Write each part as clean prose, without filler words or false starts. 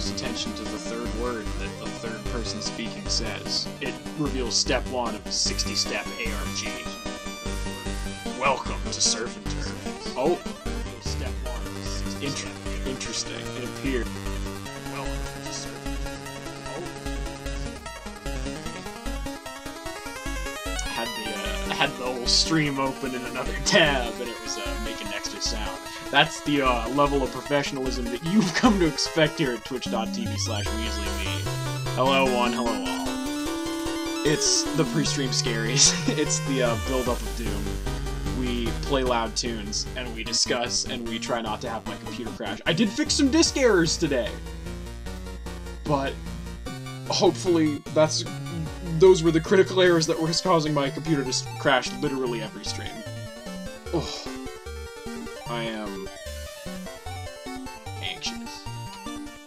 close attention to the third word that the third person speaking says. It reveals step 1 of a 60-step ARG. Welcome to Surf and Turf. Oh, step 1 of a 60-step. Interesting. It appeared. Welcome to Surf and Turf. Oh. I had the whole stream open in another tab, and it was making extra sound. That's the level of professionalism that you've come to expect here at twitch.tv/measlyme. Hello one, hello all. It's the pre-stream scaries. It's the build-up of Doom. We play loud tunes, and we discuss, and we try not to have my computer crash. I did fix some disk errors today! But hopefully those were the critical errors that were causing my computer to crash literally every stream. Oh. I am anxious,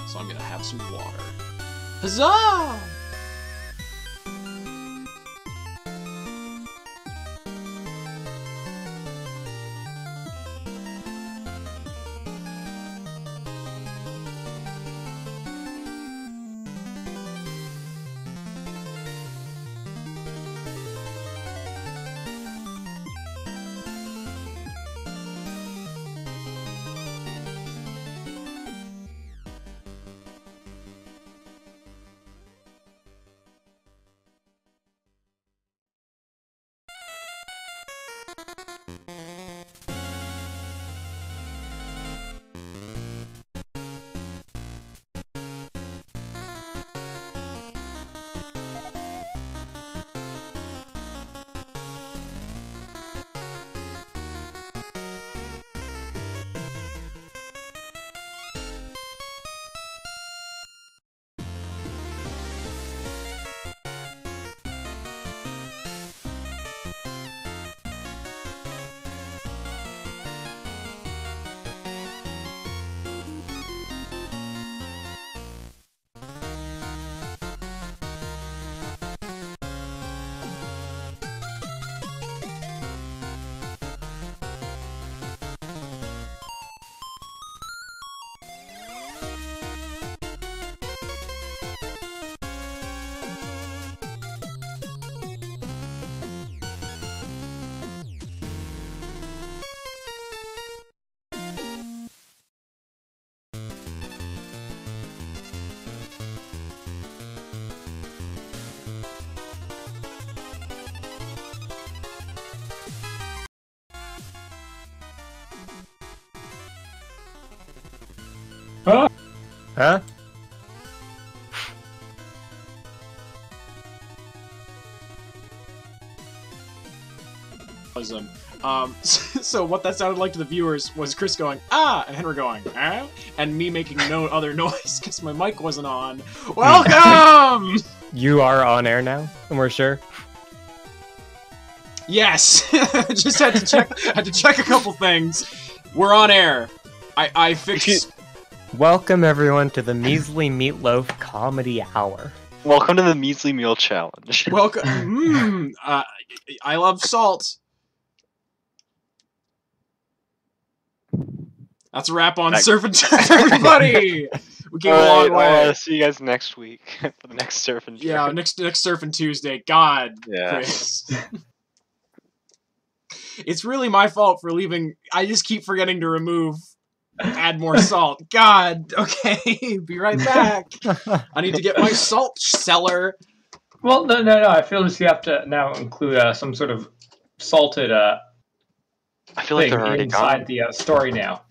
so I'm gonna have some water. Huzzah! Huh? Huh? So what that sounded like to the viewers was Chris going, ah, and Henry going, ah, and me making no other noise because my mic wasn't on. Welcome! You are on air now, and we're sure. Yes! Just had to check a couple things. We're on air. I fixed... Welcome everyone to the Measly Meatloaf Comedy Hour. Welcome to the Measly Meal Challenge. Welcome. I love salt. That's a wrap on Surf and Turf, everybody! We came a long way. See you guys next week for the next Surf and Turf. Yeah, next Surf and Tuesday. God, yeah. Chris. It's really my fault for leaving. I just keep forgetting to add more salt. God, okay, be right back. I need to get my salt cellar. Well, no. I feel as you have to now include some sort of salted I feel like they're already inside gone. the story now.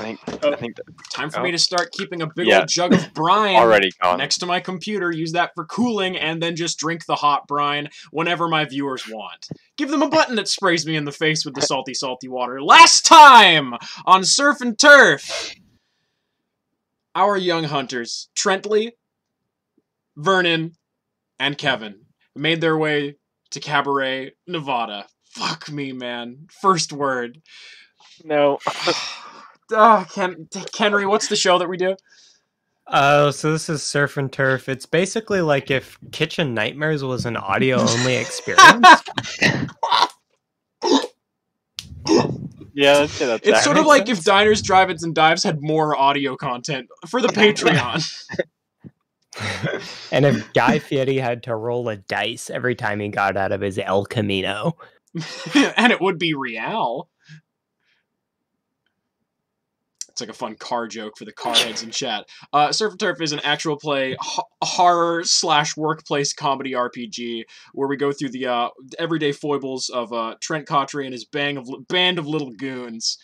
I think that, Time for me to start keeping a big old jug of brine already gone next to my computer, use that for cooling, and then just drink the hot brine whenever my viewers want. Give them a button that sprays me in the face with the salty, salty water. Last time on Surf and Turf, our young hunters, Trentley, Vernon, and Kevin, made their way to Cabaret, Nevada. Fuck me, man. First word. no. Kenry, what's the show that we do? Oh, so this is Surf and Turf. It's basically like if Kitchen Nightmares was an audio-only experience. Yeah, that's it. It's sort of like if Diners, Drive-Ins, and Dives had more audio content for the Patreon. And if Guy Fieri had to roll a dice every time he got out of his El Camino. And it would be Real. It's like a fun car joke for the car heads in chat. Surf and Turf is an actual play horror/workplace comedy RPG where we go through the everyday foibles of Trent Cotry and his band of little goons,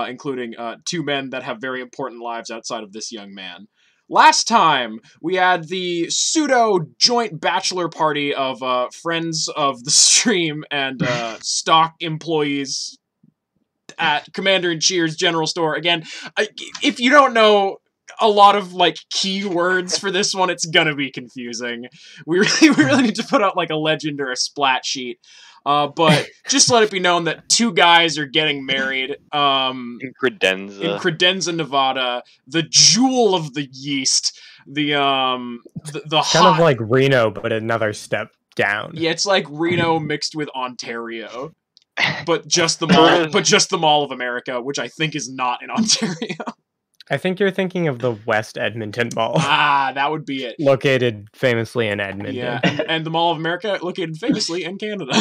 including two men that have very important lives outside of this young man. Last time, we had the pseudo-joint bachelor party of friends of the stream and stock employees at Commander-in-Cheer's General Store. Again, if you don't know a lot of, like, keywords for this one, it's gonna be confusing. We really need to put out, like, a legend or a splat sheet. But just let it be known that two guys are getting married. In Credenza, Nevada. The jewel of the yeast. The kind of like Reno, but another step down. Yeah, it's like Reno mixed with Ontario. But just the Mall of America, which I think is not in Ontario. I think you're thinking of the West Edmonton Mall. Ah, that would be it. Located famously in Edmonton. Yeah, and the Mall of America located famously in Canada.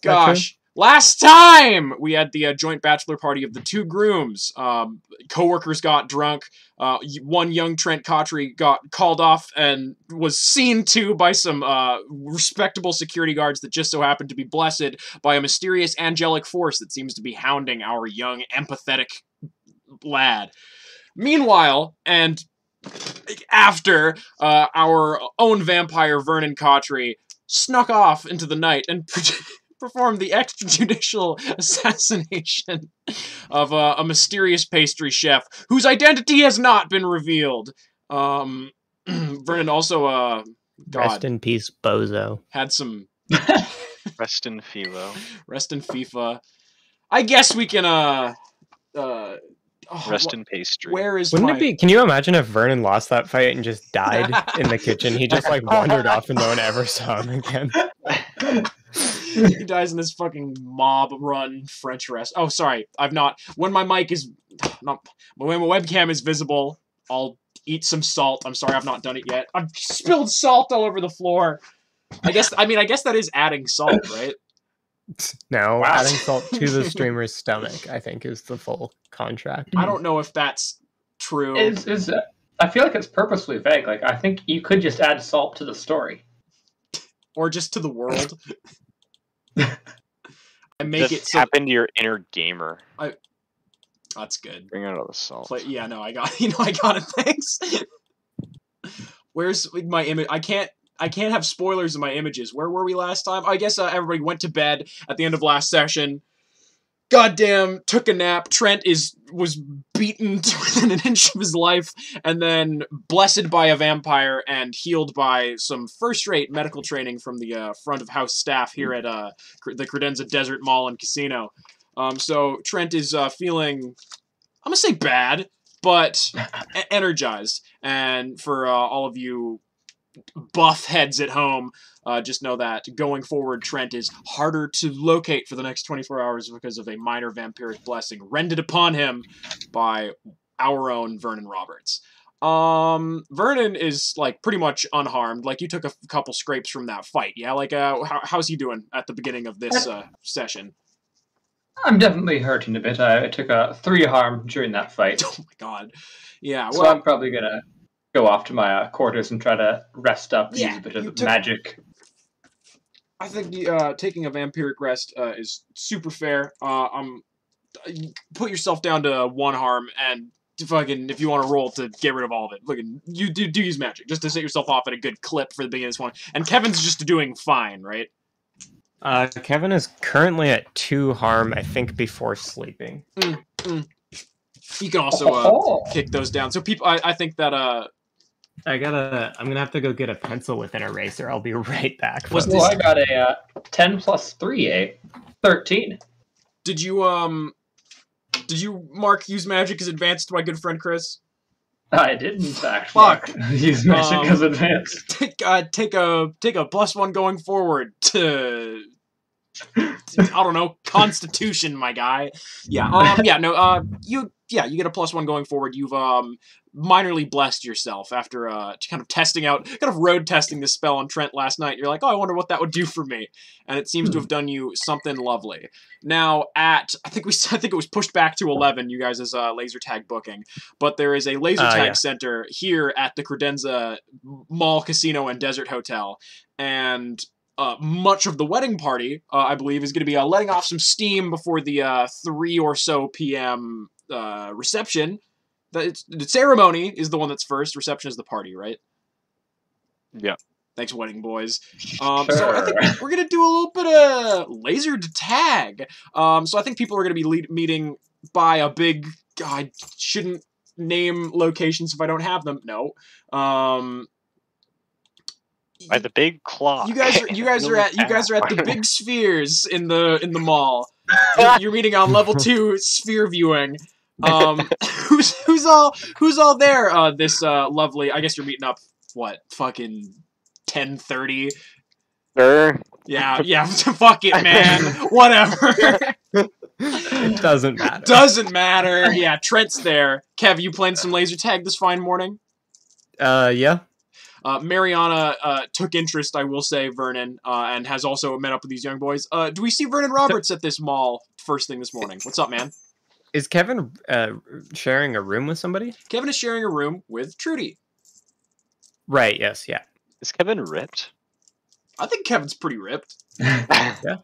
Gosh. Last time we had the joint bachelor party of the two grooms. Coworkers got drunk. One young Trent Cotry got called off and was seen to by some respectable security guards that just so happened to be blessed by a mysterious angelic force that seems to be hounding our young, empathetic lad. Meanwhile, and after, our own vampire Vernon Cotry snuck off into the night and performed the extrajudicial assassination of a mysterious pastry chef whose identity has not been revealed. Vernon also, Rest in peace, Bozo. had some... Rest in Philo. Rest in FIFA. I guess we can, Rest in pastry. Where is Wouldn't it be? Can you imagine if Vernon lost that fight and just died in the kitchen? He just like wandered off and no one ever saw him again. He dies in this fucking mob-run French rest. Oh, sorry. When my mic is... when my webcam is visible, I'll eat some salt. I'm sorry, I've not done it yet. I've spilled salt all over the floor. I guess that is adding salt, right? No, wow. Adding salt to the streamer's stomach, I think, is the full contract. I don't know if that's true. I feel like it's purposely vague. Like, I think you could just add salt to the story. Or just to the world. I make just it so... tap into your inner gamer. That's good. Bring out all the salt. Yeah, no, I got it. Thanks. Where's my image? I can't have spoilers in my images. Where were we last time? I guess everybody went to bed at the end of last session. Goddamn, took a nap. Trent was beaten to within an inch of his life, and then blessed by a vampire and healed by some first-rate medical training from the front of house staff here at the Credenza Desert Mall and Casino. So Trent is feeling, I'm gonna say bad, but energized. And for all of you buff heads at home, just know that going forward, Trent is harder to locate for the next 24 hours because of a minor vampiric blessing rendered upon him by our own Vernon Roberts. Vernon is, like, pretty much unharmed. Like, you took a couple scrapes from that fight, yeah? Like, how's he doing at the beginning of this session? I'm definitely hurting a bit. I took a 3 harm during that fight. Oh my god. Yeah, well... So I'm probably gonna go off to my quarters and try to rest up, use a bit of magic. I think taking a vampiric rest is super fair. Put yourself down to 1 harm, and if you want to roll to get rid of all of it, you do use magic just to set yourself off at a good clip for the beginning of this one. And Kevin's just doing fine, right? Kevin is currently at 2 harm, I think, before sleeping. You can also kick those down. So people, I think that I'm gonna have to go get a pencil with an eraser. I'll be right back. I got a 10 plus 3, 13. Did you Mark use magic as advanced to my good friend Chris? I didn't in fact. Fuck. Use magic as advanced. Take a +1 going forward to I don't know, Constitution, my guy. Yeah, you get a +1 going forward. You've minorly blessed yourself after kind of testing out, kind of road testing this spell on Trent last night. You're like, oh, I wonder what that would do for me, and it seems to have done you something lovely. Now I think it was pushed back to 11. You guys' laser tag booking, but there is a laser tag center here at the Credenza Mall, Casino, and Desert Hotel, and much of the wedding party, I believe, is going to be letting off some steam before the 3 or so p.m. Reception. The ceremony is the one that's first. Reception is the party, right? Yeah. Thanks, wedding boys. So I think we're going to do a little bit of laser tag. So I think people are going to be meeting by a big... I shouldn't name locations if I don't have them. No. By the big clock. You guys are at the big spheres in the mall. You're meeting on level 2 sphere viewing. Who's all there? This lovely. I guess you're meeting up. What? Fucking 10:30. Sure. Yeah. Fuck it, man. Whatever. It doesn't matter. Doesn't matter. Yeah, Trent's there. Kev, you playing some laser tag this fine morning? Yeah. Mariana took interest, I will say, Vernon, and has also met up with these young boys. Do we see Vernon Roberts at this mall first thing this morning? What's up, man? Is Kevin sharing a room with somebody? Kevin is sharing a room with Trudy. Right, yes, yeah. Is Kevin ripped? I think Kevin's pretty ripped. Yeah.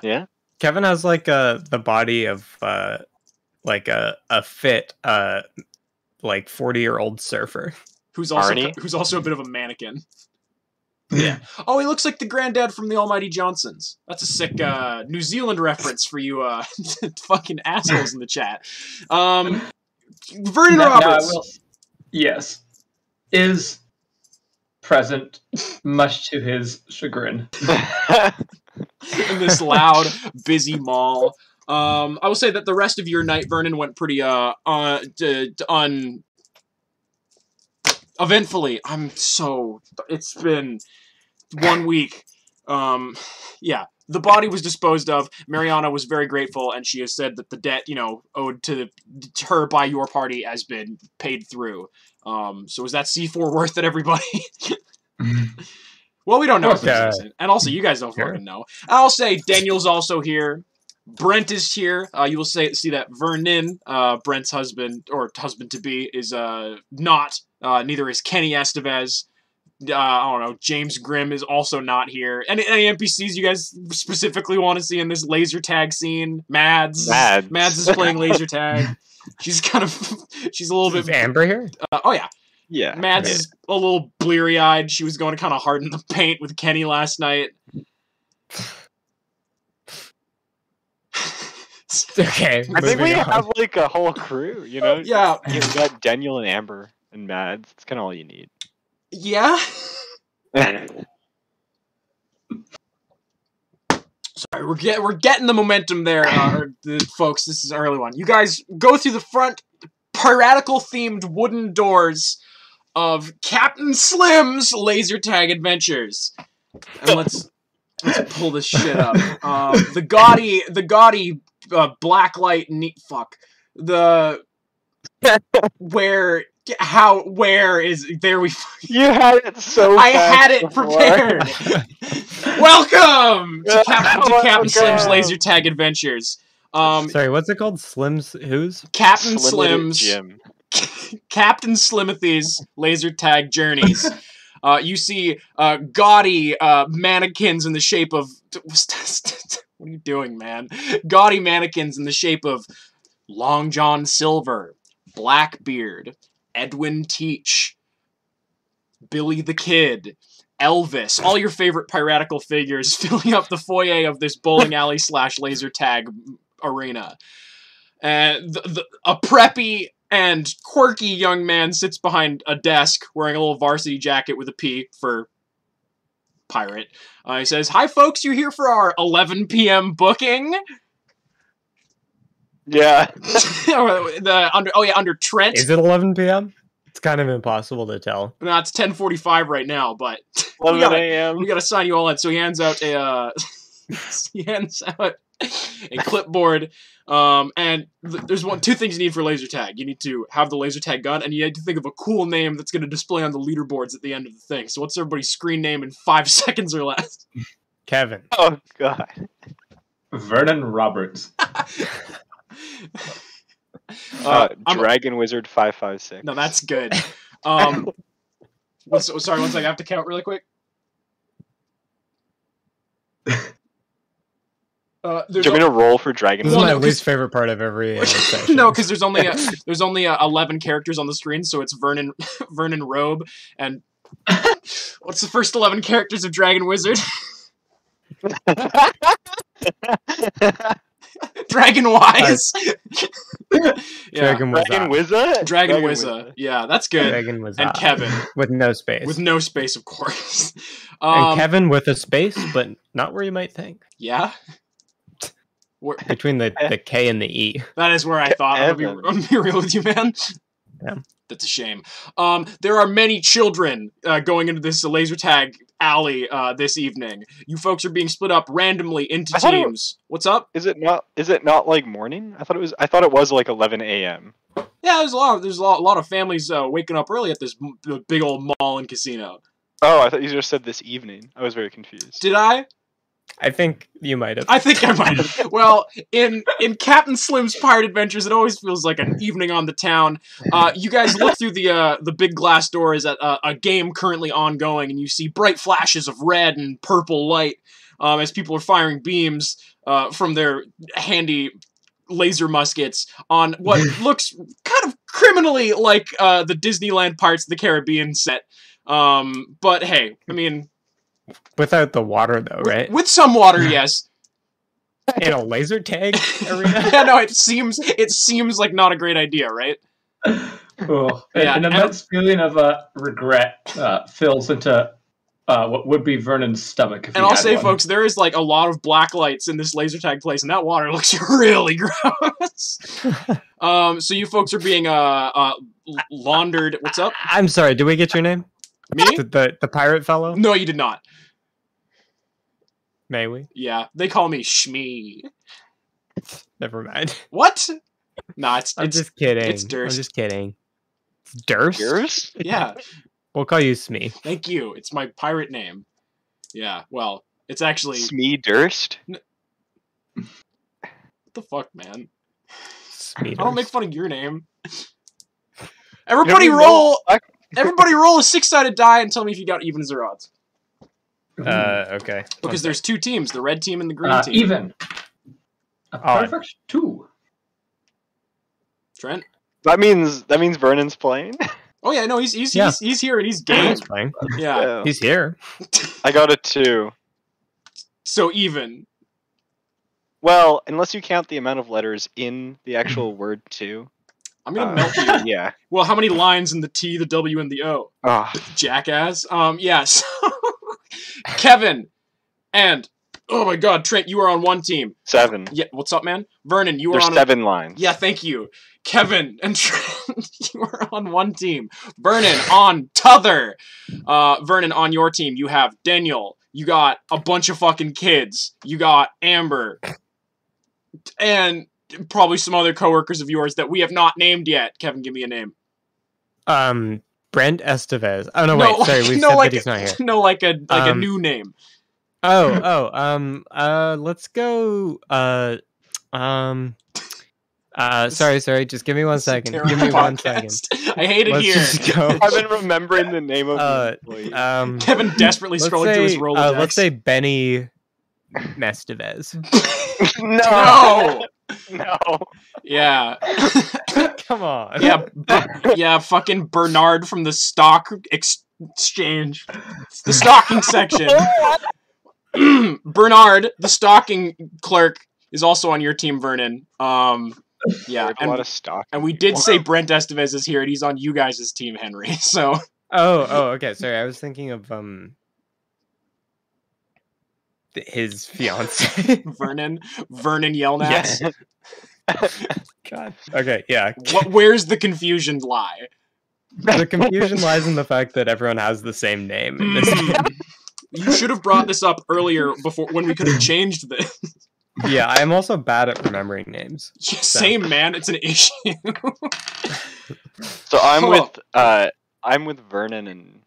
Yeah? Kevin has like the body of like a fit 40-year-old surfer. Who's also a bit of a mannequin. Yeah. Oh, he looks like the granddad from the Almighty Johnsons. That's a sick New Zealand reference for you fucking assholes in the chat. Vernon Roberts. Yes. Is present, much to his chagrin. In this loud, busy mall. I will say that the rest of your night, Vernon, went pretty eventfully. It's been 1 week. Yeah. The body was disposed of. Mariana was very grateful, and she has said that the debt, owed to her by your party has been paid through. So is that C4 worth it, everybody? Well, we don't know if this isn't. And also, you guys don't fucking know. I'll say Daniel's also here. Brent is here. You will see that Vernon, Brent's husband, or husband-to-be, is not. Neither is Kenny Estevez. I don't know. James Grimm is also not here. Any NPCs you guys specifically want to see in this laser tag scene? Mads is playing laser tag. She's a little bit... Is Amber here? Oh, yeah. Yeah. Mads is a little bleary-eyed. She was going to kind of harden the paint with Kenny last night. Okay. I think we have like a whole crew, Yeah. You've got Daniel and Amber and Mads. It's kind of all you need. Yeah? Sorry, we're getting the momentum there, folks. This is an early one. You guys go through the front piratical-themed wooden doors of Captain Slim's Laser Tag Adventures. And let's pull this shit up. The gaudy blacklight where is there we you had it so I had it prepared. Welcome to Captain Slim's Laser Tag Adventures. Sorry, what's it called? Whose? Captain Slim's Captain Slimothy's Laser Tag Journeys. You see gaudy mannequins in the shape of... What are you doing, man? Gaudy mannequins in the shape of Long John Silver, Blackbeard, Edwin Teach, Billy the Kid, Elvis, all your favorite piratical figures filling up the foyer of this bowling alley / laser tag arena. And a preppy and quirky young man sits behind a desk wearing a little varsity jacket with a P for pirate. He says, "Hi, folks, you here for our 11 p.m. booking?" Yeah. Under Trent. Is it 11 p.m.? It's kind of impossible to tell. No, it's 10:45 right now, but 11 a.m. We gotta sign you all in. So he hands out a He hands out a clipboard, and there's two things you need for laser tag. You need to have the laser tag gun, and you need to think of a cool name that's going to display on the leaderboards at the end of the thing. So what's everybody's screen name in 5 seconds or less? Kevin. Oh god. Vernon Roberts. Dragon Wizard 556. No, that's good. Sorry, one second. I have to count really quick. Do you want me to roll for Dragon This Wizard? is my least favorite part of every session. No, because there's only 11 characters on the screen, so it's Vernon Robe, and what's the first 11 characters of Dragon Wizard? Dragon Wise. Dragon Wizard? Dragon Wizard. Yeah, that's good. Dragon Wizard. And Kevin. With no space. With no space, of course. And Kevin with a space, but not where you might think. Yeah? Between the K and the E. That is where I thought. I'm gonna be real with you, man. Yeah. That's a shame. There are many children going into this laser tag alley this evening. You folks are being split up randomly into teams. What's up? Is it not like morning? I thought it was like 11 a.m. Yeah, there's a lot of families waking up early at this big old mall and casino. Oh, I thought you just said this evening. I was very confused. Did I? I think you might have. I think I might have. Well, in Captain Slim's Pirate Adventures, it always feels like an evening on the town. You guys look through the big glass doors at a game currently ongoing, and you see bright flashes of red and purple light as people are firing beams from their handy laser muskets on what looks kind of criminally like the Disneyland Pirates of the Caribbean set. But hey, I mean... Without the water, though, right? With some water, yes. In a laser tag arena? Yeah, no, it seems like not a great idea, right? Cool. An immense feeling of regret fills into what would be Vernon's stomach. And I'll say, folks, there is like a lot of black lights in this laser tag place, and that water looks really gross. So you folks are being laundered. What's up? I'm sorry. Did we get your name? Me? The pirate fellow? No, you did not. May we? Yeah, they call me Shmee. Never mind. What? Nah, I'm just kidding. It's Durst. I'm just kidding. It's Durst? Yours? Yeah. We'll call you Smee. Thank you. It's my pirate name. Yeah, well, it's actually... Smee Durst? What the fuck, man? Smee I don't Durst. make fun of your name. Everybody roll a 6-sided die and tell me if you got evens or odds. Okay. Because there's two teams, the red team and the green team. Even. A perfect 2. Trent? That means Vernon's playing? Oh yeah, no, he's here and he's game. He's playing. Yeah. He's here. I got a 2. So even. Well, unless you count the amount of letters in the actual word 2. I'm gonna melt you. Yeah. Well, how many lines in the T, the W, and the O? Oh. Jackass. Yes. Kevin and oh my God, Trent, you are on one team. 7. Yeah, what's up, man? Vernon, you are There's on 7 lines. Yeah, thank you. Kevin and Trent, you are on one team. Vernon on t'other. Vernon, on your team, you have Daniel. You got a bunch of fucking kids. You got Amber. And probably some other coworkers of yours that we have not named yet. Kevin, give me a name. Brent Estevez. Oh no, wait, sorry, we said that he's not here. No, like a new name. Let's go. Sorry, just give me 1 second. Give me 1 second. I hate it here. Just go. I've been remembering the name of the employee. Kevin desperately scrolling through his Rolodex. Let's say Benny Mestevez. No. Yeah. Come on. Yeah, fucking Bernard from the stock exchange. It's the stocking section. Bernard, the stocking clerk, is also on your team, Vernon. Yeah, a lot of stock. And we did say Brent Estevez is here, and he's on you guys' team, Henry. So. Oh, okay. Sorry, I was thinking of his fiance, Vernon Yelnats. Yeah. God. Okay, yeah. Where's the confusion lie? The confusion lies in the fact that everyone has the same name in this game. You should have brought this up earlier before when we could have changed this. Yeah, I am also bad at remembering names. Yeah, same, man. It's an issue. So I'm with Vernon and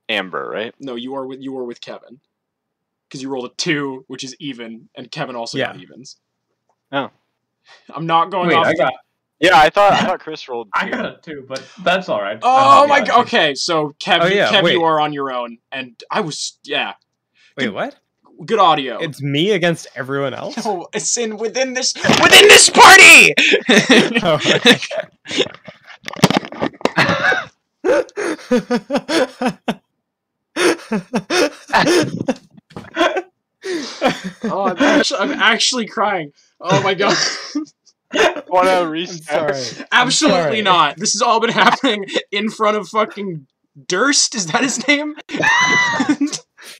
Amber, right? No, you are with Kevin. Because you rolled a 2, which is even, and Kevin also got evens. Oh. I'm not going Wait, off. Yeah, I thought Chris rolled 2. I got a 2, but that's all right. Oh my god. Okay, so Kev, wait. you are on your own, and I was Wait, what? Good audio. It's me against everyone else? No, it's within this party. Oh, Oh, I'm actually crying. Oh my god. Want to restart? Sorry. Absolutely not. This has all been happening in front of fucking Durst. Is that his name?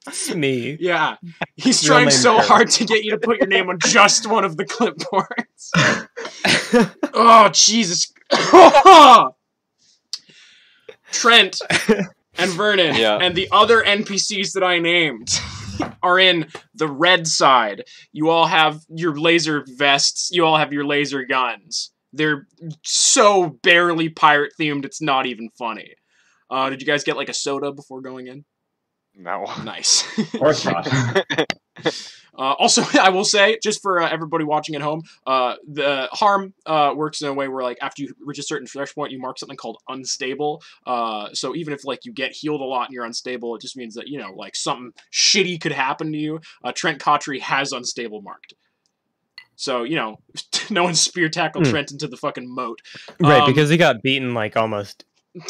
It's me. Yeah. He's Real trying name so Kurt. hard to get you to put your name on just one of the clipboards. Oh, Jesus. Trent and Vernon and the other NPCs that I named are in the red side. You all have your laser vests. You all have your laser guns. They're so barely pirate themed, it's not even funny. Did you guys get like a soda before going in? No. Nice. Of course not. Also, I will say, just for everybody watching at home, the harm works in a way where, like, after you reach a certain threshold point, you mark something called unstable. So even if, like, you get healed a lot and you're unstable, it just means that, you know, like, something shitty could happen to you. Trent Cotry has unstable marked. So, you know, no one spear tackled Trent into the fucking moat. Right, because he got beaten, like, almost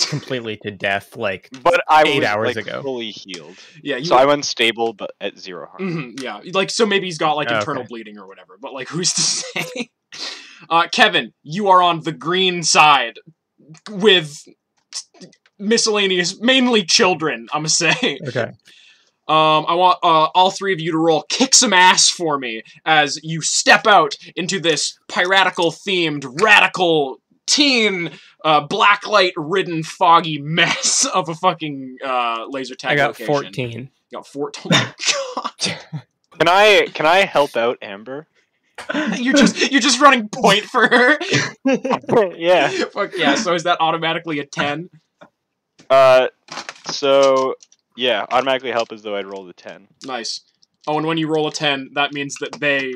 completely to death, like, but I 8 was, hours like, ago. fully healed. Yeah, so I'm unstable, but at 0 harm. Mm-hmm, yeah, like, so maybe he's got, like, internal bleeding or whatever, but, like, who's to say? Kevin, you are on the green side with miscellaneous, mainly children, I'm gonna say. Okay. I want all three of you to roll kick some ass for me as you step out into this piratical themed radical teen blacklight ridden foggy mess of a fucking laser tag location. 14. You got 14. Oh my god. Can I help out Amber? You're just running point for her. Yeah. Fuck yeah. So is that automatically a 10? So yeah, automatically help as though I'd rolled a 10. Nice. Oh, and when you roll a 10, that means that they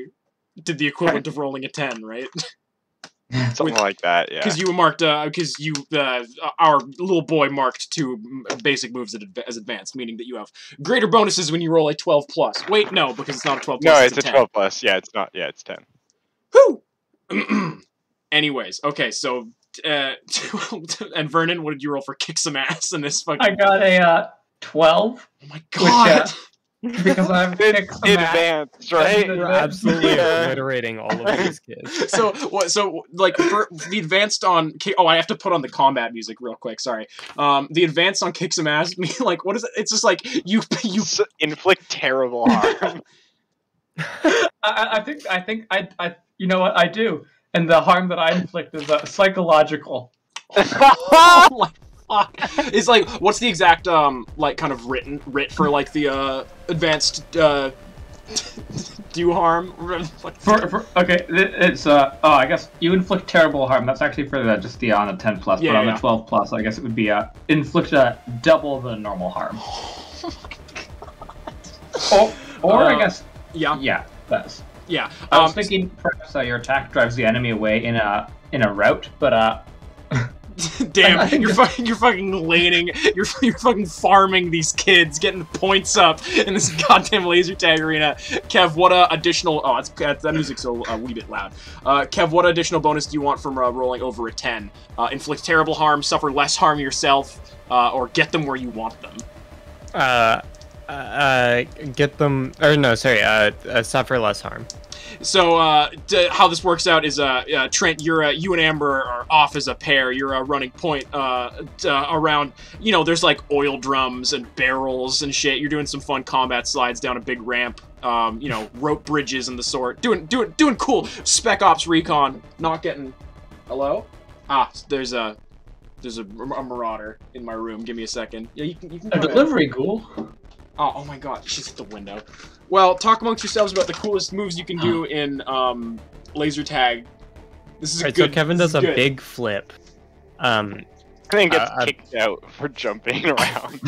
did the equivalent of rolling a 10, right? Something like that, yeah. Because you marked, because you, our little boy marked 2 basic moves as advanced, meaning that you have greater bonuses when you roll a 12 plus. Wait, no, because it's not a 12 plus. No, it's a 12 plus. Yeah, it's not. Yeah, it's 10. Whoo! Anyways, okay, so, and Vernon, what did you roll for kick some ass in this fucking... I got a 12. Oh my god! Because I'm advanced, right? You're absolutely obliterating all of these kids. So like for the advanced on I have to put on the combat music real quick, sorry. The advanced on kick some ass me like what is it? It's just like you inflict terrible harm. I think I you know what I do, and the harm that I inflict is psychological. Oh my fuck. It's like, what's the exact like kind of writ for like the advanced do harm? Okay, it's I guess you inflict terrible harm. That's actually for just the on a 10 plus, but on the 12 plus, I guess it would be inflict double the normal harm. Or I guess that's. Yeah. I was thinking perhaps your attack drives the enemy away in a route, but damn, you're fucking laning, you're fucking farming these kids, getting the points up in this goddamn laser tag arena. Kev, what additional? Oh, that music's a wee bit loud. Kev, what additional bonus do you want from rolling over a 10? Inflict terrible harm, suffer less harm yourself, or get them where you want them. Get them, or no, sorry, suffer less harm. So, how this works out is, Trent, you and Amber are off as a pair. You're running point around, you know, there's like oil drums and barrels and shit. You're doing some fun combat slides down a big ramp, you know, rope bridges and the sort. Doing cool Spec Ops recon. Not getting... Hello? Ah, there's a marauder in my room. Give me a second. Yeah, you can a delivery ghoul. Oh my god, she's at the window. Well, talk amongst yourselves about the coolest moves you can do in laser tag. This is Right, good. so Kevin does a big flip. And then gets kicked out for jumping around.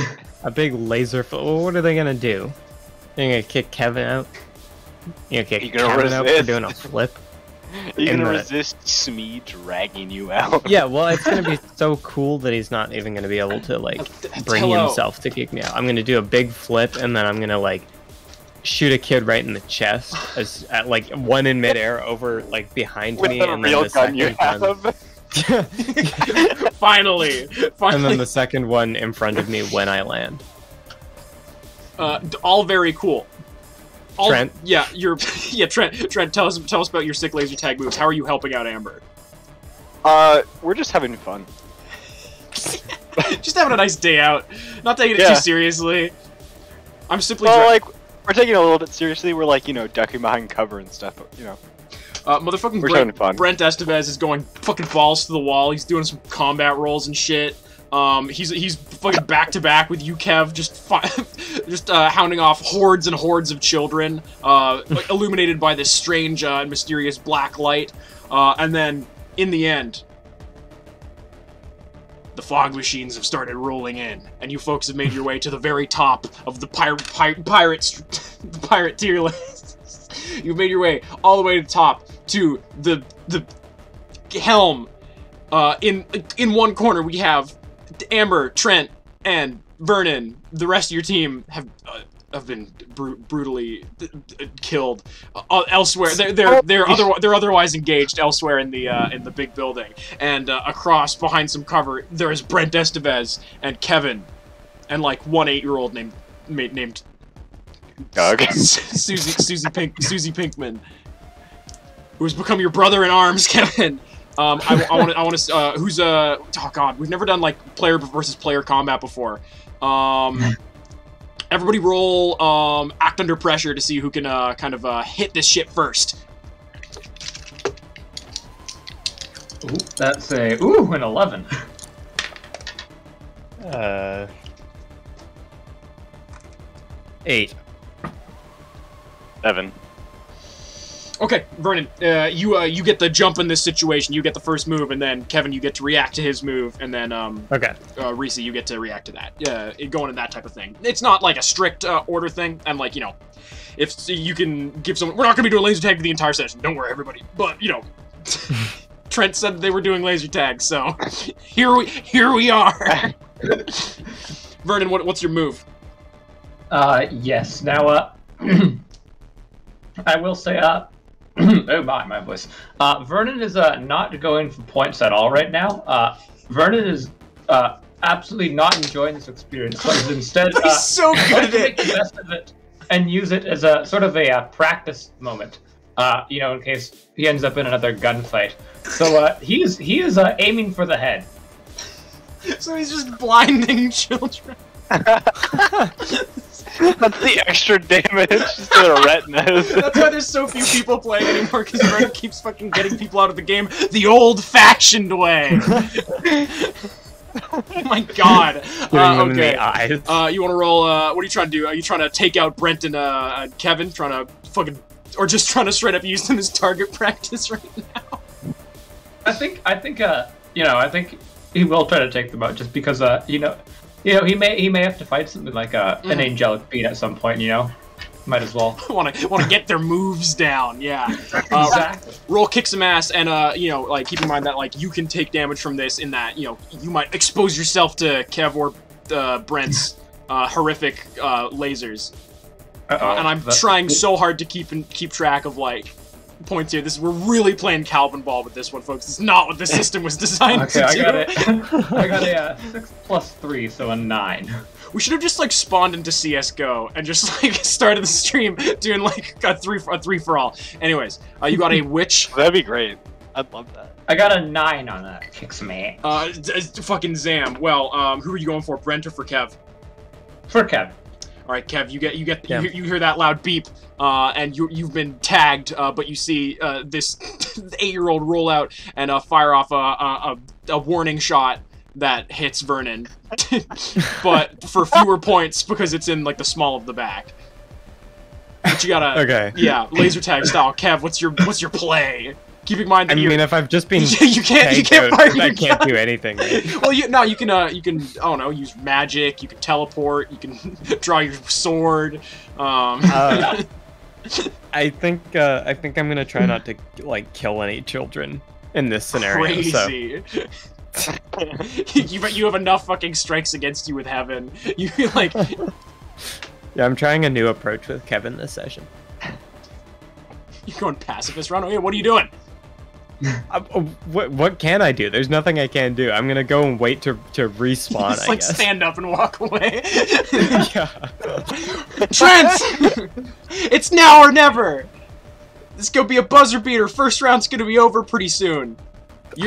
A big laser flip. Well, what are they gonna do? They're gonna kick Kevin out? You're gonna kick Kevin out for doing a flip? You're gonna resist Smee dragging you out. Yeah, well, it's gonna be so cool that he's not even gonna be able to, like, bring himself to kick me out. I'm gonna do a big flip, and then I'm gonna, like, shoot a kid right in the chest, at like one in midair over, like, behind me, and then the second one... Finally! And then the second one in front of me when I land. All very cool. Trent? Yeah, Trent, tell us about your sick laser tag moves. How are you helping out Amber? We're just having fun. Just having a nice day out. Not taking it too seriously. I'm simply like, we're taking it a little bit seriously. We're like, you know, ducking behind cover and stuff, but, you know. Motherfucking Brent Estevez is going fucking balls to the wall. He's doing some combat rolls and shit. He's fucking back to back with you, Kev, just hounding off hordes and hordes of children, illuminated by this strange and mysterious black light. And then in the end, the fog machines have started rolling in, and you folks have made your way to the very top of the pirate tier list. You've made your way all the way to the top to the helm. In one corner we have Amber, Trent, and Vernon. The rest of your team have been brutally killed. Elsewhere, they're otherwise engaged elsewhere in the big building. And across behind some cover, there is Brent Estevez and Kevin, and like one 8-year-old named Doug. Susie Pinkman, who has become your brother in arms, Kevin. I want to. Who's oh god, we've never done like player versus player combat before. Everybody roll act under pressure to see who can kind of hit this shit first. Ooh, that's an 11. 8. 7. Okay, Vernon, you get the jump in this situation. You get the first move, and then Kevin, you get to react to his move, and then Reese, you get to react to that. Yeah, going in that type of thing. It's not like a strict order thing, and like, you know, if you can give someone, we're not gonna be doing laser tag for the entire session. Don't worry, everybody. But you know, Trent said they were doing laser tag, so here we are. Vernon, what's your move? Yes. Now, I will say, oh my voice. Vernon is not going for points at all right now. Vernon is absolutely not enjoying this experience, but is instead he's so good at make the best of it and use it as a sort of a practice moment. You know, in case he ends up in another gunfight. So he is aiming for the head. So he's just blinding children. That's the extra damage to the retinas. That's why there's so few people playing anymore, because Vernon keeps fucking getting people out of the game the old-fashioned way. Oh my god. Okay. You want to roll, what are you trying to do? Are you trying to take out Brent and Kevin? Trying to fucking... Or just trying to straight up use them as target practice right now? I think you know, I think he will try to take them out just because, you know, he may have to fight something like an angelic being at some point. You know, might as well. want to get their moves down. Yeah. Exactly. Roll kick some ass, and you know, like keep in mind that like you can take damage from this. In that, you know, you might expose yourself to Kev or Brent's horrific lasers. And I'm trying so hard to keep track of like points here. We're really playing Calvin ball with this one, folks. It's not what the system was designed to do. I got a 6 plus 3, so a 9. We should have just like spawned into CS:GO and just like started the stream doing like a three for all. Anyways, you got a witch. That'd be great. I'd love that. I got a 9 on that. Kicks me. Fucking Zam. Well, who are you going for, Brent or for Kev? For Kev. All right, Kev, you hear that loud beep, and you've been tagged, but you see this 8-year-old roll out and fire off a warning shot that hits Vernon, but for fewer points because it's in like the small of the back. But you gotta, Okay. Yeah, laser tag style. Kev, what's your play? Keep in mind I that mean, if I've just been you can't tagged fire out, your I can't gun. do anything. Right? Well, you can I don't know, use magic. You can teleport. You can draw your sword. I think I'm gonna try not to like kill any children in this scenario. Crazy. So. you have enough fucking strikes against you with heaven. You like. Yeah, I'm trying a new approach with Kevin this session. You're going pacifist run. Hey, what are you doing? What can I do? There's nothing I can do. I'm gonna go and wait to respawn. Just I like guess. stand up and walk away. Yeah. Trent, it's now or never. This is gonna be a buzzer beater. First round's gonna be over pretty soon.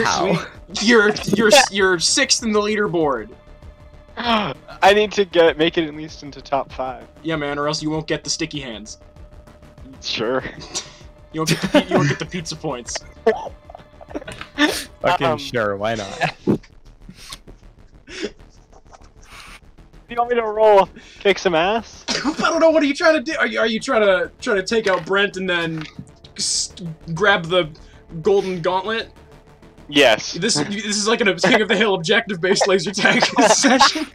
How? You're 6th in the leaderboard. I need to make it at least into top 5. Yeah, man, or else you won't get the sticky hands. Sure. You won't get the pizza points. Fucking sure, why not? You want me to roll kick some ass? I don't know. What are you trying to do? Are you trying to take out Brent and then grab the golden gauntlet? Yes. This is like a King of the Hill objective-based laser tag session.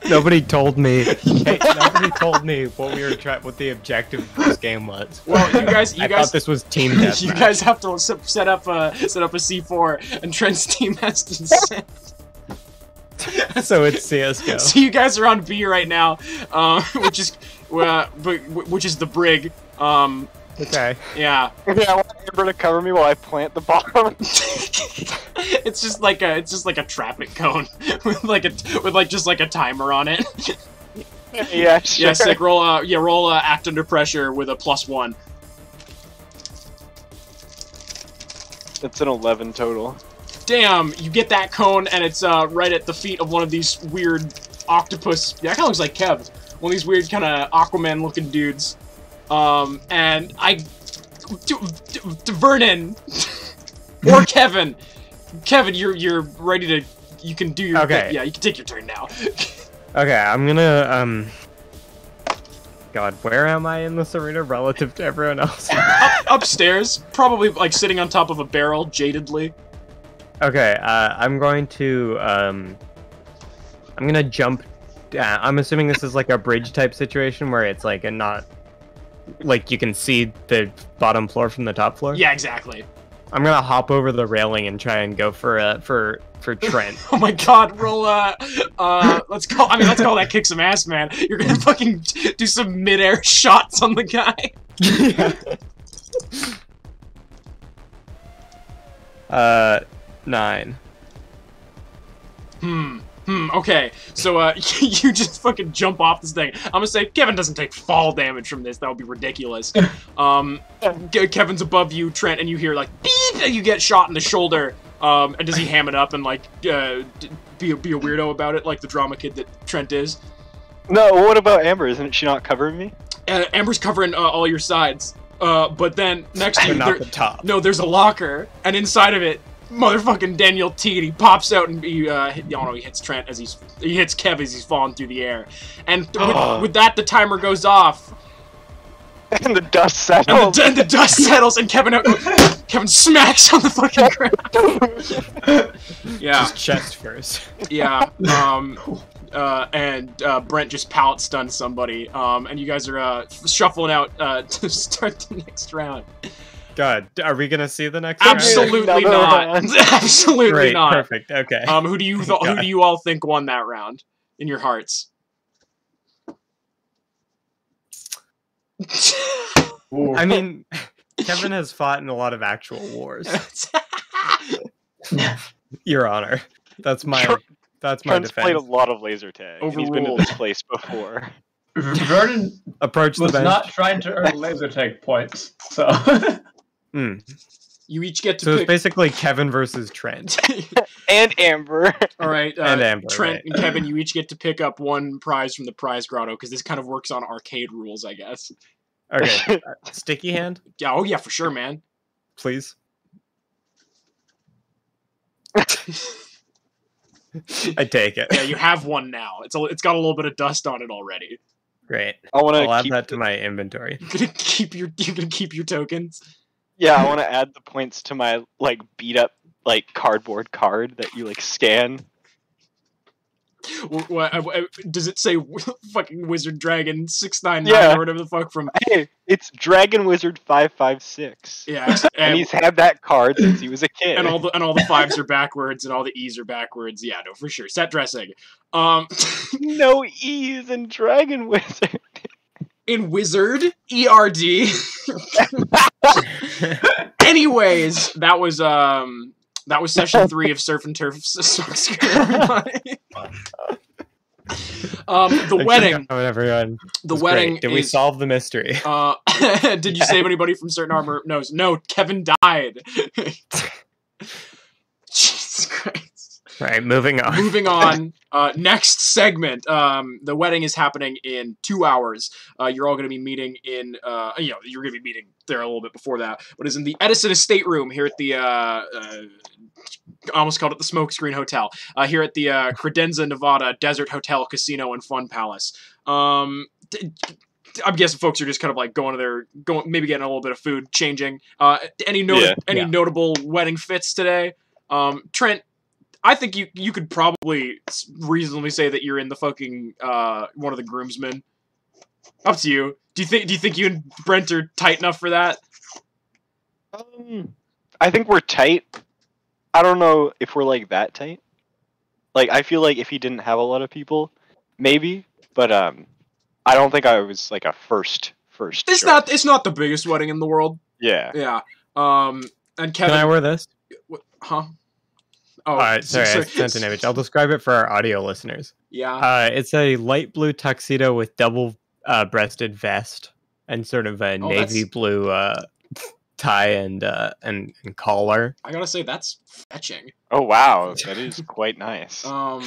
Nobody told me. Hey, nobody told me what the objective of this game was. Well, you guys thought this was team deathmatch. You guys have to set up a C4, and Trent's team has to send. So it's CS:GO. So you guys are on B right now, which is the brig. Okay. Yeah. Okay, I want Amber to cover me while I plant the bomb. It's just like a traffic cone with just a timer on it. Yeah, sure. Yeah, sick. Roll act under pressure with a +1. It's an 11 total. Damn, you get that cone, and it's right at the feet of one of these weird octopus. Yeah, that kind of looks like Kev. One of these weird kind of Aquaman-looking dudes. And Vernon or Kevin. Kevin, you're ready to. You can do your. Okay. Yeah, you can take your turn now. Okay, I'm gonna God, where am I in this arena relative to everyone else? Upstairs, probably like sitting on top of a barrel, jadedly. Okay, I'm going to I'm gonna jump. I'm assuming this is like a bridge type situation where it's like not like you can see the bottom floor from the top floor. Yeah, exactly. I'm gonna hop over the railing and try and go for Trent. Oh my God! Roll let's call that kick some ass, man. You're gonna fucking do some mid-air shots on the guy. Yeah. 9. Okay, so, you just fucking jump off this thing. I'm gonna say Kevin doesn't take fall damage from this. That would be ridiculous. Kevin's above you, Trent, and you hear, like, beep, and you get shot in the shoulder. And does he ham it up and, like, be a weirdo about it, like the drama kid that Trent is? No, what about Amber? Isn't she not covering me? Amber's covering, all your sides. But then, next to you, not the top. No, there's a locker, and inside of it, motherfucking Daniel T, he pops out and he hits Trent as he hits Kev as he's falling through the air, and with that the timer goes off, and the dust settles, and the dust settles, and Kevin smacks on the fucking ground. Yeah, just chest first. Yeah, and Brent just pallet stuns somebody, and you guys are shuffling out to start the next round. God, are we gonna see the next round? Absolutely not. Absolutely Great, not. Perfect. Okay. Who do you all think won that round in your hearts? I mean, Kevin has fought in a lot of actual wars. Your Honor, that's my Trent's defense. played a lot of laser tag. And he's been to this place before. Vernon Approach the was bench. not trying to earn laser tag points, so. You each get to So pick. it's basically Kevin versus Trent. And Amber. All right, And Amber, Trent right. and Kevin, you each get to pick up one prize from the prize grotto because this kind of works on arcade rules, I guess. Okay. Sticky hand, Yeah, oh yeah, for sure, man. please. I take it. Yeah, you have one now. It's got a little bit of dust on it already. Great. I want I'll to add keep that to my inventory. You're gonna keep your tokens. Yeah, I want to add the points to my like beat up like cardboard card that you like scan. What does it say? Fucking Wizard Dragon 699 Yeah. or whatever the fuck from. Hey, it's Dragon Wizard 556. Yeah, And he's had that card since he was a kid. and all the fives are backwards and all the E's are backwards. Yeah, no, for sure. Set dressing. No E's in Dragon Wizard. In Wizard ERD. Anyways, that was session 3 of Surf and Turf SmokeScreen. The wedding. Everyone. The wedding. Great. Did we solve the mystery? Did you save anybody from certain armor? No, Kevin died. Jesus Christ. Right, moving on. Moving on. Next segment. The wedding is happening in 2 hours. You're all going to be meeting in, you're going to be meeting there a little bit before that, but it's in the Edison Estate Room here at the, I almost called it the SmokeScreen Hotel, here at the Credenza, Nevada Desert Hotel, Casino, and Fun Palace. I'm guessing folks are just kind of like maybe getting a little bit of food, changing. Any notable wedding fits today? Trent, I think you could probably reasonably say that you're in the fucking one of the groomsmen. Up to you. Do you think you and Brent are tight enough for that? I think we're tight. I don't know if we're like that tight. Like I feel like if he didn't have a lot of people, maybe. But I don't think I was like a first. It's not the biggest wedding in the world. Yeah. Yeah. And Kevin, can I wear this? Huh? Oh, all right, sorry, I sent an image. I'll describe it for our audio listeners. Yeah. It's a light blue tuxedo with double breasted vest and sort of a navy blue tie and collar. I gotta say that's fetching. Oh wow, that is quite nice. Let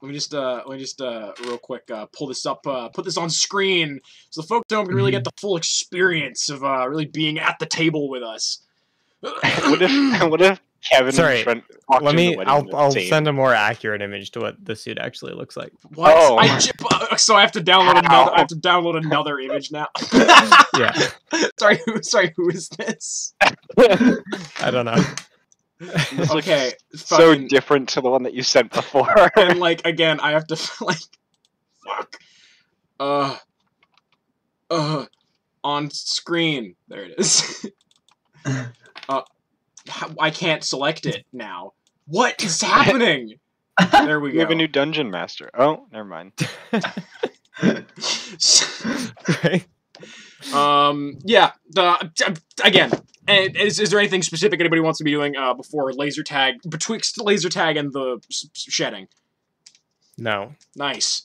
me just real quick pull this up, put this on screen so the folks don't really get the full experience of really being at the table with us. What if Kevin and Trent walked in the wedding I'll send a more accurate image to what the suit actually looks like. What? Oh. So I have to download another image now. Yeah. Sorry, who is this? I don't know. Okay. So different to the one that you sent before. And like again, I have to like fuck. On screen. There it is. I can't select it now. What is happening? There we go. We have a new dungeon master. Oh, never mind. Yeah. Again, is there anything specific anybody wants to be doing before laser tag, betwixt laser tag and the shedding? No. Nice.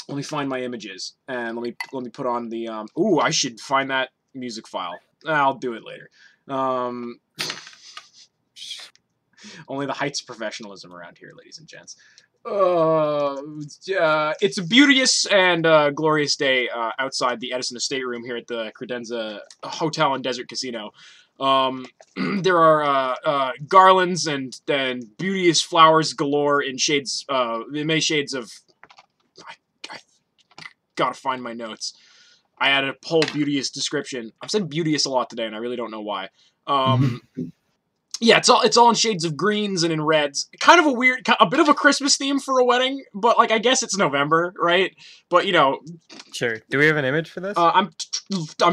Let me find my images and let me put on the ooh, I should find that music file. I'll do it later. Only the heights of professionalism around here, ladies and gents. It's a beauteous and glorious day outside the Edison Estate Room here at the Credenza Hotel and Desert Casino. There are garlands and beauteous flowers galore in many shades of. I gotta find my notes. I added a whole beauteous description. I've said beauteous a lot today, and I really don't know why. Yeah, it's all in shades of greens and in reds. Kind of a bit of a Christmas theme for a wedding, but like I guess it's November, right? But you know, sure. Do we have an image for this? I'm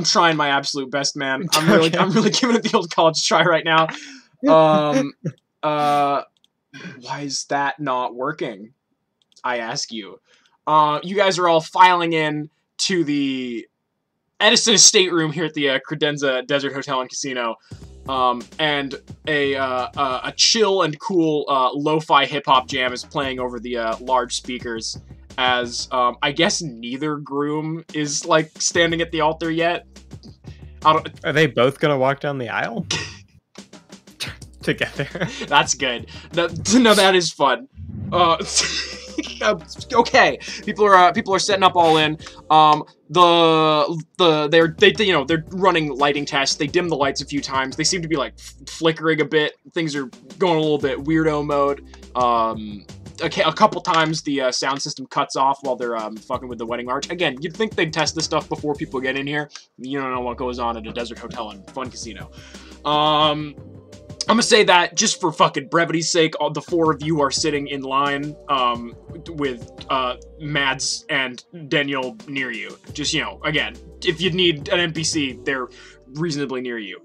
trying my absolute best, man. I'm really giving it the old college try right now. Why is that not working? I ask you. You guys are all filing in to the Edison Estate Room here at the Credenza Desert Hotel and Casino, and a chill and cool lo-fi hip-hop jam is playing over the large speakers as I guess neither groom is like standing at the altar yet. Are they both gonna walk down the aisle together? That's good. That is fun. okay. People are setting up all in. They're running lighting tests. They dim the lights a few times. They seem to be like flickering a bit. Things are going a little bit weirdo mode. Okay, a couple times the sound system cuts off while they're fucking with the wedding march. Again, you'd think they'd test this stuff before people get in here. You don't know what goes on at a desert hotel and fun casino. I'm gonna say that just for fucking brevity's sake, all the four of you are sitting in line with Mads and Daniel near you. Just, you know, again, if you need an NPC, they're reasonably near you.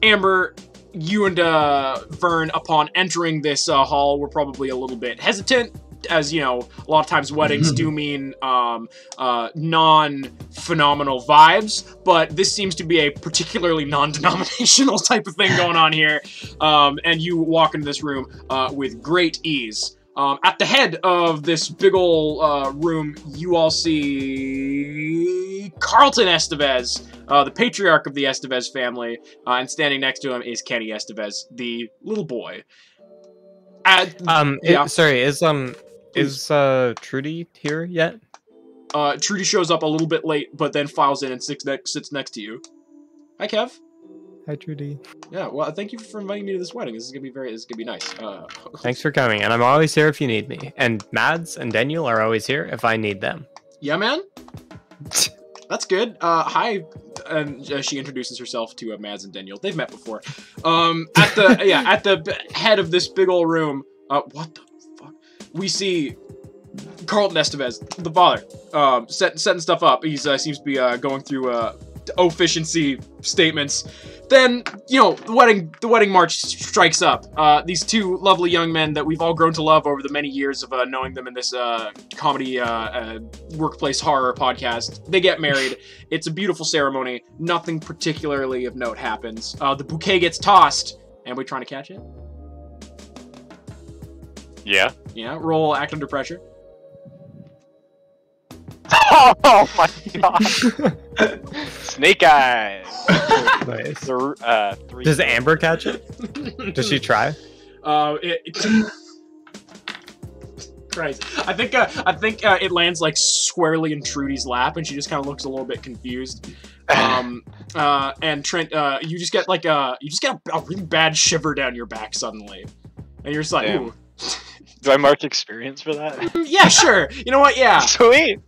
Amber, you and Vern, upon entering this hall, were probably a little bit hesitant, as, you know, a lot of times weddings do mean non-phenomenal vibes, but this seems to be a particularly non-denominational type of thing going on here, and you walk into this room with great ease. At the head of this big ol' room, you all see Carlton Estevez, the patriarch of the Estevez family, and standing next to him is Kenny Estevez, the little boy. Sorry, is Trudy here yet? Trudy shows up a little bit late, but then files in and sits next to you. Hi, Kev. Hi, Trudy. Yeah, well, thank you for inviting me to this wedding. This is gonna be nice. Thanks for coming, and I'm always here if you need me. And Mads and Daniel are always here if I need them. Yeah, man. That's good. Hi, and she introduces herself to Mads and Daniel. They've met before. At the head of this big old room. What the fuck? We see Carlton Estevez, the father, setting stuff up. He seems to be going through efficiency statements. Then, you know, the wedding march strikes up. These two lovely young men that we've all grown to love over the many years of knowing them in this comedy workplace horror podcast. They get married. It's a beautiful ceremony. Nothing particularly of note happens. The bouquet gets tossed. Anybody trying to catch it? Yeah. Yeah, roll act under pressure. Oh my god! Snake eyes. Nice. Three. Does Amber catch it? Does she try? Christ. I think it lands like squarely in Trudy's lap, and she just kind of looks a little bit confused. And Trent, you just get a really bad shiver down your back suddenly, and you're just like, damn. ooh. Do I mark experience for that? Yeah, sure. You know what? Yeah. Sweet.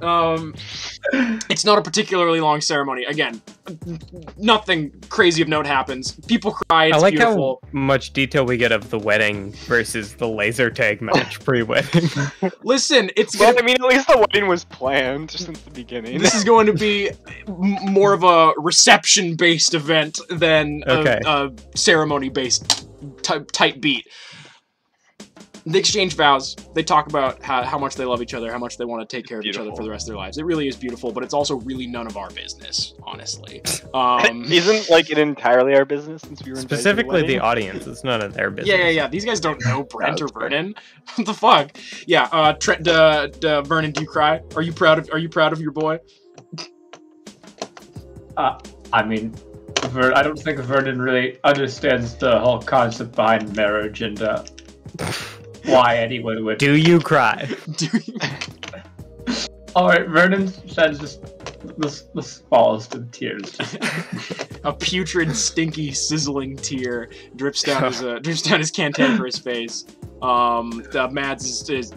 It's not a particularly long ceremony. Again, nothing crazy of note happens. People cry. It's I like beautiful. how much detail we get of the wedding versus the laser tag match pre-wedding. Listen, it's. Well, I mean, at least the wedding was planned since the beginning. This is going to be more of a reception-based event than a ceremony-based type beat. They exchange vows. They talk about how much they love each other, how much they want to take care of each other for the rest of their lives. It really is beautiful, but it's also really none of our business, honestly. Isn't like it entirely our business since we were specifically the audience? It's none of their business. Yeah. These guys don't know Brent or Vernon. What the fuck? Yeah. Trent, Vernon, do you cry? Are you proud of your boy? I mean, I don't think Vernon really understands the whole concept behind marriage and why anyone would. Do you cry? Alright, Vernon says this falls to tears. A putrid, stinky, sizzling tear drips down his cantankerous face. Mads is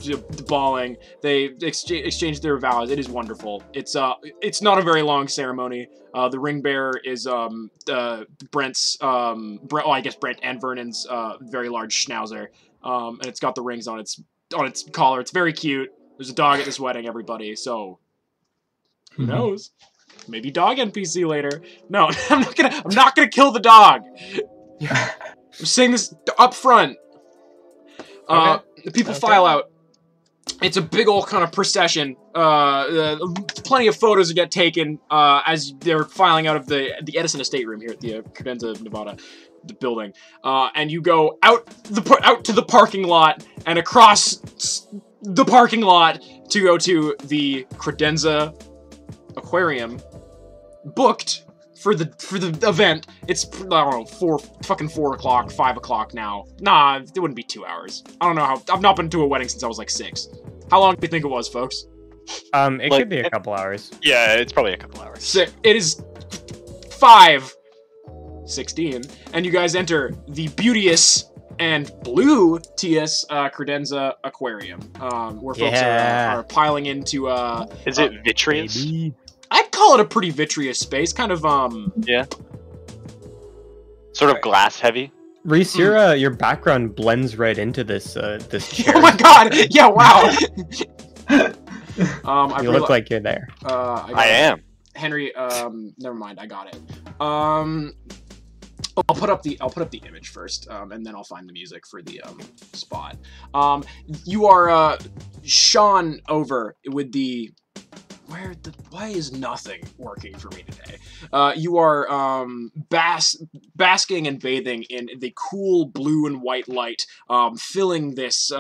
bawling. They exchange their vows. It is wonderful. It's not a very long ceremony. The ring bearer is Brent, I guess Brent and Vernon's very large schnauzer. And it's got the rings on its collar. It's very cute. There's a dog at this wedding, everybody. So who knows? Maybe dog NPC later. No, I'm not gonna kill the dog. I'm saying this up front. The people file out. It's a big old kind of procession. Plenty of photos get taken as they're filing out of the Edison Estate Room here at the Credenza, Nevada, the building. And you go out to the parking lot and across the parking lot to go to the Credenza Aquarium, booked for the event. It's, I don't know, 4 o'clock, 5 o'clock now. Nah, it wouldn't be 2 hours. I don't know how. I've not been to a wedding since I was like 6. How long do you think it was, folks? It could be a couple hours. Yeah, it's probably a couple hours. It is 5:16, and you guys enter the beauteous and blue TS Credenza Aquarium, where folks are piling into. Is it vitreous? I'd call it a pretty vitreous space, kind of Yeah. Sort of glass heavy. Reese, your background blends right into this this chair. Oh my god! Yeah, wow. You look like you're there. I am. Henry, never mind, I got it. I'll put up the image first, and then I'll find the music for the spot. You are shone over with the why is nothing working for me today? You are basking and bathing in the cool blue and white light, filling this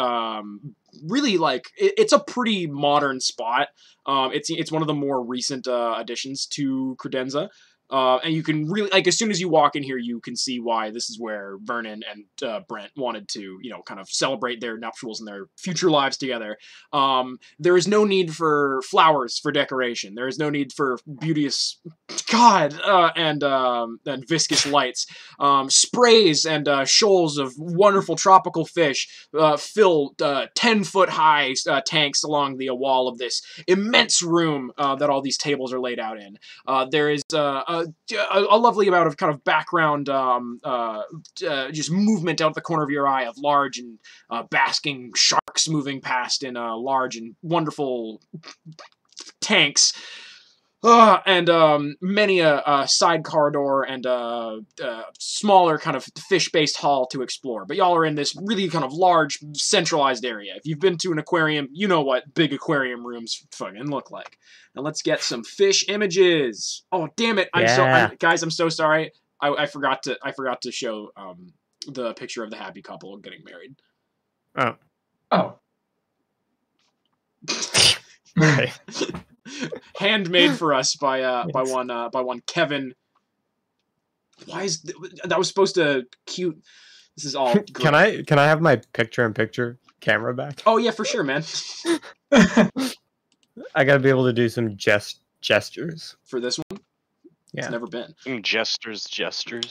really, like, it's a pretty modern spot. It's one of the more recent additions to Credenza. And you can really, like, as soon as you walk in here, you can see why this is where Vernon and Brent wanted to, you know, kind of celebrate their nuptials and their future lives together. There is no need for flowers for decoration. There is no need for beauteous, and viscous lights. Sprays and shoals of wonderful tropical fish fill 10-foot high tanks along the wall of this immense room that all these tables are laid out in. There is a lovely amount of kind of background, just movement out the corner of your eye of large and basking sharks moving past in large and wonderful tanks. And many a side corridor and smaller kind of fish-based hall to explore. But y'all are in this really kind of large, centralized area. If you've been to an aquarium, you know what big aquarium rooms fucking look like. Now let's get some fish images. Oh, damn it! Guys, I'm so sorry. I forgot to show the picture of the happy couple getting married. Oh. Okay. Handmade for us by one Kevin. Why is that was supposed to cute? This is all. Great. Can I have my picture-in-picture camera back? Oh yeah, for sure, man. I gotta be able to do some gestures for this one. Yeah, it's never been. Gestures.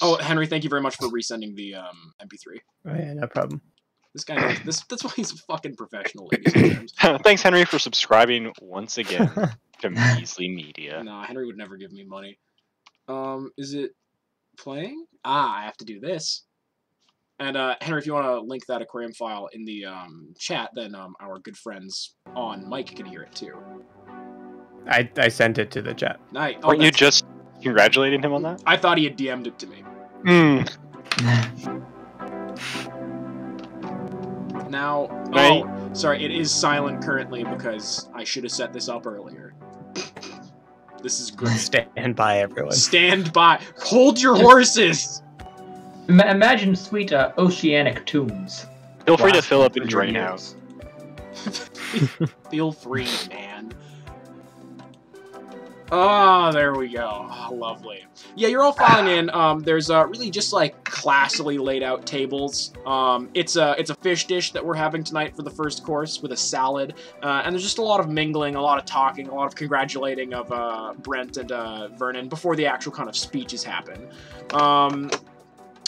Oh, Henry, thank you very much for resending the MP3. Oh yeah, no problem. This guy knows this. That's why he's a fucking professional, ladies and gentlemen. Thanks, Henry, for subscribing once again to Measly Media. Nah, Henry would never give me money. Is it playing? I have to do this. And Henry, if you want to link that aquarium file in the chat, then our good friends on mic can hear it too. I sent it to the chat. Nice. Weren't you just congratulating him on that? I thought he had DM'd it to me. Now, right. Oh, sorry, it is silent currently because I should have set this up earlier. This is great. Stand by, everyone. Stand by. Hold your horses! Imagine sweet oceanic tunes. Feel free to fill up and drain out. Feel free, man. Oh, there we go. Oh, lovely. Yeah, you're all filing in. There's really just like classily laid out tables. It's a fish dish that we're having tonight for the first course with a salad. And there's just a lot of mingling, a lot of talking, a lot of congratulating of Brent and Vernon before the actual kind of speeches happen.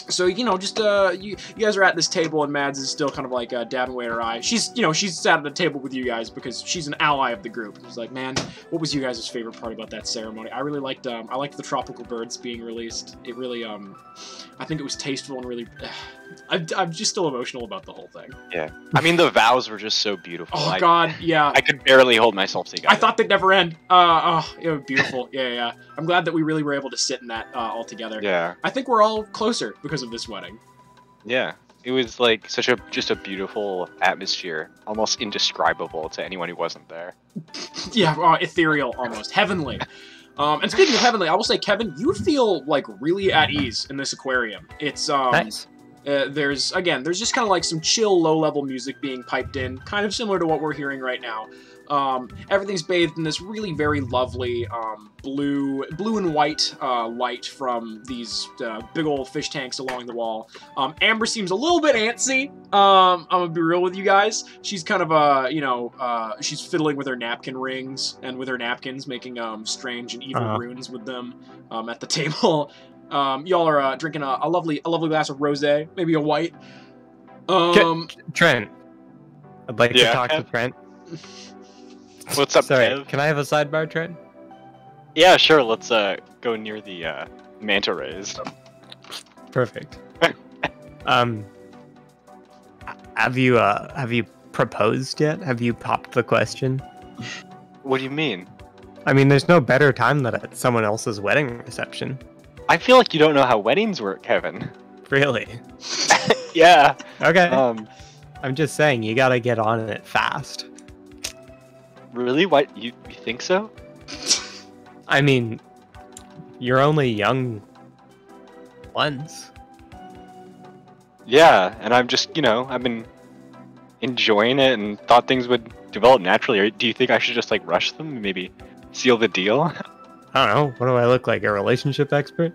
So, you know, just, you guys are at this table, and Mads is still kind of, like, dabbing away at her eye. She's sat at the table with you guys because she's an ally of the group. She's like, man, what was you guys' favorite part about that ceremony? I really liked, I liked the tropical birds being released. It really, I think it was tasteful and really, I'm just still emotional about the whole thing. Yeah. I mean, the vows were just so beautiful. Oh, God, yeah. I could barely hold myself together. I thought they'd never end. It was beautiful. Yeah. I'm glad that we really were able to sit in that all together. Yeah. I think we're all closer because of this wedding. Yeah. It was like just a beautiful atmosphere, almost indescribable to anyone who wasn't there. Yeah, ethereal almost, heavenly. And speaking of heavenly, I will say, Kevin, you feel like really at ease in this aquarium. It's nice. there's just kind of like some chill, low-level music being piped in, kind of similar to what we're hearing right now. Everything's bathed in this really very lovely blue and white light from these big old fish tanks along the wall. Amber seems a little bit antsy. I'm gonna be real with you guys. She's kind of she's fiddling with her napkin rings and with her napkins, making strange and evil runes with them at the table. Y'all are drinking a lovely glass of rosé, maybe a white. Trent, I'd like to talk to Trent. What's up, Sorry, Kev? can I have a sidebar, Trent? Yeah, sure. Let's go near the manta rays. Perfect. Have you proposed yet? Have you popped the question? What do you mean? I mean, there's no better time than at someone else's wedding reception. I feel like you don't know how weddings work, Kevin. Really? Yeah. Okay. I'm just saying, you gotta get on it fast. Really? What? You think so? I mean, you're only young once. Yeah, and I'm just, I've been enjoying it and thought things would develop naturally. Or do you think I should just, rush them and maybe seal the deal? I don't know. What do I look like? A relationship expert?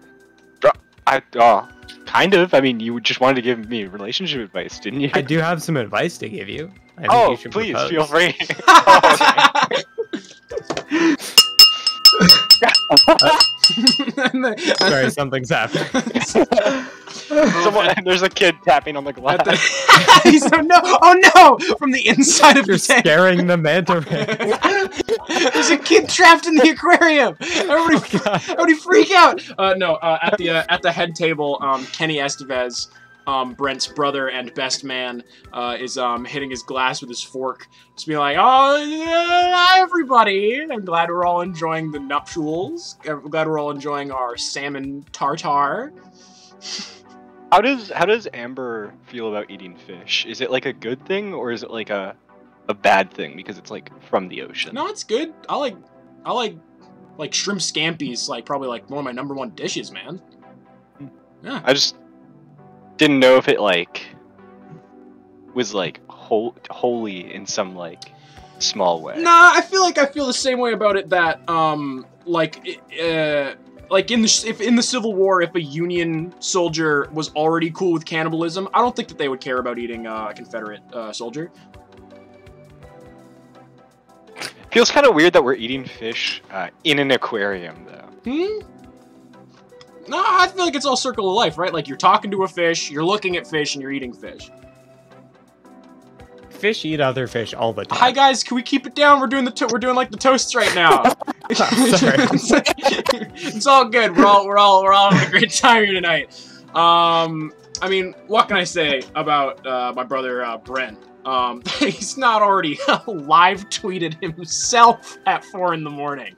Kind of. I mean, you just wanted to give me relationship advice, didn't you? I do have some advice to give you. I think you should please, propose. feel free. Sorry, something's happening. There's a kid tapping on the glass. Oh no! From the inside of You're the tank. scaring the manta ray. There's a kid trapped in the aquarium. Everybody freak out! At the head table, Kenny Estevez, Brent's brother and best man, is hitting his glass with his fork, just being like, "Oh, hi everybody! I'm glad we're all enjoying the nuptials. I'm glad we're all enjoying our salmon tartare." How does Amber feel about eating fish? Is it like a good thing or is it like a bad thing because it's like from the ocean? No, it's good. I like shrimp scampi's probably one of my number one dishes, man. Yeah. I just didn't know if it was holy in some small way. Nah, I feel the same way about it that if in the Civil War, if a Union soldier was already cool with cannibalism, I don't think that they would care about eating a Confederate soldier. Feels kind of weird that we're eating fish in an aquarium, though. No, I feel like it's all circle of life, right? Like, you're talking to a fish, you're looking at fish, and you're eating fish. Fish eat other fish all the time. Hi guys, can we keep it down? We're doing the toasts right now. Sorry. It's all good. We're all having a great time here tonight. I mean, what can I say about my brother Brent? He's not already live tweeted himself at 4 in the morning.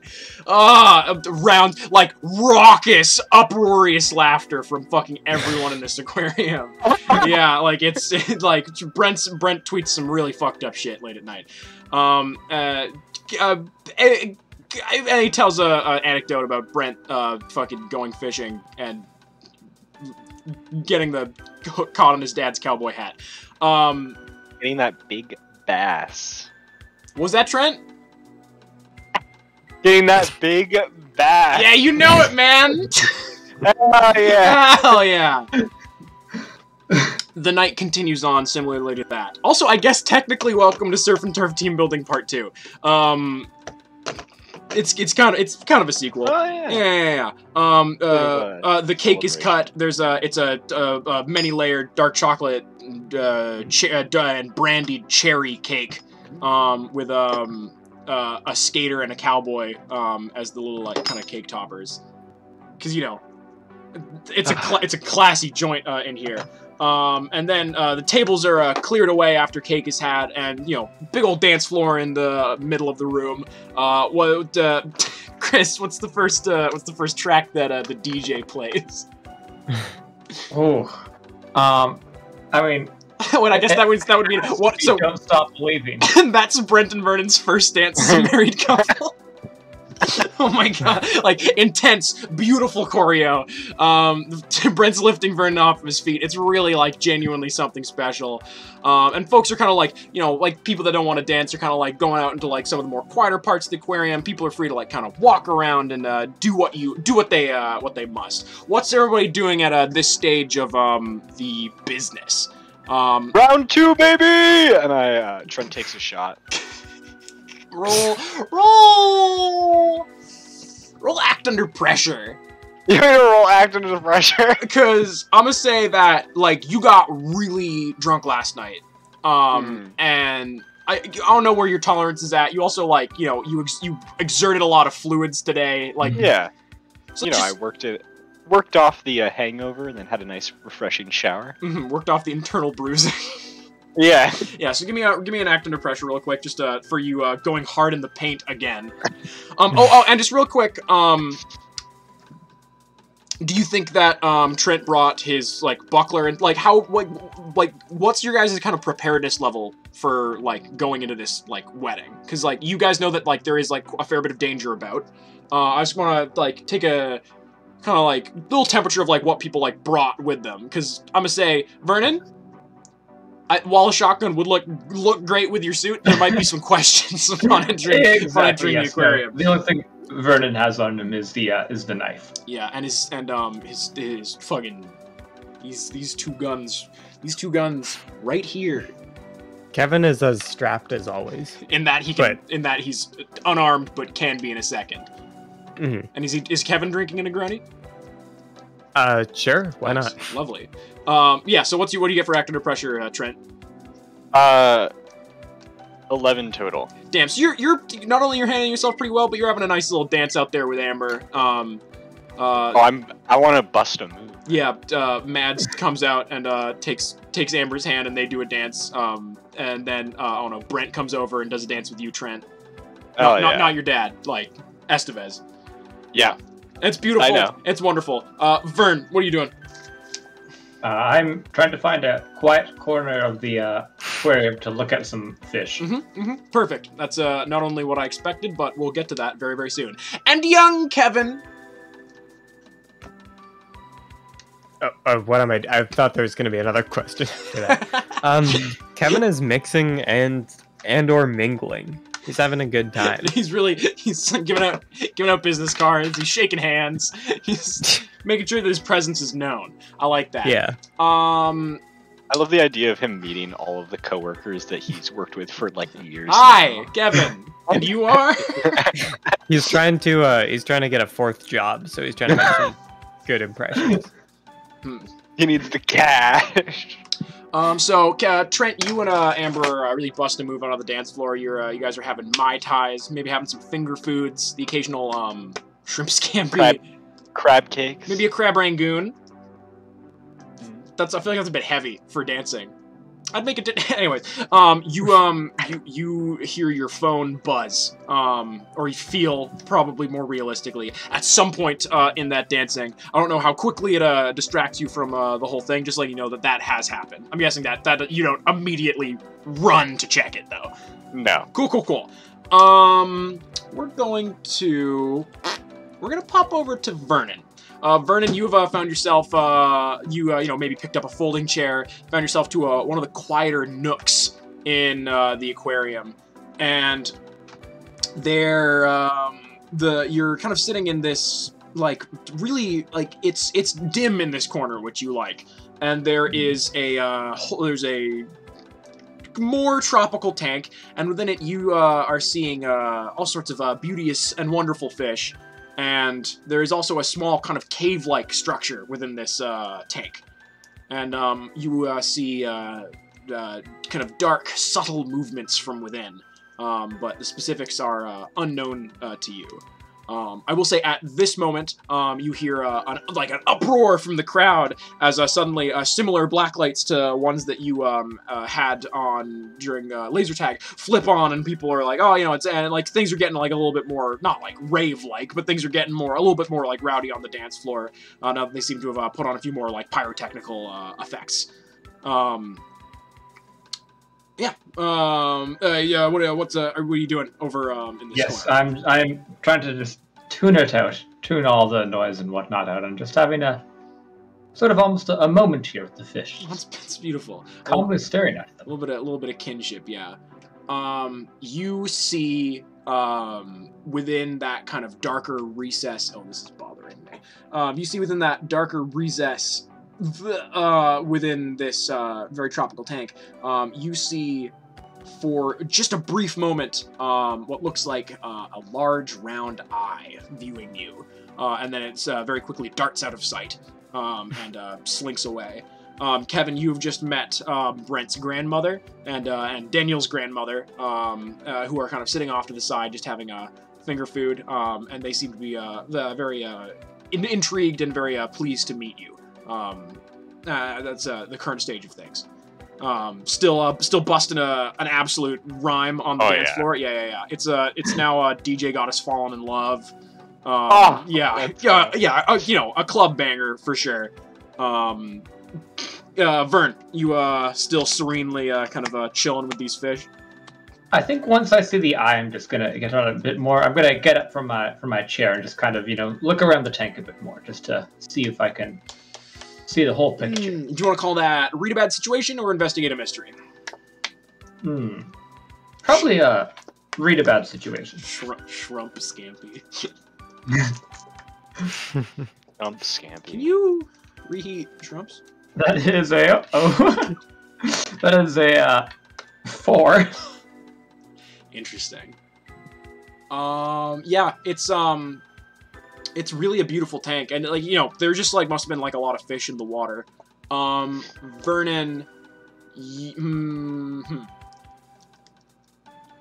Around raucous, uproarious laughter from fucking everyone in this aquarium. Yeah, Brent tweets some really fucked up shit late at night. And he tells an anecdote about Brent fucking going fishing and getting the caught on his dad's cowboy hat. Getting that big bass. Was that Trent? Getting that big bass. Yeah, you know it, man. Oh yeah. Hell yeah. The night continues on similarly to that. Also, I guess technically welcome to Surf and Turf Team Building Part 2. It's kind of a sequel. Oh yeah. Yeah. The cake is cut. There's it's a many-layered dark chocolate and brandied cherry cake, with a skater and a cowboy as the little kind of cake toppers. Because it's a classy joint in here. And then the tables are cleared away after cake is had, and big old dance floor in the middle of the room. Chris, what's the first track that the DJ plays? I mean, well, I guess that would be what. So don't stop believing. That's Brent and Vernon's first dance as a married couple. Oh my god, like, intense, beautiful choreo. Brent's lifting Vernon off of his feet. It's really, like, genuinely something special. And folks are kind of like, you know, like, people that don't want to dance are kind of like going out into, like, some of the more quieter parts of the aquarium. People are free to, like, kind of walk around and do what they must. What's everybody doing at this stage of the business? Round 2, baby! And Trent takes a shot. Roll act under pressure. You're gonna roll act under pressure? Because I'm gonna say that, like, you got really drunk last night. And I don't know where your tolerance is at. You also, like, you know, you exerted a lot of fluids today. Like, yeah. So you know, I worked off the hangover and then had a nice refreshing shower. Worked off the internal bruising. Yeah. Yeah, so give me an act under pressure real quick, just for you going hard in the paint again. And just real quick, do you think that Trent brought his, like, buckler and, like, how, like what's your guys' kind of preparedness level for, like, going into this, like, wedding? Because, like, you guys know that, like, there is, like, a fair bit of danger about. I just want to, like, take a kind of, like, little temperature of, like, what people, like, brought with them. Because I'm gonna say, Vernon, while a shotgun would look great with your suit, there might be some questions upon entering the aquarium. The only thing Vernon has on him is the knife. Yeah, and his fucking these two guns right here. Kevin is as strapped as always. In that he's unarmed but can be in a second. And is Kevin drinking a Negroni? Sure. Why not? Lovely. Yeah. So what do you get for act under pressure, Trent? 11 total. Damn. So you're not only you're handling yourself pretty well, but you're having a nice little dance out there with Amber. I want to bust a move. Yeah. Mads comes out and takes Amber's hand and they do a dance. And then I don't know. Brent comes over and does a dance with you, Trent. Not your dad, like Estevez. Yeah. It's beautiful. I know. It's wonderful. Vern, what are you doing? I'm trying to find a quiet corner of the aquarium to look at some fish. Perfect. That's not only what I expected, but we'll get to that very, very soon. And young Kevin. What am I? I thought there was going to be another question for that. Kevin is mixing and or mingling. He's having a good time. He's giving out business cards. He's shaking hands. He's making sure that his presence is known. I like that. Yeah. I love the idea of him meeting all of the coworkers that he's worked with for like years. Hi, Kevin. And you are? He's trying to get a fourth job, so he's trying to make some good impressions. He needs the cash. So Trent, you and Amber are really busting a move out on the dance floor. You guys are having Mai Tais, maybe having some finger foods, the occasional shrimp scampi, crab cakes, maybe a crab rangoon. I feel like that's a bit heavy for dancing. I'd make it. Anyways, you hear your phone buzz, or you feel, probably more realistically, at some point in that dancing. I don't know how quickly it distracts you from the whole thing. Just let you know that has happened. I'm guessing that you don't immediately run to check it though. No. Cool. We're gonna pop over to Vernon. Vernon, you've found yourself, maybe picked up a folding chair, found yourself to one of the quieter nooks in the aquarium, and there, you're kind of sitting in this, like, really, like, it's dim in this corner, which you like, and there is there's a more tropical tank, and within it you are seeing all sorts of beauteous and wonderful fish. And there is also a small kind of cave-like structure within this tank. And you see kind of dark, subtle movements from within. But the specifics are unknown to you. I will say at this moment, you hear an uproar from the crowd as suddenly similar blacklights to ones that you had on during laser tag flip on, and people are like, oh, it's and like things are getting like a little bit more, not like rave-like, but things are getting a little bit more like rowdy on the dance floor. Now that they seem to have put on a few more like pyrotechnical effects. Yeah. Yeah. What are you doing over in this Yes, corner? I'm trying to just tune it out, tune all the noise and whatnot out. I'm just having a sort of almost a moment here with the fish, That's beautiful. calmly staring at them. A little bit of kinship, yeah. You see within that kind of darker recess. Oh, this is bothering me. You see within that darker recess, within this very tropical tank, you see for just a brief moment what looks like a large round eye viewing you, and then it's very quickly darts out of sight and slinks away. Kevin, you've just met Brent's grandmother and Daniel's grandmother, who are kind of sitting off to the side, just having a finger food, and they seem to be very intrigued and very pleased to meet you. That's the current stage of things. Still busting an absolute rhyme on the dance floor. Yeah. It's now DJ Got Us Fallen in Love. Yeah, a club banger for sure. Vern, you still serenely kind of chilling with these fish? I think once I see the eye, I'm just gonna get on a bit more. I'm gonna get up from my chair and just kind of look around the tank a bit more, just to see if I can see the whole picture. Do you want to call that read a bad situation or investigate a mystery? Probably read a bad situation. Shrump Scampy. Scampy. Can you reheat Shrumps? That is a that is a 4. Interesting. Yeah, it's really a beautiful tank, and there just must have been a lot of fish in the water. Vernon,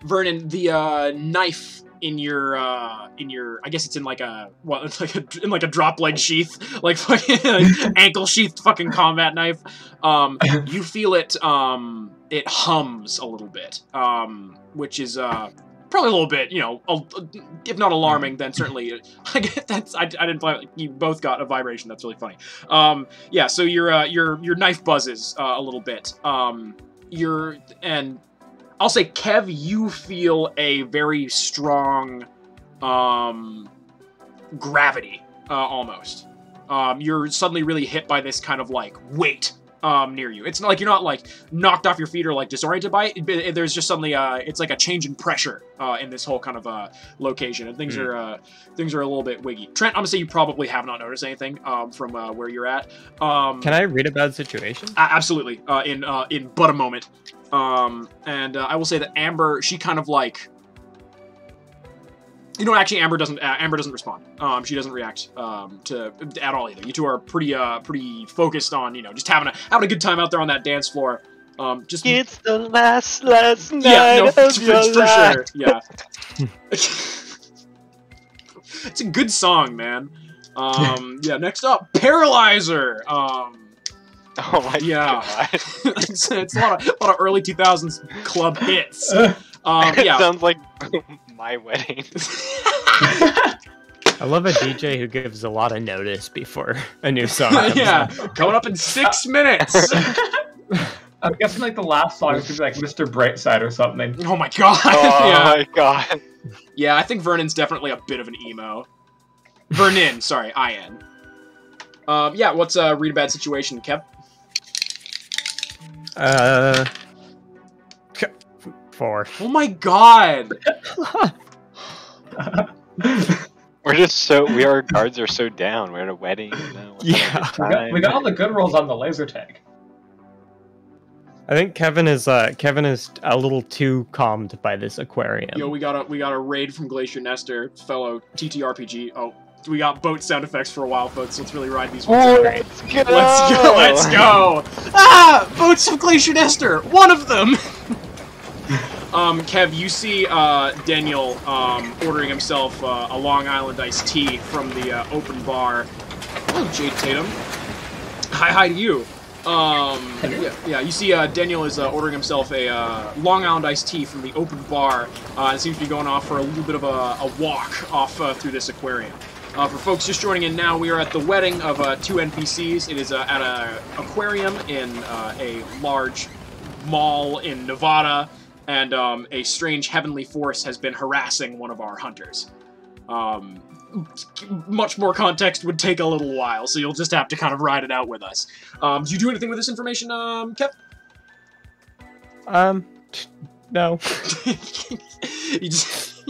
Vernon, the knife in your I guess it's in in a drop leg sheath, like fucking ankle sheath fucking combat knife. You feel it it hums a little bit, which is probably a little bit, if not alarming, then certainly I didn't find you both got a vibration. That's really funny. Yeah, so your knife buzzes a little bit. And I'll say, Kev, you feel a very strong gravity, almost. You're suddenly really hit by this kind of weight near you. It's not you're not knocked off your feet or disoriented by it. There's just suddenly it's like a change in pressure in this whole kind of location, and things are a little bit wiggy. Trent, I'm gonna say you probably have not noticed anything from where you're at. Can I read a bad situation? Absolutely. In but a moment. And I will say that Amber, she kind of actually Amber doesn't respond. She doesn't react to at all either. You two are pretty focused on just having a good time out there on that dance floor. Just it's the last night for your life. sure. Yeah. It's a good song, man. Yeah. Next up, Paralyzer. Oh my god. it's a lot of early 2000s club hits. It Yeah. sounds like my wedding. I love a DJ who gives a lot of notice before a new song comes Yeah, out. coming up in 6 minutes. I'm guessing the last song is gonna be Mr. Brightside or something. Oh my god. Oh Yeah. my god. Yeah, I think Vernon's definitely a bit of an emo. Vernon, sorry, I-N. Yeah, what's read a bad situation, Kev? 4. Oh my god! Our guards are so down. We're at a wedding. Yeah. We got all the good rolls on the laser tag. I think Kevin is a little too calmed by this aquarium. Yo, we got a raid from Glacier Nestor, fellow TTRPG. Oh, we got boat sound effects for a while, folks. Let's really ride these ones out. Let's go! Ah! Boats of Glacier Nestor! One of them! Kev, you see Daniel ordering himself a Long Island iced tea from the open bar. Oh, Jade Tatum. Hi to you. Yeah, you see Daniel is ordering himself a Long Island iced tea from the open bar, and seems to be going off for a little bit of a walk off through this aquarium. For folks just joining in now, we are at the wedding of 2 NPCs. It is at an aquarium in a large mall in Nevada, and a strange heavenly force has been harassing one of our hunters. Much more context would take a little while, so you'll just have to kind of ride it out with us. Do you do anything with this information, Kev? No. You just...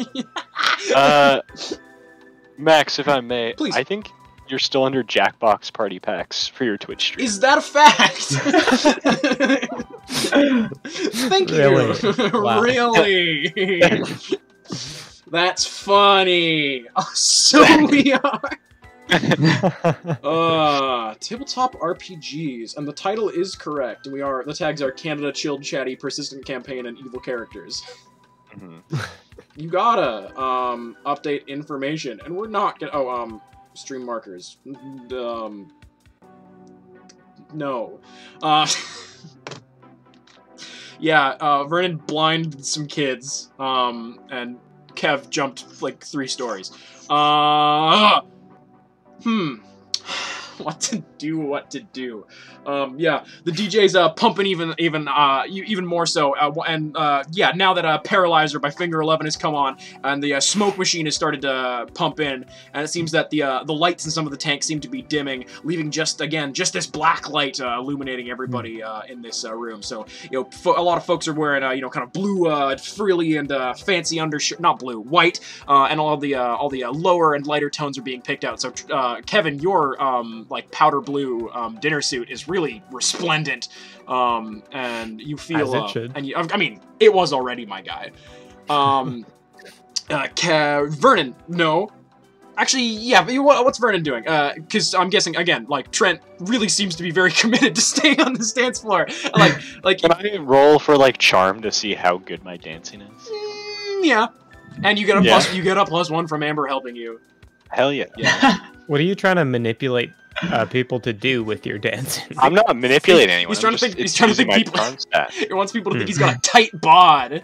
Max, if I may, Please. I think you're still under Jackbox party packs for your Twitch stream. Is that a fact? Thank you. Really? Wow. Really? That's funny. Oh, so we are. Tabletop RPGs, and the title is correct. And the tags are Canada, Chilled, Chatty, Persistent Campaign, and Evil Characters. Mm-hmm. You gotta update information, and we're not gonna. Stream markers. No. Yeah. Vernon blinded some kids. And Kev jumped like 3 stories. What to do. Yeah, the DJ's pumping even more so, yeah, now that Paralyzer by Finger 11 has come on, and the smoke machine has started to pump in, and it seems that the lights in some of the tanks seem to be dimming, leaving just this black light illuminating everybody in this room. So, you know, a lot of folks are wearing you know, kind of blue frilly and fancy undershirt, not blue, white, and all the lower and lighter tones are being picked out. So Kevin, your like powder blue dinner suit is really resplendent, and you feel as it should. and I mean, it was already my guy. Vernon, no. Actually, yeah, but what's Vernon doing? Because I'm guessing, again, like, Trent really seems to be very committed to staying on this dance floor. Like, Can I roll for, like, charm to see how good my dancing is? Yeah. And you get a +1 from Amber helping you. Hell yeah. Yeah. What are you trying to manipulate people to do with your dancing? I'm not manipulating anyone. He's trying to think people. charm stat. He wants people to think he's got a tight bod.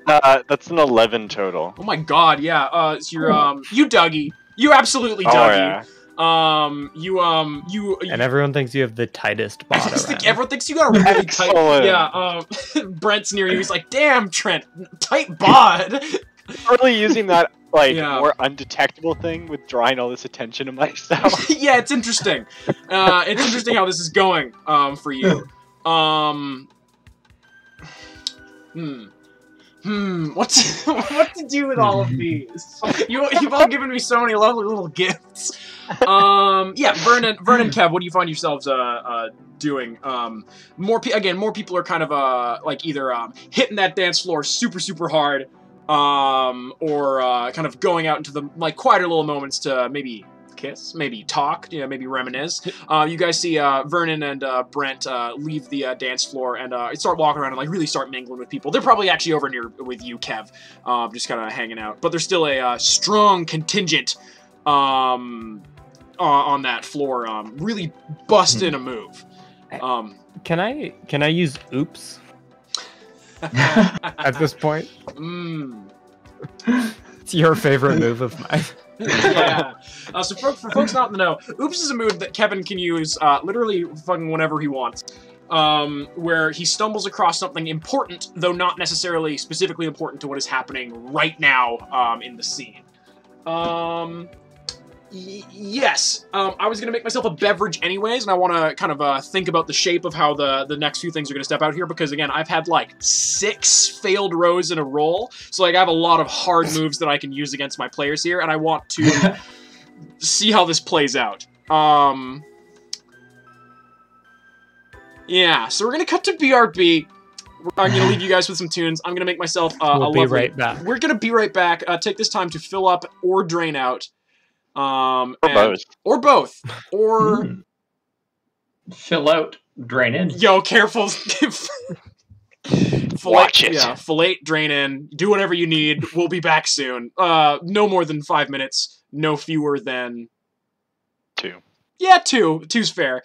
That's an 11 total. Oh my god, yeah. It's your you Dougie. You absolutely Dougie. Yeah. And everyone thinks you have the tightest bod around. Everyone thinks you got a really tight. Yeah. Brent's near you. He's like, "Damn, Trent, tight bod." Really using that more undetectable thing with drawing all this attention to myself. Yeah, it's interesting. It's interesting how this is going for you. What to do with all of these? You've all given me so many lovely little gifts. Yeah, Vernon, Kev, what do you find yourselves doing? More people are kind of like either hitting that dance floor super hard, or kind of going out into the like quieter little moments to maybe kiss, maybe talk, you know, maybe reminisce. You guys see Vernon and Brent leave the dance floor and start walking around and like really start mingling with people. They're probably actually over near with you, Kev, just kind of hanging out. But there's still a strong contingent on that floor, really busting a move. Can I use oops at this point? It's your favorite move of mine. Yeah. So for folks not in the know, oops is a move that Kevin can use literally fucking whenever he wants. Where he stumbles across something important, though not necessarily specifically important to what is happening right now in the scene. Yes. I was going to make myself a beverage anyways, and I want to kind of think about the shape of how the next few things are going to step out here, because, again, I've had, like, 6 failed rows in a roll, so, like, I have a lot of hard moves that I can use against my players here, and I want to see how this plays out. Yeah, so we're going to cut to BRB. I'm going to leave you guys with some tunes. I'm going to make myself we'll be right back. We're going to be right back. Take this time to fill up or drain out. Or both. Or fill out, drain in. Yo, careful. Watch it. Yeah, fillet, drain in. Do whatever you need. We'll be back soon. No more than 5 minutes. No fewer than 2. Yeah, 2. 2's fair.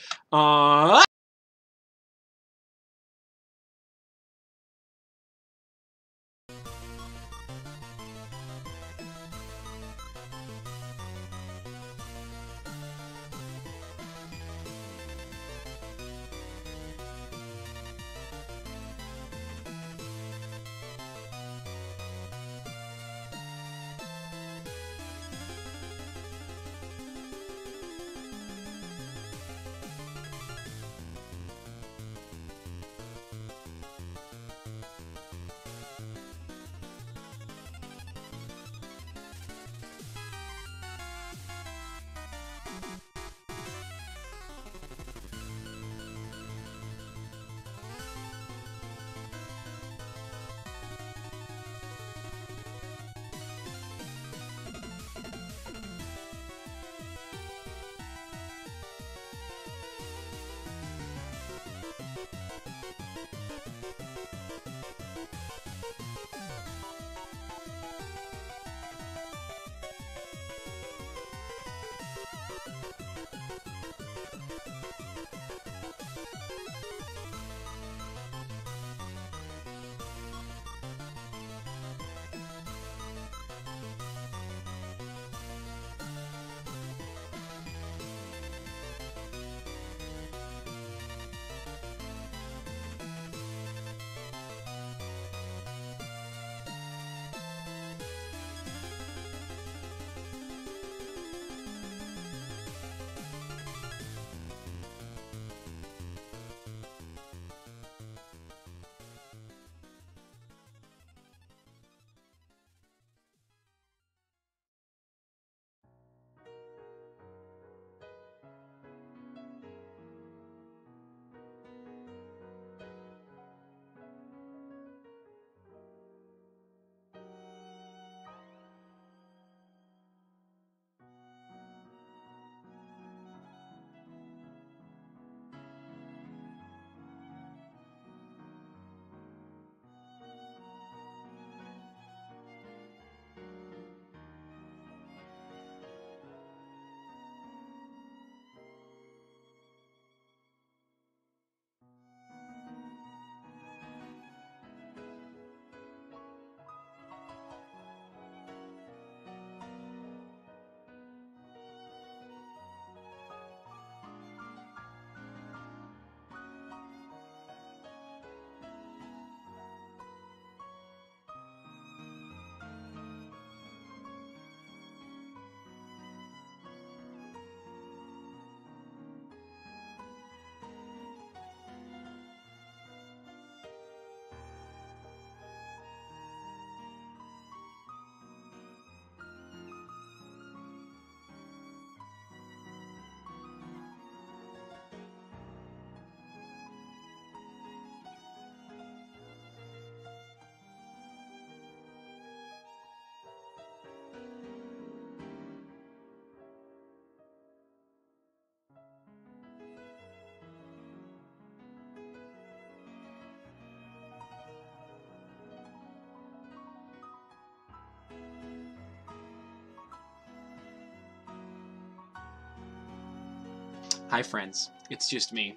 Hi, friends. It's just me.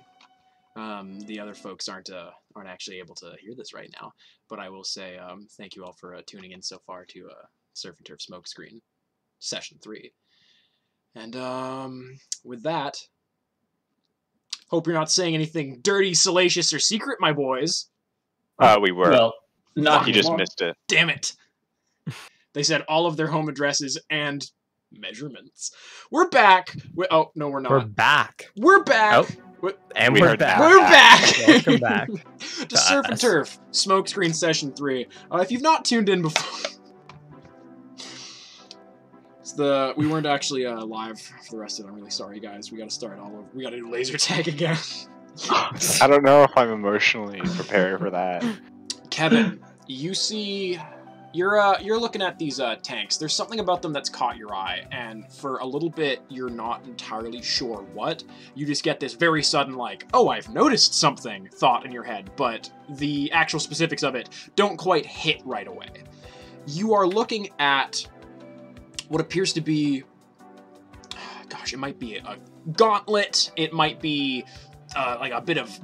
The other folks aren't actually able to hear this right now, but I will say thank you all for tuning in so far to Surf and Turf SmokeScreen Session 3. And with that, hope you're not saying anything dirty, salacious, or secret, my boys. We were. Well, not You just anymore. missed it. Damn it. They said all of their home addresses and measurements. We're back. Oh, no, we're not. We're back. We're back. And We we're heard back. that. We're back. Welcome back. To Surf and us. Turf SmokeScreen Session 3. If you've not tuned in before, we weren't actually live for the rest of it. I'm really sorry, guys. We got to start all over. We got to do laser tag again. I don't know if I'm emotionally prepared for that. Kevin, you see, you're looking at these tanks. There's something about them that's caught your eye, and for a little bit, you're not entirely sure what. You just get this very sudden, like, oh, I've noticed something thought in your head, but the actual specifics of it don't quite hit right away. You are looking at what appears to be, gosh, it might be a gauntlet. It might be like a bit of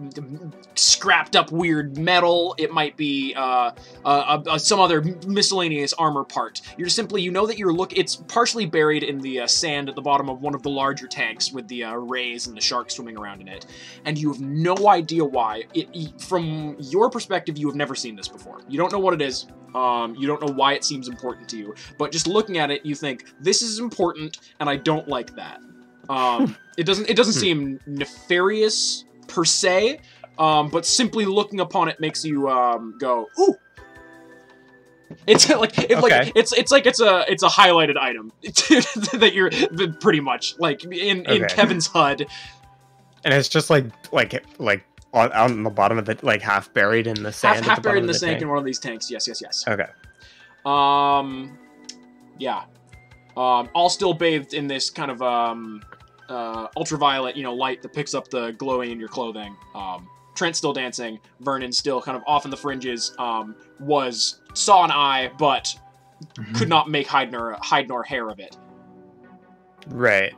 scrapped up weird metal. It might be some other miscellaneous armor part. You're simply, you know that it's partially buried in the sand at the bottom of one of the larger tanks with the rays and the sharks swimming around in it, and you have no idea why. From your perspective, you have never seen this before. You don't know what it is. You don't know why it seems important to you, but just looking at it, you think, this is important, and I don't like that. It doesn't seem nefarious per se, but simply looking upon it makes you go, ooh. It's like it's a highlighted item that you're pretty much like in Kevin's HUD, and it's just like on the bottom of the, like, half buried in the sand. Half buried in the sand in one of these tanks. Yes. Okay. Yeah. All still bathed in this kind of ultraviolet, light that picks up the glowing in your clothing. Trent's still dancing. Vernon's still kind of off in the fringes. Saw an eye, but could not make hide nor hair of it. Right.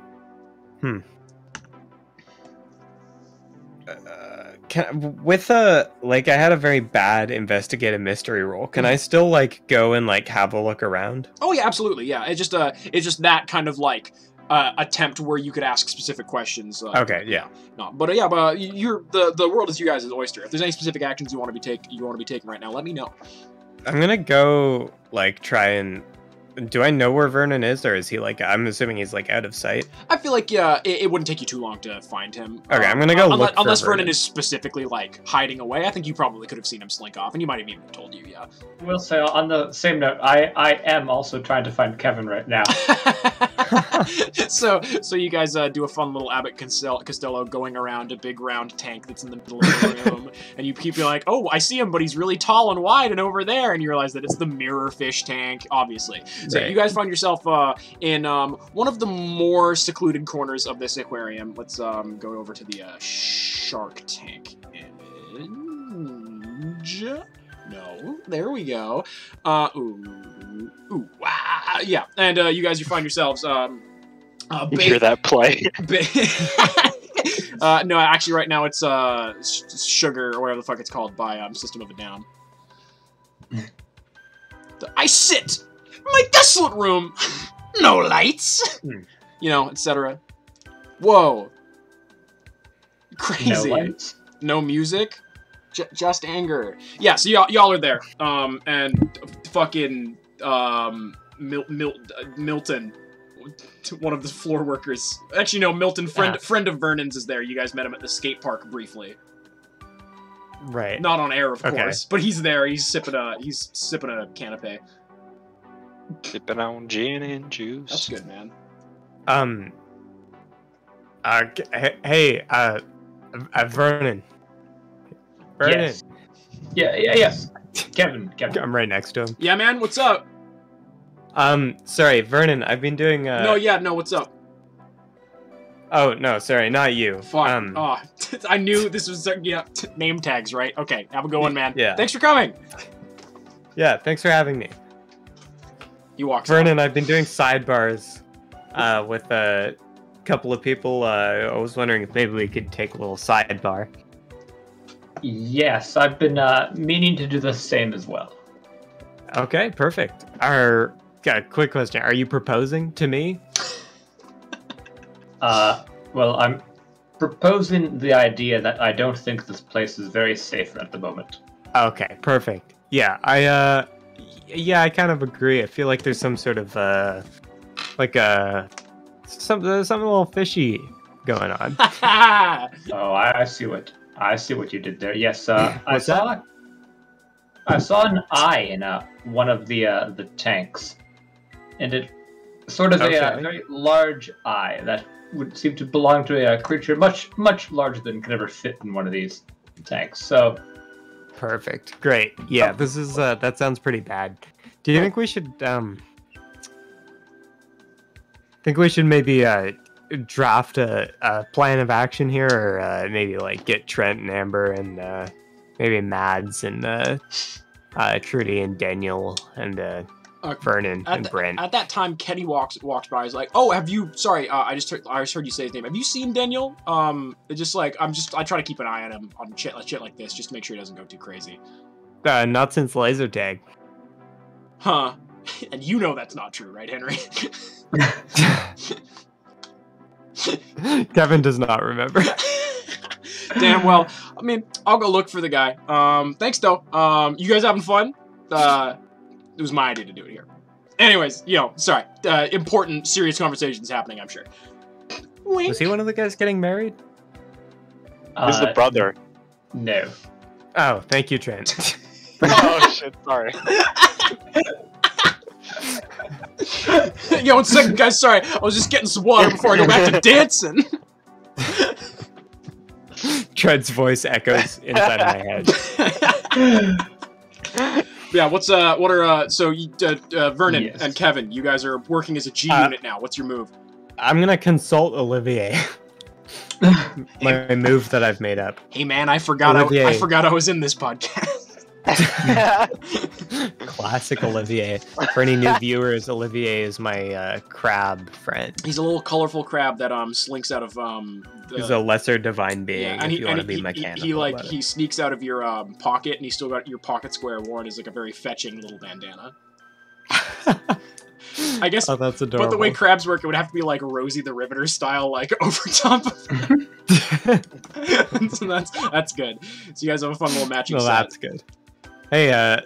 I had a very bad investigative mystery roll. Can I still, like, go and, like, have a look around? Oh yeah, absolutely. Yeah, it's just that kind of like attempt where you could ask specific questions. Okay, yeah. No, but yeah, but the world is you guys' oyster. If there's any specific actions you want to be taking right now, let me know. I'm gonna go, like, try and. Do I know where Vernon is, or is he, like, I'm assuming he's, like, out of sight? I feel like, yeah, it wouldn't take you too long to find him. Okay, I'm gonna go look for unless Vernon is specifically, like, hiding away. I think you probably could have seen him slink off, and he might have even told you, yeah. I will say, on the same note, I am also trying to find Kevin right now. So you guys do a fun little Abbott Costello going around a big round tank that's in the middle of the room, and you keep like, oh, I see him, but he's really tall and wide and over there, and you realize that it's the mirror fish tank, obviously. So Right. you guys find yourself in one of the more secluded corners of this aquarium. Let's go over to the shark tank image. No, there we go. Yeah, and you guys, you find yourselves You hear that play? no, actually, right now it's Sugar or whatever the fuck it's called by System of a Down. I sit my desolate room, no lights, etc. Whoa, crazy. No lights. No music, just anger. Yeah, so y'all are there, and fucking Milton, one of the floor workers. Actually, no, Milton, friend of Vernon's, is there. You guys met him at the skate park briefly. Right. Not on air, of Okay. course, but he's there. He's sipping a canapé. Sipping on gin and juice. That's good, man. Hey, Vernon. Vernon. Yes. Yes. Kevin. I'm right next to him. Yeah, man. What's up? Sorry, Vernon. I've been doing. No. What's up? Oh no, sorry, not you. Fuck. I knew this was name tags, right? Okay, have a good one, man. Yeah. Thanks for coming. Yeah, thanks for having me. You walk. Vernon, I've been doing sidebars with couple of people. I was wondering if maybe we could take a little sidebar. Yes, I've been meaning to do the same as well. Okay, perfect. Got a quick question. Are you proposing to me? Well, I'm proposing the idea that I don't think this place is very safe at the moment. Okay, perfect. Yeah, I kind of agree. I feel like there's some sort of something a little fishy going on. Oh, I see what you did there. Yes, I What's saw an eye in one of the tanks, and it sort of a very large eye that would seem to belong to a creature much larger than could ever fit in one of these tanks. So Perfect. Great. Yeah, this is that sounds pretty bad. Do you think we should maybe draft a plan of action here, or maybe like get Trent and Amber and maybe Mads and Trudy and Daniel and Vernon and Brent. At that time, Kenny walks by. He's like, "Oh, have you? Sorry, I just heard you say his name. Have you seen Daniel? It's just like I try to keep an eye on him on shit like this, just to make sure he doesn't go too crazy." Not since laser tag. Huh? And you know that's not true, right, Henry? Kevin does not remember. Damn well. I mean, I'll go look for the guy. Thanks though. You guys having fun? It was my idea to do it here. Anyways, sorry. Important, serious conversations happening, I'm sure. Wink. Was he one of the guys getting married? He's the brother. No. Oh, thank you, Trent. Oh shit, sorry. Yo, 1 second, guys. Sorry, I was just getting some water before I go back to dancing. Trent's voice echoes inside of my head. Yeah, Vernon Yes. and Kevin, you guys are working as a G unit now. What's your move? I'm gonna consult Olivier. My move that I've made up. Hey man, I forgot I was in this podcast. Classic Olivier. For any new viewers, Olivier is my crab friend. He's a little colorful crab that slinks out of He's a lesser divine being, and if you want to be mechanical. He sneaks out of your pocket, and he's still got your pocket square worn as like a very fetching little bandana. I guess. Oh, that's adorable. But the way crabs work, it would have to be like Rosie the Riveter style, like over top of him. So that's good. So you guys have a fun little matching set. That's good. Hey,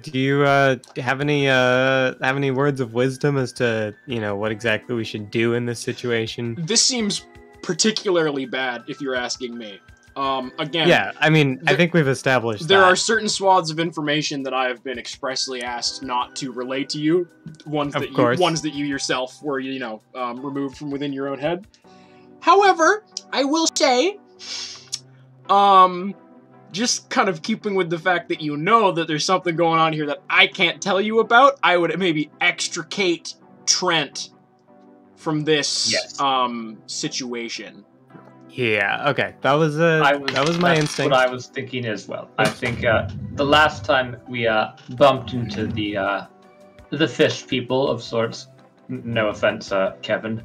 do you have any words of wisdom as to what exactly we should do in this situation? This seems particularly bad, if you're asking me. Again, yeah, I mean, I think we've established there that. are certain swaths of information that I have been expressly asked not to relay to you. Ones that you yourself were, removed from within your own head. However, I will say, just kind of keeping with the fact that that there's something going on here that I can't tell you about, I would maybe extricate Trent from this situation. Yeah, okay. That was my instinct. What I was thinking as well. I think the last time we bumped into the fish people of sorts, no offense, Kevin,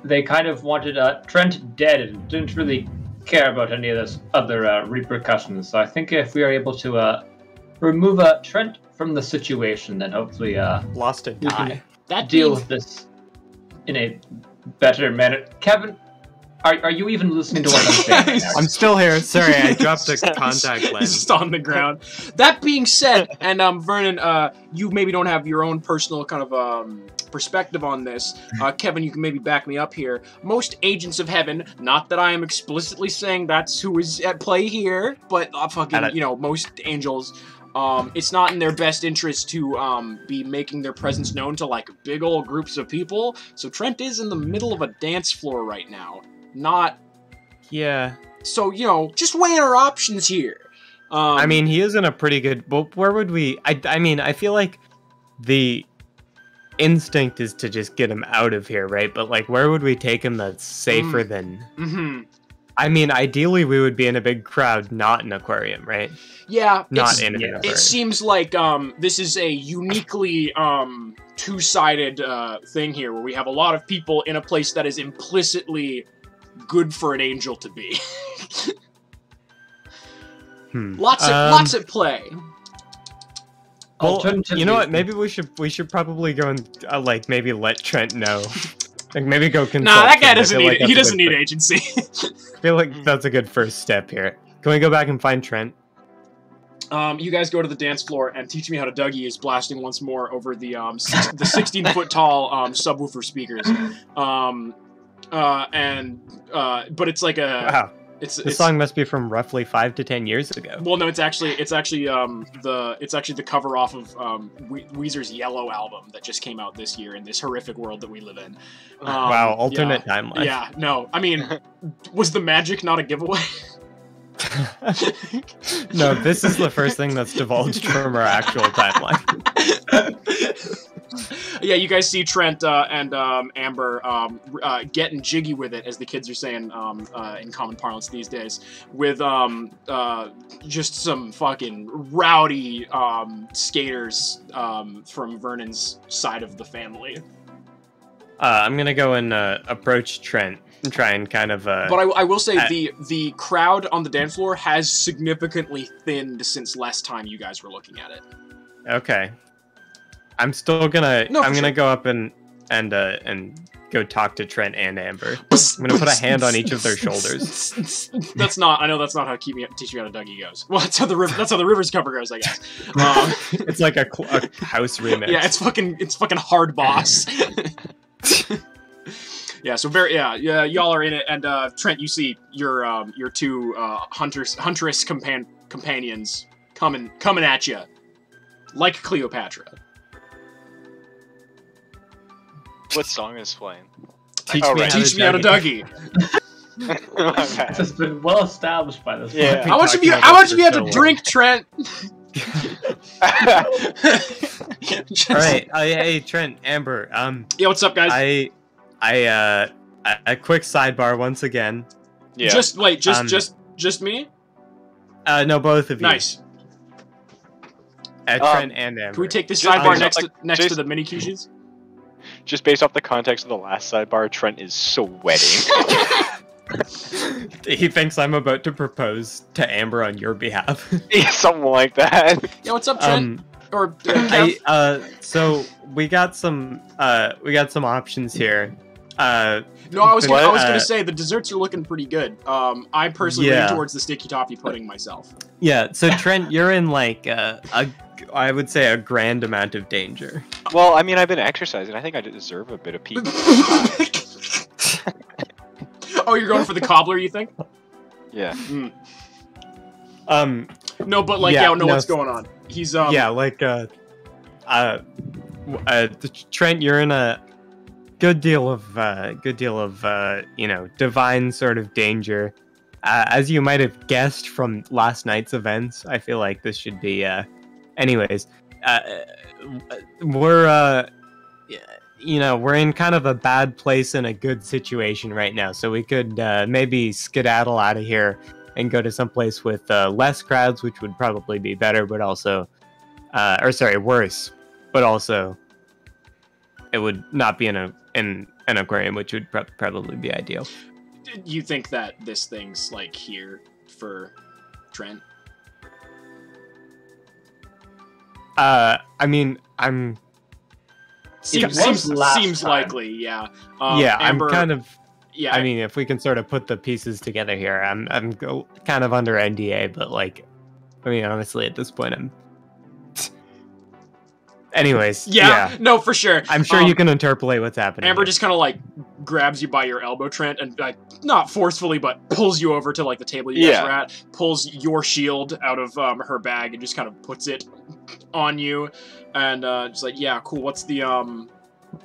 they kind of wanted Trent dead and didn't really care about any of this other repercussions. So I think if we are able to remove Trent from the situation, then hopefully lost a die. That deal with this in a better manner. Kevin, are you even listening to what I'm saying right now? I'm still here. Sorry, I dropped a contact lens. He's just on the ground. That being said, and Vernon, you maybe don't have your own personal kind of perspective on this. Kevin, you can maybe back me up here. Most agents of heaven, not that I am explicitly saying that's who is at play here, but most angels, it's not in their best interest to be making their presence known to like big old groups of people. So Trent is in the middle of a dance floor right now. So, just weighing our options here. I mean, he is in a pretty good... Well, where would we... I mean, I feel like the instinct is to just get him out of here, right? But, like, where would we take him that's safer than... I mean, ideally we would be in a big crowd, not an aquarium, right? Yeah, Not in an yeah. aquarium. it seems like this is a uniquely two-sided thing here, where we have a lot of people in a place that is implicitly good for an angel to be. Lots at play. Well, Alternatively- you know what? Maybe we should probably go and like maybe let Trent know. Like maybe go consult. Nah, that guy him. I doesn't feel need like it. He that's a doesn't good need agency. I feel like that's a good first step here. Can we go back and find Trent? You guys go to the dance floor and Teach Me How to Dougie is blasting once more over the 16-foot tall subwoofer speakers. But it's like a Wow. it's This song must be from roughly 5 to 10 years ago. well, no, it's actually the cover off of Weezer's Yellow album that just came out this year in this horrific world that we live in. Wow, alternate timeline. Yeah, no, I mean, was the magic not a giveaway? No, this is the first thing that's divulged from our actual timeline. Yeah, you guys see Trent and Amber getting jiggy with it, as the kids are saying in common parlance these days, with just some fucking rowdy skaters from Vernon's side of the family. I'm gonna go and approach Trent and try and kind of. But I will say the crowd on the dance floor has significantly thinned since last time you guys were looking at it. Okay. I'm still gonna. No, for I'm gonna sure. go up and go talk to Trent and Amber. I'm gonna put a hand on each of their shoulders. That's not. I know that's not how Teach Me How to Dougie goes. Well, that's how the Rivers cover goes, I guess. It's like a house remix. Yeah, it's fucking hard boss. Yeah, so y'all are in it, and Trent, you see your two huntress companions coming at you, like Cleopatra. What song is playing? Teach Oh, me right. how Teach Me How to Dougie. This has been well established by this point. Yeah. How much of you had to drink, Trent? All right. Hey, Trent, Amber. Yo, what's up, guys? A quick sidebar once again. Yeah. Just me. No, both of you. Nice. Trent and Amber. Can we take this Just sidebar based off, next to just- the mini Kyushu's? Just based off the context of the last sidebar, Trent is sweating. He thinks I'm about to propose to Amber on your behalf. Yeah, something like that. Yeah, what's up, Trent? Or Kev? So we got some options here. No, I was What? gonna say the desserts are looking pretty good. I personally lean Yeah. towards the sticky toffee pudding myself. Yeah, so Trent, you're in like I would say a grand amount of danger. Well, I mean, I've been exercising. I think I deserve a bit of peace. Oh, you're going for the cobbler, you think? Yeah. No, but like, Yeah, no, no. what's going on? He's Yeah, like Trent, you're in a good deal of divine sort of danger. As you might have guessed from last night's events, I feel like this should be anyways, we're in kind of a bad place in a good situation right now, so we could maybe skedaddle out of here and go to someplace with less crowds, which would probably be better, but also worse, but also it would not be in an aquarium, which would probably be ideal. You think that this thing's like here for Trent? I mean, I'm Seems last time. likely, yeah. yeah, Amber, I'm kind of. yeah. I mean, if we can sort of put the pieces together here, I'm kind of under NDA, but like, I mean, honestly, at this point, I'm. Anyways, yeah, no, for sure. I'm sure you can interpolate what's happening. Amber here. just kind of like grabs you by your elbow, Trent, and like not forcefully, but pulls you over to like the table you guys Yeah. were at. Pulls your shield out of her bag and just kind of puts it on you, and just like, yeah, cool. What's the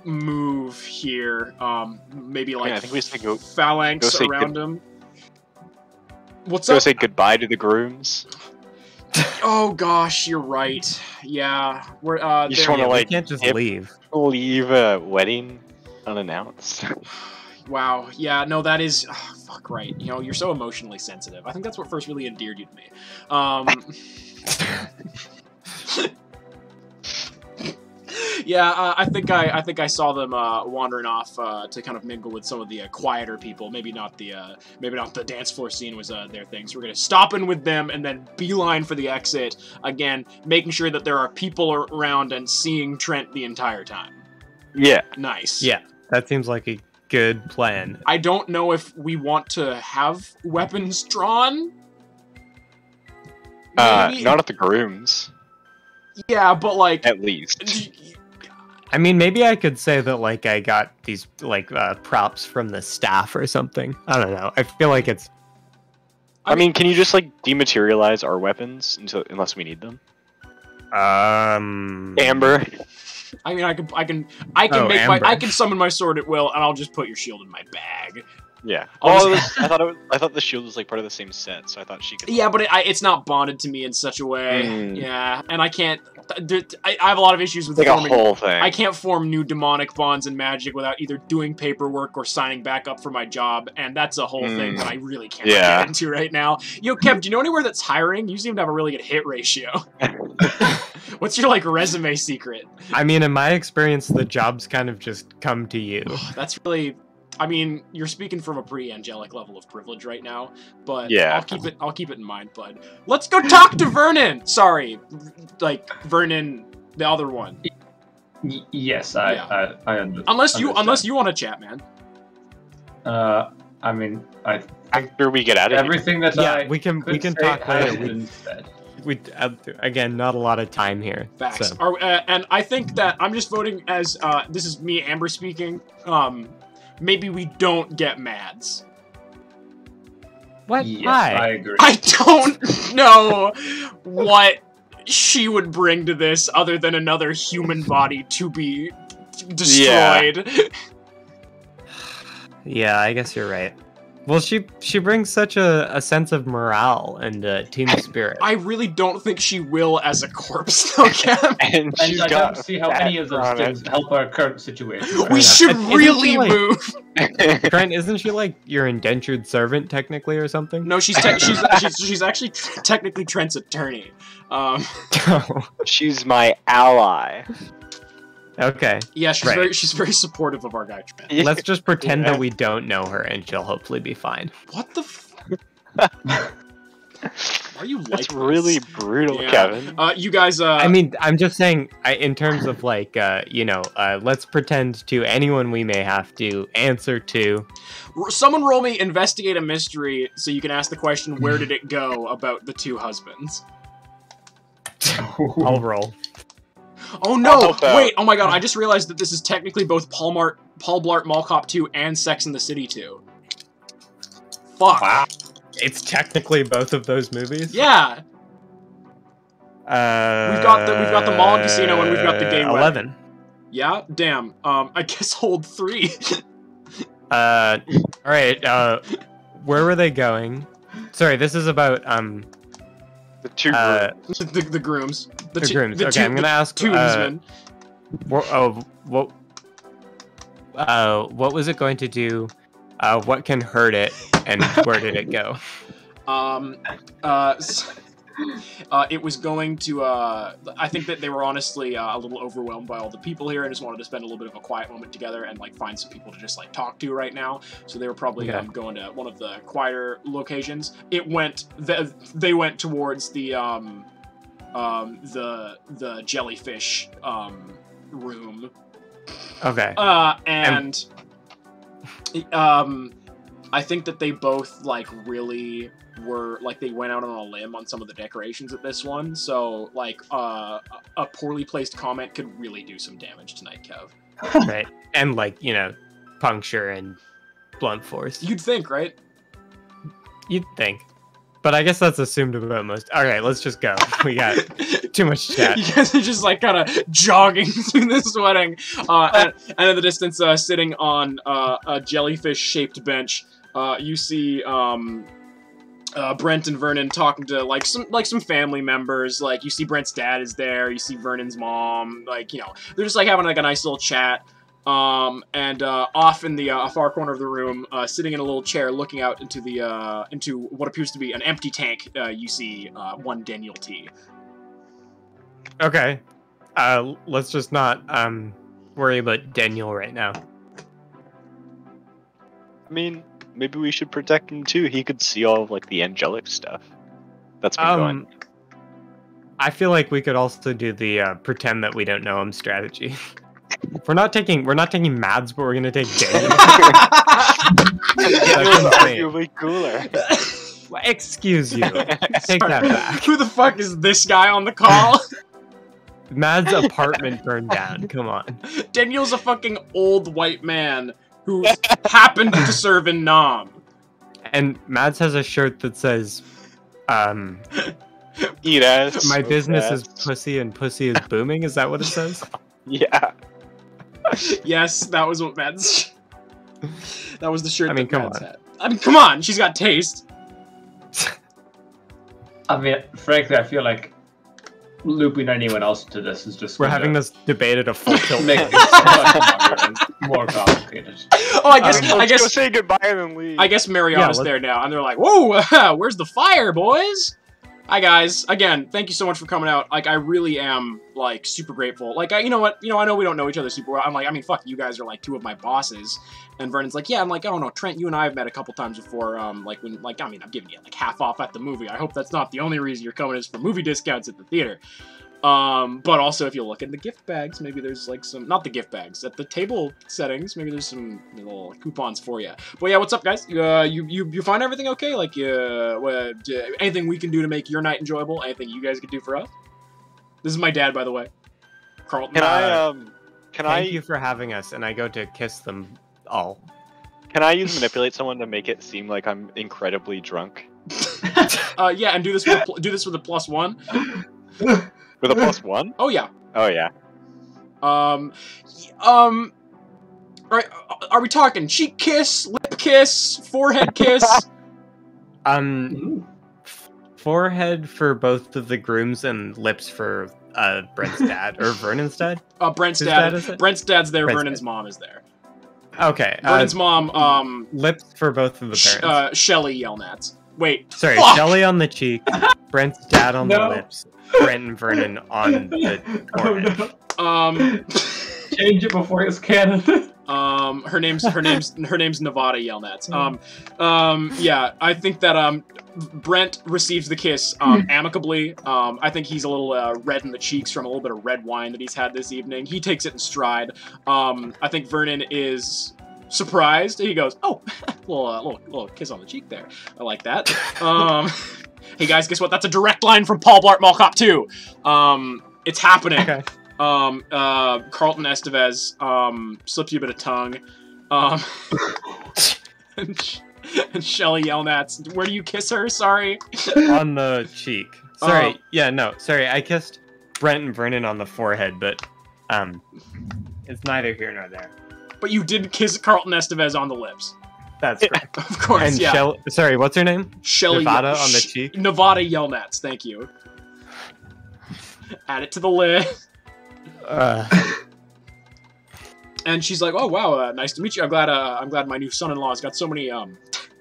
move here? Maybe like I think we should go phalanx say around him. What's go up? say goodbye to the grooms. Oh gosh, you're right. Yeah, we're You just there- wanna, we like, can't just if- leave. Leave a wedding unannounced. Wow. Yeah, no, that is... Oh, fuck, right. You know, you're so emotionally sensitive. I think that's what first really endeared you to me. Yeah, I think I saw them wandering off to kind of mingle with some of the quieter people. Maybe not the dance floor scene was their thing. So we're gonna stop in with them and then beeline for the exit again, making sure that there are people around and seeing Trent the entire time. Yeah. Nice. Yeah, that seems like a good plan. I don't know if we want to have weapons drawn. Maybe? Not at the grooms. Yeah, but like At least. I mean, maybe I could say that like I got these like props from the staff or something. I don't know. I feel like it's. I mean, can you just like dematerialize our weapons unless we need them? Amber. I mean, I can Oh, make Amber. I can summon my sword at will, and I'll just put your shield in my bag. Yeah. I'll Oh, just- I thought the shield was like part of the same set, so I thought she could. Yeah, but it's not bonded to me in such a way. Mm. Yeah, and I can't. I have a lot of issues with Like a forming. whole thing. I can't form new demonic bonds in Magic without either doing paperwork or signing back up for my job, and that's a whole thing that I really can't Yeah. get into right now. Yo, Kev, do you know anywhere that's hiring? You seem to have a really good hit ratio. What's your like resume secret? I mean, in my experience, the jobs kind of just come to you. That's really. I mean, you're speaking from a pretty angelic level of privilege right now, but Yeah. I'll keep it in mind, bud. Let's go talk to Vernon. Sorry, like Vernon, the other one. Yes, Yeah. I understand. Unless you want to chat, man. I mean, After we get out of here. everything that Yeah, I we can could say talk has later. been said. We again, not a lot of time here. Facts. So. And I think that I'm just voting as this is me, Amber speaking. Maybe we don't get Mads. What? Yes, Why? I agree. I don't know what she would bring to this other than another human body to be destroyed. Yeah, I guess you're right. Well, she brings such a sense of morale and team spirit. I really don't think she will as a corpse, though, Kev. And she's And I got don't see how any of those things help our current situation. We should Isn't really she, like- move. Trent, isn't she like your indentured servant technically or something? No, she's actually technically Trent's attorney. She's my ally. Okay, Yeah, Right. she's very supportive of our guy Trent. let's just pretend Yeah. that we don't know her and she'll hopefully be fine. What the? Why are you like That's this? really brutal, Yeah. Kevin. You guys. I mean, I'm just saying, in terms of like, let's pretend to anyone we may have to answer to. Someone roll me investigate a mystery so you can ask the question, where did it go, about the two husbands. I'll roll. Oh I'll no! help out. Wait, oh my god, I just realized that this is technically both Paul Blart Mall Cop 2 and Sex and the City 2. Fuck. Wow. It's technically both of those movies. Yeah! We've got the mall and casino and we've got the gay wedding. 11. Yeah? Damn. I guess hold 3. All right. Where were they going? Sorry, this is about The two groups. the grooms. the grooms. Okay, I'm gonna ask. Tombsmen. What was it going to do? What can hurt it, and where did it go? It was going to, I think that they were honestly a little overwhelmed by all the people here and just wanted to spend a little bit of a quiet moment together and like find some people to just like talk to right now. So they were probably Okay. going to one of the quieter locations. They went towards the jellyfish room. Okay. And I think that they both like really were like they went out on a limb on some of the decorations at this one. So like a poorly placed comment could really do some damage tonight, Kev. Right. And like puncture and blunt force. You'd think, right? You'd think. But I guess that's assumed about most. All right, let's just go. We got too much chat. You guys are just like kind of jogging through this wedding, and in the distance, sitting on a jellyfish-shaped bench, you see Brent and Vernon talking to like some family members. Like you see Brent's dad is there. You see Vernon's mom. Like they're just like having like a nice little chat. And off in the far corner of the room, sitting in a little chair, looking out into the into what appears to be an empty tank, you see one Daniel T. Okay. Let's just not worry about Daniel right now. I mean, maybe we should protect him too. He could see all of like the angelic stuff that's been going. I feel like we could also do the pretend that we don't know him strategy. we're not taking Mads, but we're gonna take Daniel. Daniel's arguably cooler. Excuse you. Take that back. Who the fuck is this guy on the call? Mads' apartment burned down. Come on. Daniel's a fucking old white man who happened to serve in Nam. And Mads has a shirt that says, Eat ass. my business ass. is pussy and pussy is booming. Is that what it says? Yeah. Yes, that was what Mads. That was the shirt that come Mads on. had. I mean, come on, she's got taste. I mean, frankly, I feel like looping anyone else into this is just We're having this debate at a full tilt. make it so much longer and more complicated. Oh, I guess Let's go say goodbye and then leave. I guess Mariana's there now, and they're like, "Whoa, where's the fire, boys?" Hi guys, again, thank you so much for coming out. Like, I really am like super grateful. Like, I know we don't know each other super well. I'm like, I mean, fuck, you guys are like two of my bosses. And Vernon's like, yeah, I'm like, I don't know, Trent, you and I have met a couple times before. Like when, like, I mean, I'm giving you like half off at the movie. I hope that's not the only reason you're coming is for movie discounts at the theater. But also if you look in the gift bags, maybe there's like some, not the gift bags, at the table settings, maybe there's some little coupons for you. But yeah, what's up, guys? You find everything okay? Like, anything we can do to make your night enjoyable? Anything you guys could do for us? This is my dad, by the way. Carlton. Thank you for having us, and I go to kiss them all. Can I use manipulate someone to make it seem like I'm incredibly drunk? Yeah, and do this with a +1. With a +1? Oh yeah. Oh yeah. Right, are we talking cheek kiss, lip kiss, forehead kiss? Forehead for both of the grooms and lips for Brent's dad or Vernon's dad. Brent's Whose dad. dad is it? Brent's dad's there. Brent's Vernon's dad. mom is there. Okay. Vernon's mom. Lips for both of the parents. Shelly Yelnats. Wait. Sorry, fuck! Shelly on the cheek, Brent's dad on the No. lips, Brent and Vernon on the forehead. Oh, no. Change it before it's canon. Her name's Nevada Yelnats. Yeah, I think that Brent receives the kiss amicably. I think he's a little red in the cheeks from a little bit of red wine that he's had this evening. He takes it in stride. I think Vernon is surprised. He goes, "Oh, little kiss on the cheek there. I like that." Hey guys, guess what? That's a direct line from Paul Blart Mall Cop 2. It's happening. Okay. Carlton Estevez slips you a bit of tongue. And Shelly Yelnats, where do you kiss her? Sorry. On the cheek. Sorry. Sorry. I kissed Brent and Vernon on the forehead, but it's neither here nor there. But you did kiss Carlton Estevez on the lips. That's correct. Of course, And yeah. sorry, what's her name? Shelly Nevada on the cheek? Nevada Yelnats, thank you. Add it to the list. And she's like, "Oh wow, nice to meet you. I'm glad my new son-in-law's got so many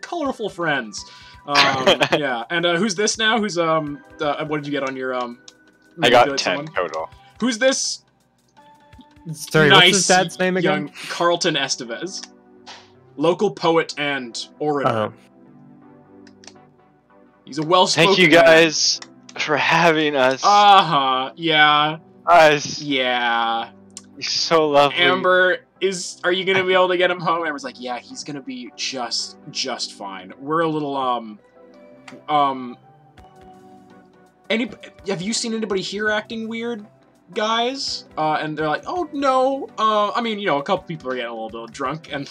colorful friends." Yeah. And who's this now? Who's what did you get on your I got 10 total. Who's this? Sorry, what's his dad's name again? Young Carlton Estevez, local poet and orator. He's a well-spoken. Thank you guys for having us. Yeah. Us. Yeah. So lovely. Amber are you gonna be able to get him home? Amber's like, yeah, he's gonna be just fine. We're a little have you seen anybody here acting weird, guys? And they're like, oh no. I mean, a couple people are getting a little bit drunk, and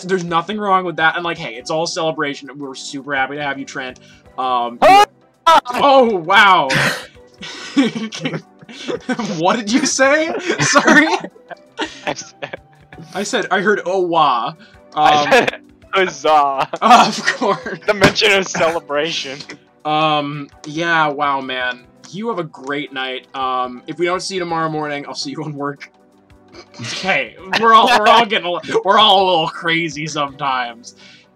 there's nothing wrong with that. And like, hey, it's all celebration. We're super happy to have you, Trent. Oh wow. What did you say? Sorry. I heard oh wah. I said huzzah. Of course. The mention of celebration. Yeah, wow, man. You have a great night. If we don't see you tomorrow morning, I'll see you on work. Okay, we're all a little crazy sometimes.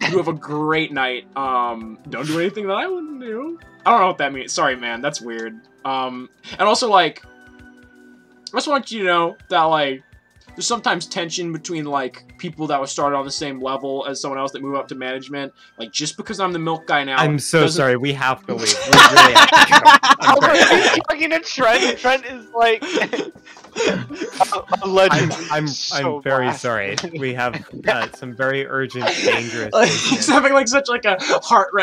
You have a great night. Don't do anything that I wouldn't do. I don't know what that means. Sorry, man. That's weird. And also, like, I just want you to know that, like, there's sometimes tension between, like, people that were started on the same level as someone else that move up to management. Like, just because I'm the milk guy now... I'm so sorry, we have to leave. We really have to go. I'm He's talking to Trent. Trent is like... a legend. I'm very sorry. We have some very urgent, dangerous... He's having, like, such, like, a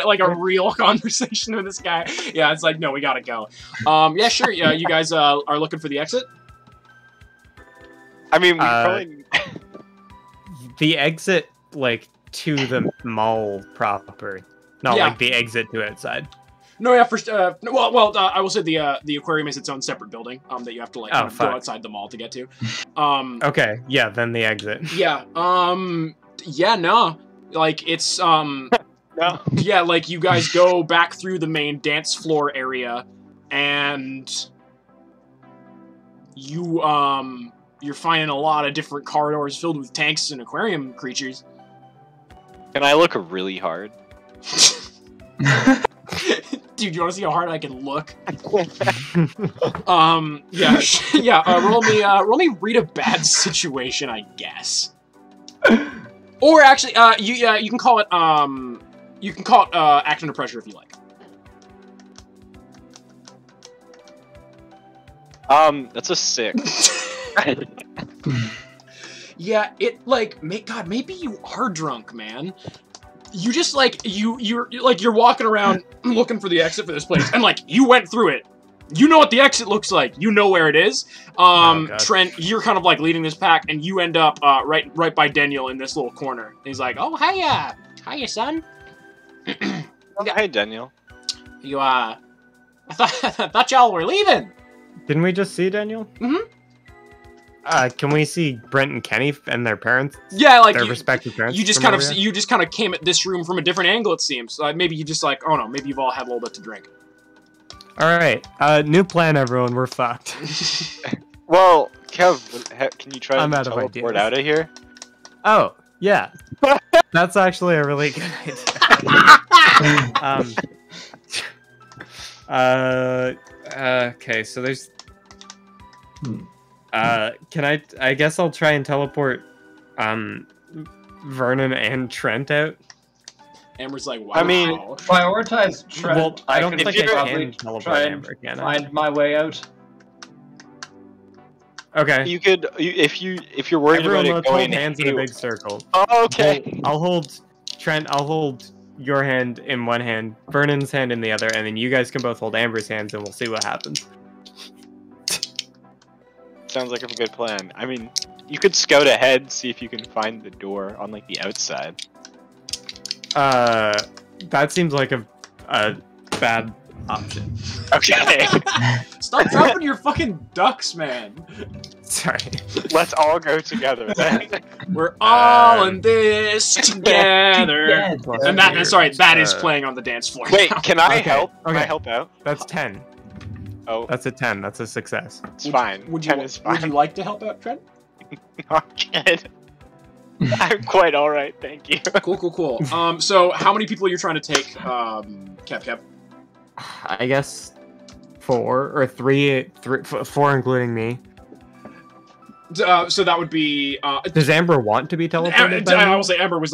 like, a real conversation with this guy. Yeah, it's like, no, we gotta go. Yeah, sure, yeah, you guys are looking for the exit? I mean, we probably... The exit, like, to the mall proper. Not like the exit to outside. No, yeah, I will say the aquarium is its own separate building, that you have to, like, go outside the mall to get to. Okay, yeah, then the exit. Yeah, yeah, no. Like, it's, No. Yeah, like, you guys go back through the main dance floor area, and you're finding a lot of different corridors filled with tanks and aquarium creatures. Can I look really hard? Dude, you want to see how hard I can look? Yeah, roll me read a bad situation, I guess. Or actually, you can call it act under pressure if you like. That's a 6. Yeah, it, like, God, maybe you are drunk, man. You just, like, you're walking around looking for the exit for this place, and, like, you went through it. You know what the exit looks like. You know where it is. Trent, you're kind of, like, leading this pack, and you end up, right by Daniel in this little corner. And he's like, oh, hiya. Hiya, son. Hey, Daniel. You, I thought y'all were leaving. Didn't we just see Daniel? Mm-hmm. Can we see Brent and Kenny and their parents? Yeah, like their respective parents. You just kind of came at this room from a different angle. It seems. Maybe you just like, oh no, maybe you've all had a little bit to drink. All right, new plan, everyone. We're fucked. Well, Kev, can you try to teleport out of here? Oh yeah, that's actually a really good idea. Okay, so there's. I guess I'll try and teleport, Vernon and Trent out. Amber's like, wow. I mean, prioritize Trent. Well, I don't think I can probably teleport try Amber, can I? find my way out. Okay. You could, if you're worried Everyone about it going hands in a big circle. Oh, okay. I'll hold Trent. I'll hold your hand in one hand, Vernon's hand in the other, and then you guys can both hold Amber's hands, and we'll see what happens. Sounds like a good plan. I mean, you could scout ahead, see if you can find the door on, like, the outside. That seems like a bad option. Okay. Stop dropping your fucking ducks, man. Sorry. Let's all go together, then. We're all in this together. And that is playing on the dance floor. Wait, now. can I Okay, help? okay. Can I help out? That's 10. Oh, That's a 10. That's a success. it's fine. Would 10 you is fine. like to help out, Trent? I'm good. I'm quite alright, thank you. Cool. So how many people are you trying to take, Kev? I guess 4 or 3, 4 including me. So that would be. Does Amber want to be teleported? I will say Amber was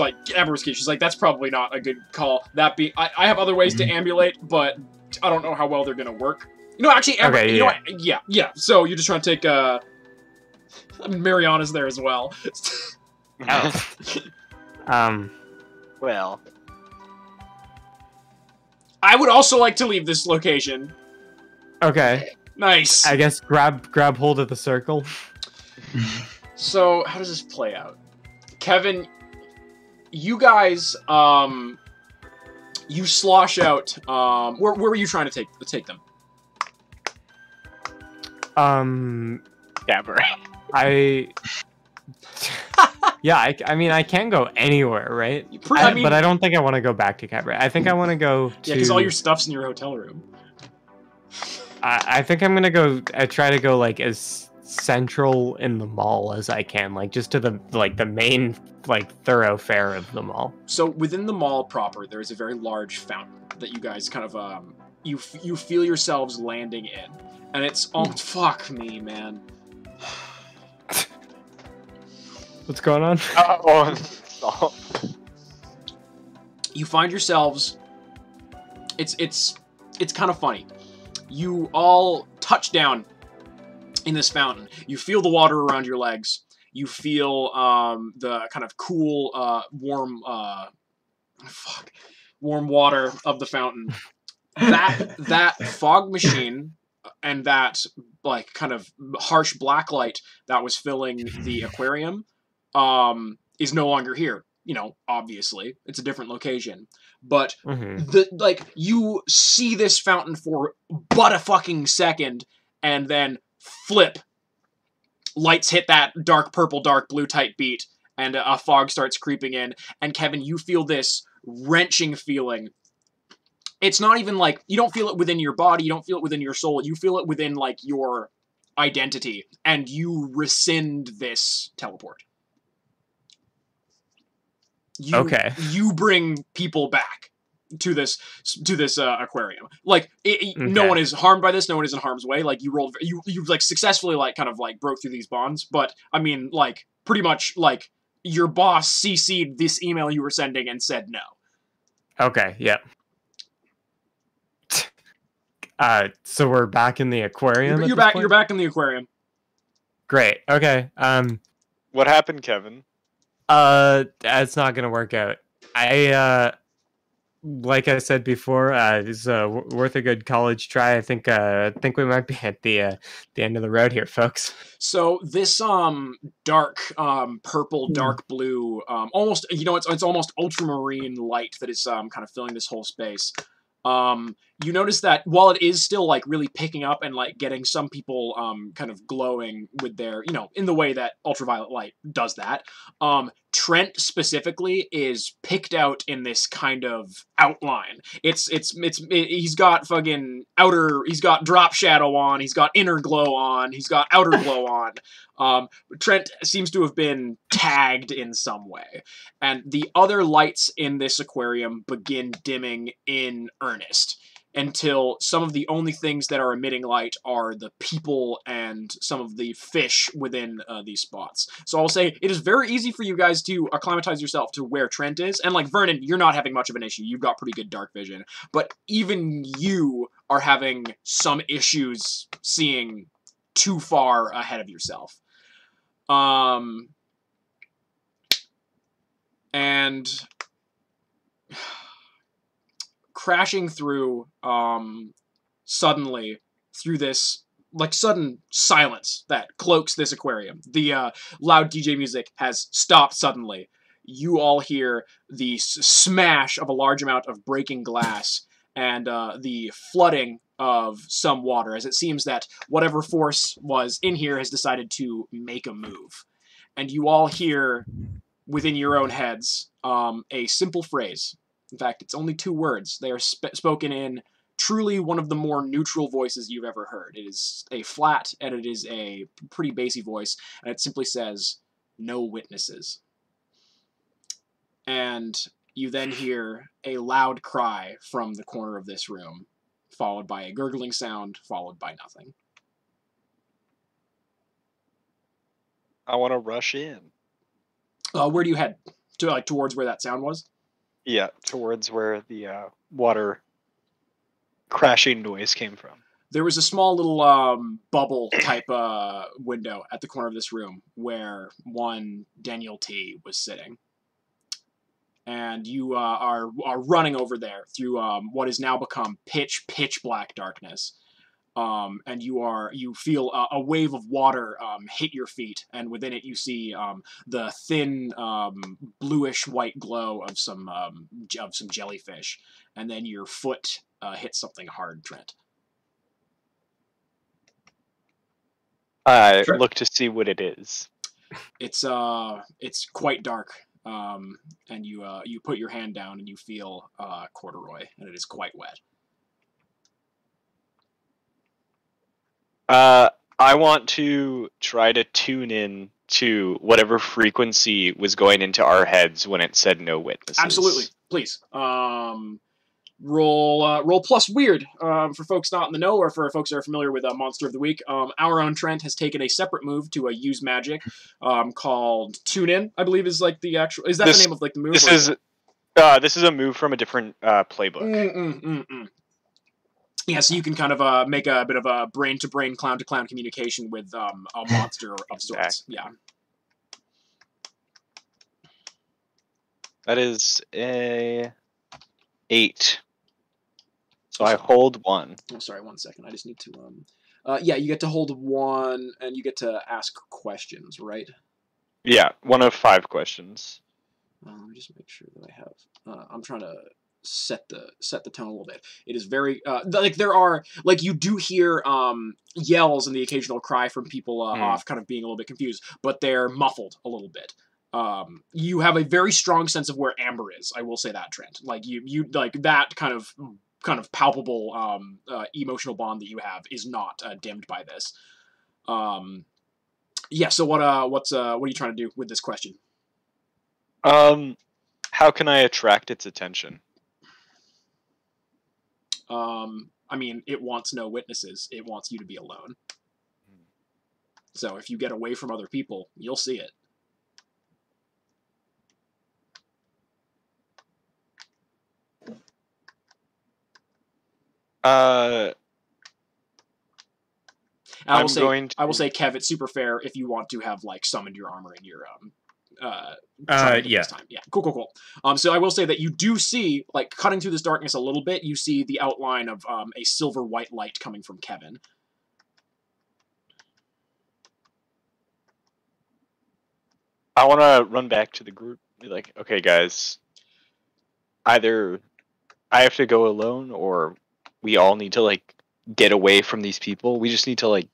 key. She's like, that's probably not a good call. I have other ways to ambulate, but I don't know how well they're gonna work. You know, actually, Amber, okay, you know what? Yeah. So you're just trying to take. I mean, Mariana's there as well. Well, I would also like to leave this location. Okay. Nice. I guess grab hold of the circle. So how does this play out, Kevin? You guys, you slosh out. Where were you trying to take them? Dabber. Yeah, I mean, I can go anywhere, right? But I don't think I want to go back to Cabaret. I think I want to go to... Yeah, because all your stuff's in your hotel room. I think I'm going to go... I try to go, like, as central in the mall as I can, like just to the main thoroughfare of the mall. So within the mall proper, there is a very large fountain that you guys kind of you feel yourselves landing in, and it's fuck me, man. What's going on? Stop. You find yourselves. It's kind of funny. You all touch down in this fountain. You feel the water around your legs. You feel the kind of cool, warm water of the fountain. That fog machine and that like kind of harsh black light that was filling the aquarium is no longer here. You know, obviously, it's a different location. But you see this fountain for but a fucking second, and then flip. Lights hit that dark purple, dark blue type beat, and a fog starts creeping in. And Kevin, you feel this wrenching feeling. It's not even like, you don't feel it within your body, you don't feel it within your soul, you feel it within like your identity, and you rescind this teleport. You bring people back to this aquarium. Like no one is harmed by this. No one is in harm's way. Like you like successfully like kind of like broke through these bonds. But I mean, like pretty much like your boss CC'd this email you were sending and said no. Okay. Yeah. So we're back in the aquarium. You're back. You're back in the aquarium. Great. Okay. What happened, Kevin? It's not gonna work out. Like I said before, it's worth a good college try. I think we might be at the end of the road here, folks. So this dark purple, dark blue, almost it's almost ultramarine light that is kind of filling this whole space. You notice that while it is still like really picking up and like getting some people kind of glowing with their, in the way that ultraviolet light does that, Trent specifically is picked out in this kind of outline. He's got he's got drop shadow on, he's got inner glow on, he's got outer glow on. Trent seems to have been tagged in some way. And the other lights in this aquarium begin dimming in earnest until some of the only things that are emitting light are the people and some of the fish within these spots. So I'll say it is very easy for you guys to acclimatize yourself to where Trent is. And like Vernon, you're not having much of an issue. You've got pretty good dark vision. But even you are having some issues seeing too far ahead of yourself. And crashing through suddenly through this like sudden silence that cloaks this aquarium. The loud DJ music has stopped suddenly. You all hear the smash of a large amount of breaking glass and the flooding of some water, as it seems that whatever force was in here has decided to make a move. And you all hear within your own heads a simple phrase. In fact, it's only 2 words. They are spoken in truly one of the more neutral voices you've ever heard. It is a flat and it is a pretty bassy voice, and it simply says, "No witnesses." And you then hear a loud cry from the corner of this room, followed by a gurgling sound, followed by nothing. I want to rush in. Where do you head? Towards where that sound was? Yeah, towards where the water crashing noise came from. There was a small little bubble type window at the corner of this room where one Daniel T was sitting. And you are running over there through what has now become pitch black darkness. And you feel a wave of water hit your feet, and within it you see the thin bluish white glow of some jellyfish, and then your foot hits something hard, Trent. I look to see what it is. It's quite dark, and you put your hand down and you feel corduroy, and it is quite wet. I want to try to tune in to whatever frequency was going into our heads when it said no witnesses. Absolutely, please. Roll plus weird for folks not in the know, or for folks that are familiar with Monster of the Week. Our own Trent has taken a separate move to use magic called Tune In, I believe is like the actual. Is that the name of like the move? This is a move from a different playbook. Yeah, so you can kind of make a bit of a brain-to-brain, clown-to-clown communication with a monster of sorts. Yeah. That is a 8. So I hold 1. Oh, sorry, 1 second. I just need to. Yeah, you get to hold 1, and you get to ask questions, right? Yeah, 1 of 5 questions. Let me just make sure that I have. I'm trying to set the tone a little bit. It is very like there are like you do hear yells and the occasional cry from people off, kind of being a little bit confused, but they're muffled a little bit. You have a very strong sense of where Amber is. I will say that, Trent. Like you like that kind of palpable emotional bond that you have is not dimmed by this. Yeah. So what are you trying to do with this question? How can I attract its attention? I mean, it wants no witnesses. It wants you to be alone. So if you get away from other people, you'll see it. I will say, Kev, it's super fair if you want to have like summoned your armor in your yeah. This time. Yeah. Cool. So I will say that you do see, like, cutting through this darkness a little bit, you see the outline of a silver white light coming from Kevin. I want to run back to the group, be like, okay, guys, either I have to go alone, or we all need to like get away from these people. We just need to like,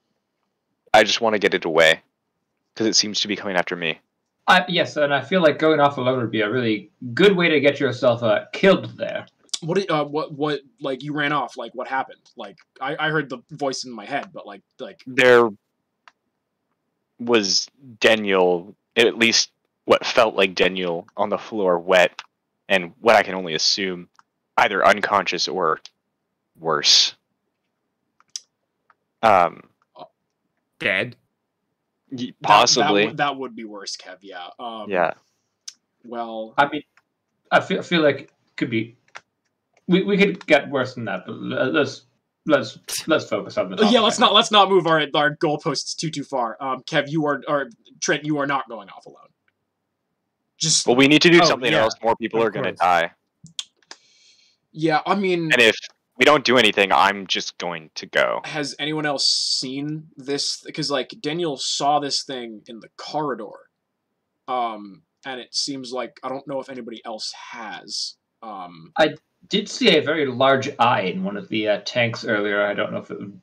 I just want to get it away because it seems to be coming after me. Yes, and I feel like going off alone would be a really good way to get yourself killed there. What like you ran off? Like what happened? Like I heard the voice in my head, but like there was Daniel, at least what felt like Daniel, on the floor, wet, and what I can only assume either unconscious or worse. Dead. Possibly. That would be worse, Kev. Yeah. Yeah. Well, I mean, I feel like it could be. We could get worse than that, but let's focus on the topic. Yeah, let's not move our goalposts too far. Kev, Trent, you are not going off alone. Just well, we need to do something else. More people are going to die. Yeah, I mean, and if we don't do anything, I'm just going to go. Has anyone else seen this? Because like Daniel saw this thing in the corridor, and it seems like I don't know if anybody else has. I did see a very large eye in one of the tanks earlier. I don't know if it would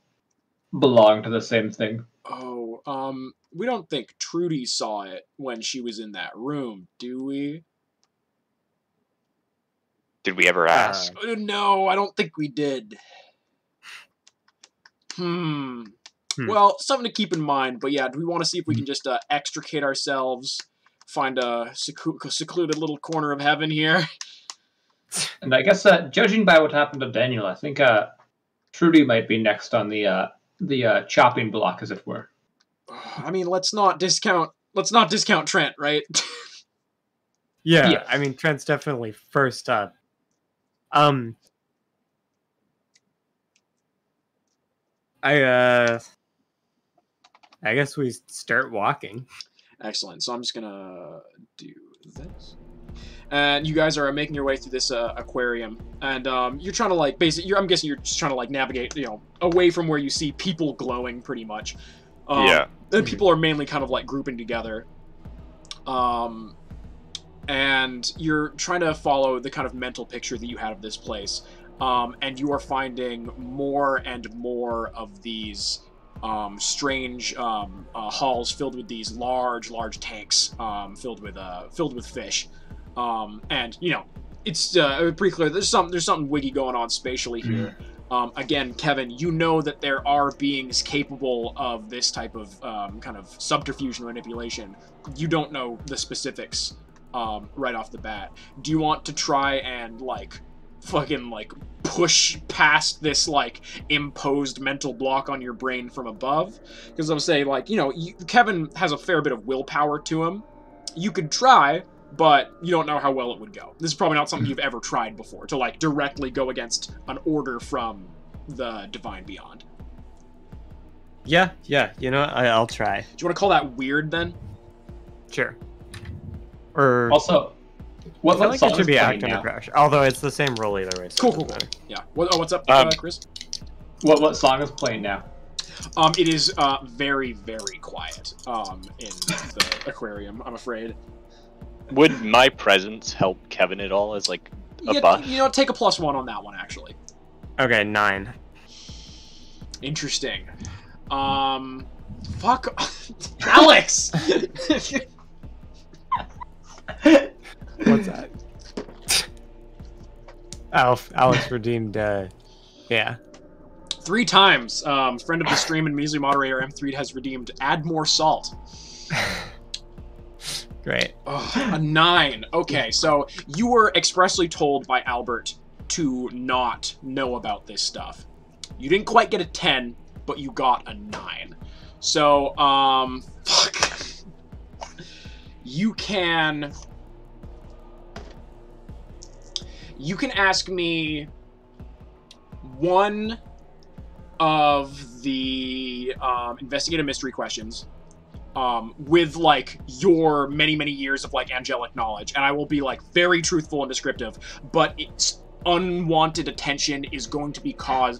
belong to the same thing. Oh, we don't think Trudy saw it when she was in that room, do we? Did we ever ask? No, I don't think we did. Well, something to keep in mind. But yeah, do we want to see if we can just extricate ourselves, find a secluded little corner of heaven here? And I guess, judging by what happened to Daniel, I think Trudy might be next on the chopping block, as it were. I mean, let's not discount Trent, right? Yeah, I mean, Trent's definitely first up. I guess we start walking. Excellent. So I'm just gonna do this. And you guys are making your way through this aquarium, and you're trying to like I'm guessing you're just trying to like navigate, away from where you see people glowing, pretty much. Yeah. And people are mainly kind of like grouping together. And you're trying to follow the kind of mental picture that you had of this place. And you are finding more and more of these strange halls filled with these large tanks filled with fish. And it's pretty clear there's something wiggy going on spatially here. Again, Kevin, you know that there are beings capable of this type of kind of subterfuge and manipulation. You don't know the specifics right off the bat. Do you want to try and, like, fucking, like, push past this, like, imposed mental block on your brain from above? Because I would say, like, you know, Kevin has a fair bit of willpower to him. You could try, but you don't know how well it would go. This is probably not something you've ever tried before, to, like, directly go against an order from the Divine Beyond. Yeah, you know what? I'll try. Do you want to call that weird, then? Sure. Or... Also, I feel like it should be act under pressure. Although it's the same role either way. So Cool. Yeah. What's up, Chris? What song is playing now? It is very, very quiet in the aquarium, I'm afraid. Would my presence help Kevin at all as, like, a buff? You know, take a +1 on that one, actually. Okay, 9. Interesting. Fuck. Alex! What's that? Alex redeemed, yeah. 3 times. Friend of the stream and measly moderator M3 has redeemed add more salt. Great. A 9. Okay, so you were expressly told by Albert to not know about this stuff. You didn't quite get a 10, but you got a 9. So, fuck. You can ask me one of the investigative mystery questions with, like, your many years of, like, angelic knowledge, and I will be, like, very truthful and descriptive, but it's unwanted attention is going to be called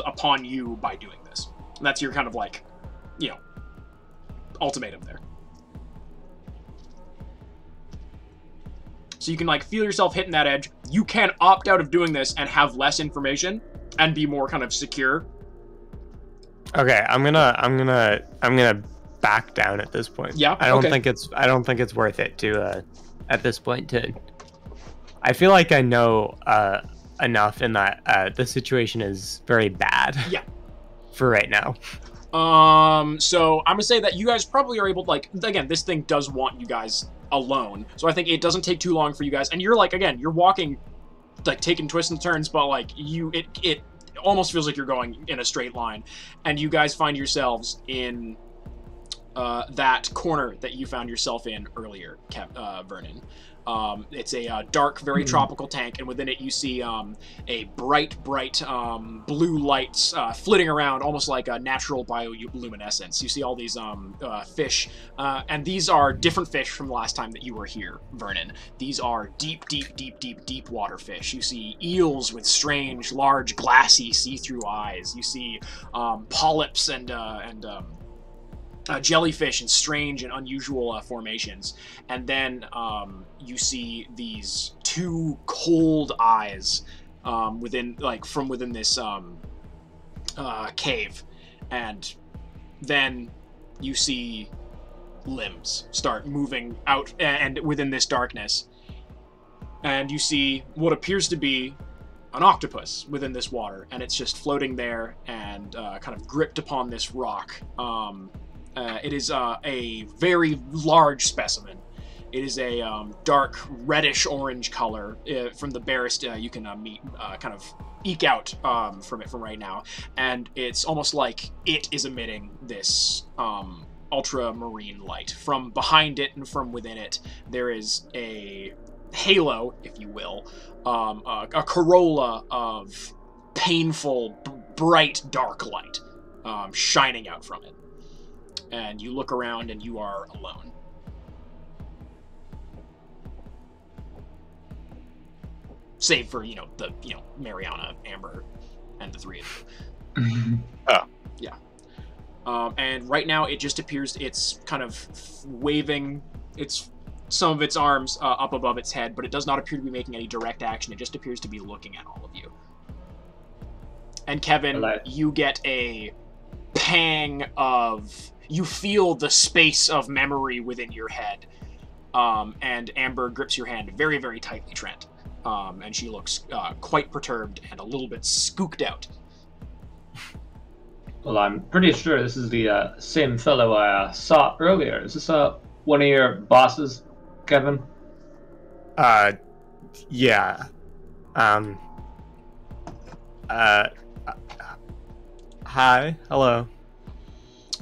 upon you by doing this. And that's your kind of, like, you know, ultimatum there. So you can, like, feel yourself hitting that edge. You can opt out of doing this and have less information and be more kind of secure. Okay, I'm gonna back down at this point. Yeah. I don't think it's worth it to at this point to. I feel like I know enough in that the situation is very bad. Yeah. For right now. So I'm gonna say that you guys probably are able to, like, again, this thing does want you guys alone. So I think it doesn't take too long for you guys. And you're, like, again, you're walking, like, taking twists and turns, but, like, it almost feels like you're going in a straight line. And you guys find yourselves in that corner that you found yourself in earlier, Vernon. It's a dark, very tropical tank, and within it you see a bright blue lights flitting around, almost like a natural bioluminescence. You see all these fish, and these are different fish from the last time that you were here, Vernon. These are deep water fish. You see eels with strange, large, glassy, see-through eyes. You see polyps and jellyfish in strange and unusual formations. And then you see these 2 cold eyes from within this cave. And then you see limbs start moving out and within this darkness. And you see what appears to be an octopus within this water, and it's just floating there and kind of gripped upon this rock. It is a very large specimen. It is a dark reddish-orange color. From the barest you can kind of eke out from it from right now. And it's almost like it is emitting this ultramarine light. From behind it and from within it, there is a halo, if you will, a corolla of painful, bright, dark light shining out from it. And you look around and you are alone. Save for, Mariana, Amber, and the 3 of you. Oh. Yeah. And right now it just appears it's kind of waving some of its arms up above its head, but it does not appear to be making any direct action. It just appears to be looking at all of you. And Kevin, you get a pang of... You feel the space of memory within your head. And Amber grips your hand very, very tightly, Trent. and she looks quite perturbed and a little bit skooked out. Well, I'm pretty sure this is the same fellow I saw earlier. Is this one of your bosses, Kevin? Yeah. Hi. Hello.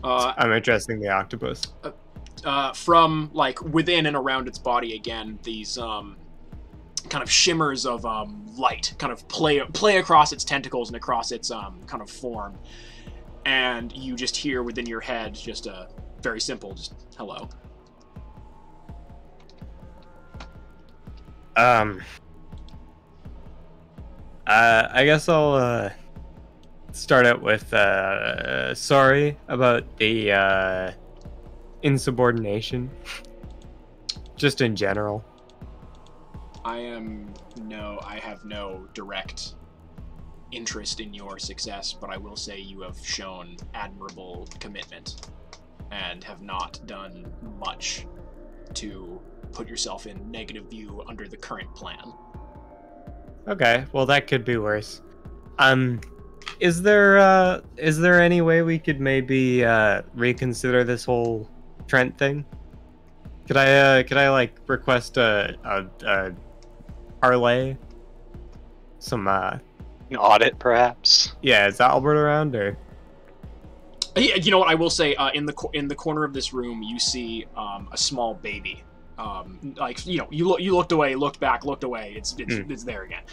I'm addressing the octopus. From, like, within and around its body, again, these, kind of shimmers of, light kind of play across its tentacles and across its, kind of form. And you just hear within your head just a very simple, just, hello. I guess I'll, start out with, sorry about the, insubordination. Just in general. I have no direct interest in your success, but I will say you have shown admirable commitment and have not done much to put yourself in negative view under the current plan. Okay, well that could be worse. Is there any way we could maybe reconsider this whole Trent thing? Could I like request a parlay? Some An audit, perhaps. yeah, is Albert around or? Yeah, you know what I will say? In the corner of this room, you see a small baby. Like, you know, you looked away, looked back, looked away. It's there again.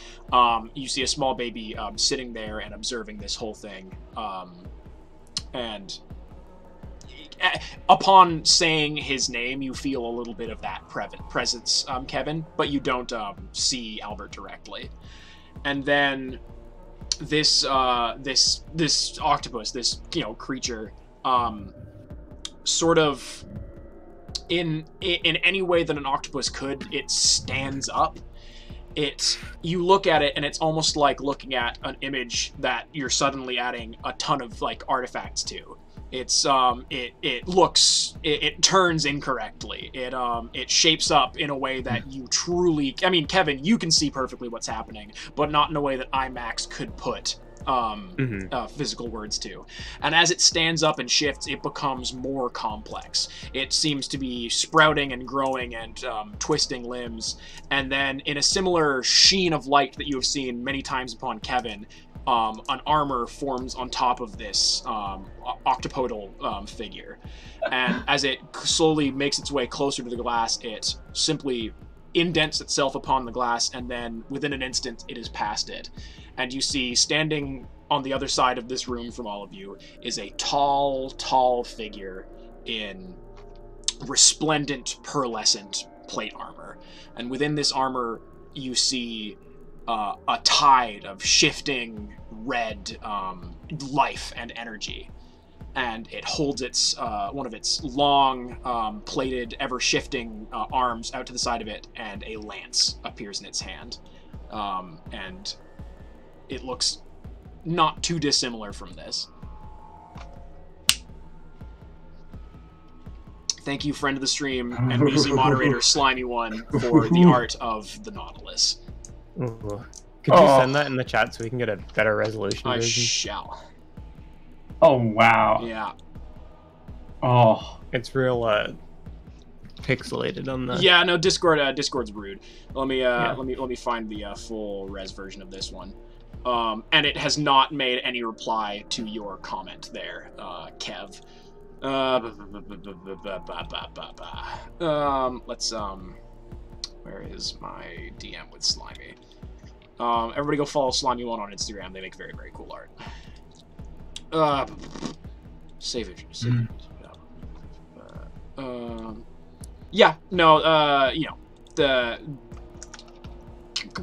You see a small baby sitting there and observing this whole thing. And upon saying his name, you feel a little bit of that presence, Kevin, but you don't see Albert directly. And then this octopus, this, you know, creature, sort of in any way that an octopus could, it stands up. You look at it and it's almost like looking at an image that you're suddenly adding a ton of like artifacts to. It turns incorrectly. It shapes up in a way that you truly, I mean, Kevin, you can see perfectly what's happening, but not in a way that IMAX could put physical words to. And as it stands up and shifts, it becomes more complex. It seems to be sprouting and growing and twisting limbs. And then in a similar sheen of light that you have seen many times upon Kevin, an armor forms on top of this octopodal figure. And as it slowly makes its way closer to the glass, it simply indents itself upon the glass, and then within an instant, it is past it. And you see, standing on the other side of this room from all of you, is a tall figure in resplendent, pearlescent plate armor. And within this armor, you see a tide of shifting red life and energy. And it holds its one of its long, plated, ever-shifting arms out to the side of it, and a lance appears in its hand. And it looks not too dissimilar from this. Thank you, friend of the stream, and Measly moderator Slimy One, for the art of the Nautilus. Ooh. Could you send that in the chat so we can get a better resolution I version? shall. Oh wow. Yeah. Oh. It's real pixelated on the. Yeah, no, Discord's rude. Let me find the full res version of this one. And it has not made any reply to your comment there, Kev. Let's where is my DM with Slimy? Everybody go follow Slimy One on Instagram. They make very, very cool art. Save it. Yeah, no, you know, the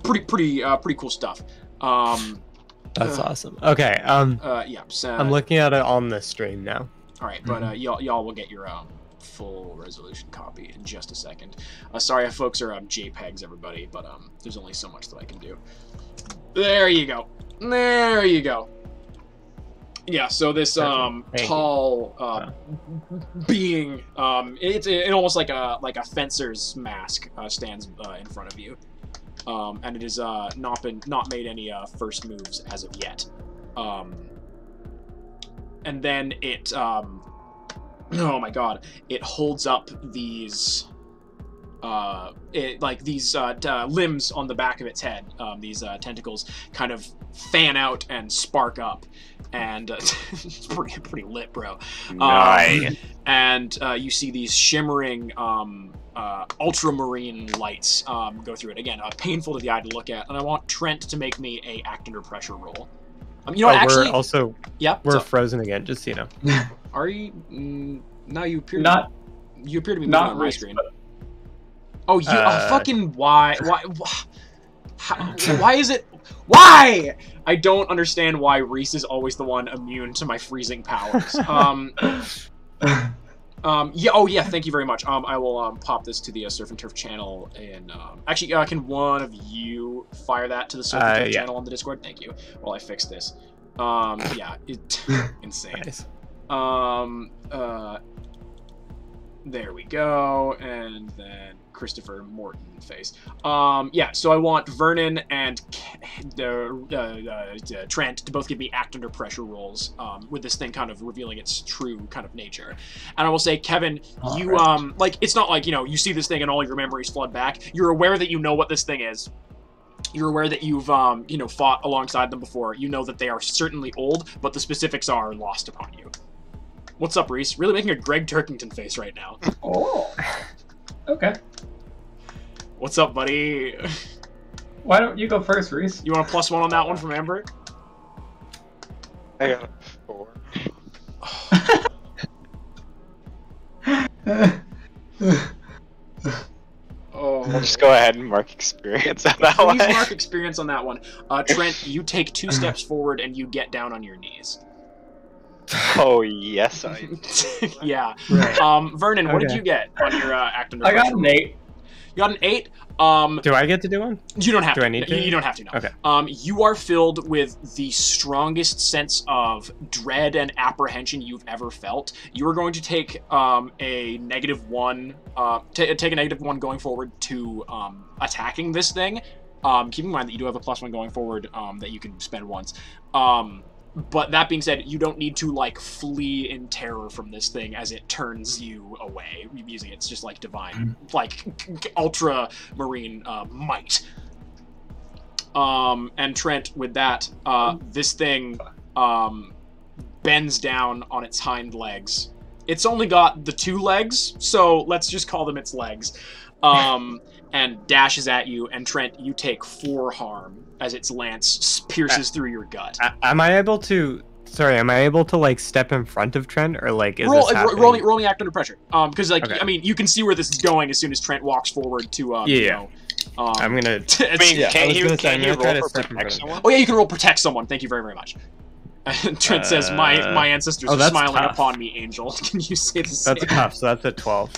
pretty cool stuff. That's awesome. Okay. Yeah. So, I'm looking at it on the stream now. All right, but y'all will get your full resolution copy in just a second. Sorry if folks are JPEGs, everybody, but there's only so much that I can do. There you go. There you go. Yeah, so this tall being, it's almost like a fencer's mask stands in front of you. and it has not made any first moves as of yet. And then it oh my god, it holds up these limbs on the back of its head. These tentacles kind of fan out and spark up, and it's pretty lit, bro. Nice. And you see these shimmering ultramarine lights go through it. Again, painful to the eye to look at. And I want Trent to make me a act under pressure roll. You know what, actually, we're also we're frozen again, just so you know. Are you? No, you appear not. You appear to be not on my Reese, screen. but- Oh, you fucking why is it? Why? I don't understand why Reese is always the one immune to my freezing powers. Yeah. Oh, yeah. Thank you very much. I will pop this to the Surf and Turf channel, and actually, can one of you fire that to the Surf and Turf channel on the Discord? Thank you. While I fix this. Yeah. Insane. Nice. There we go, and then Christopher Morton face. Yeah, so I want Vernon and Trent to both give me act under pressure rolls, with this thing kind of revealing its true kind of nature. And I will say, Kevin, you, like, it's not like, you see this thing and all your memories flood back. You're aware that you know what this thing is. You're aware that you've, fought alongside them before. You know that they are certainly old, but the specifics are lost upon you. What's up, Reese? Really making a Greg Turkington face right now. Oh. Okay. What's up, buddy? Why don't you go first, Reese? You want a +1 on that one from Amber? I got a 4. Oh. We'll just go ahead and mark experience on that one. Please mark experience on that one. Trent, you take 2 steps forward and you get down on your knees. Oh, yes, I Yeah. Right. Vernon, what did you get on your act under I pressure? got an 8. You got an 8? Do I get to do one? You don't have to. Do I need to? You don't have to, no. Okay. You are filled with the strongest sense of dread and apprehension you've ever felt. You are going to take a -1, take a -1 going forward to attacking this thing. Keep in mind that you do have a +1 going forward that you can spend once. But that being said, you don't need to, like, flee in terror from this thing as it turns you away, using its just, like, divine, like, ultramarine might. And Trent, with that, this thing bends down on its hind legs. It's only got the 2 legs, so let's just call them its legs. And dashes at you, and Trent, you take 4 harm as its lance pierces through your gut. Am I able to? Sorry, am I able to, like, step in front of Trent, or, like, is roll, this happening? roll me act under pressure. Because, like, Okay. I mean, you can see where this is going as soon as Trent walks forward to, I'm gonna. Can you try to roll for step in front protect of someone? Oh yeah, you can roll protect someone. Thank you very, very much. Trent says, my ancestors are that's smiling tough. upon me, Angel. Can you say the same? That's tough. So that's a 12.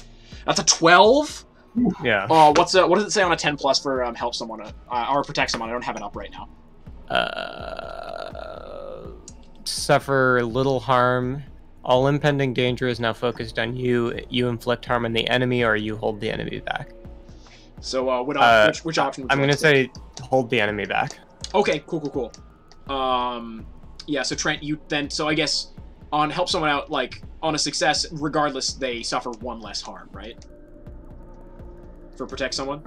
That's a 12? Yeah. Oh, what does it say on a 10+ for help someone or protect someone? I don't have it up right now. Suffer little harm. All impending danger is now focused on you. You inflict harm on the enemy, or you hold the enemy back. So, which option? Would I'm you gonna like to say hold the enemy back. Okay, cool. Yeah, so Trent, you then, so I guess on help someone out, like, on a success, regardless, they suffer 1 less harm, right? For protect someone?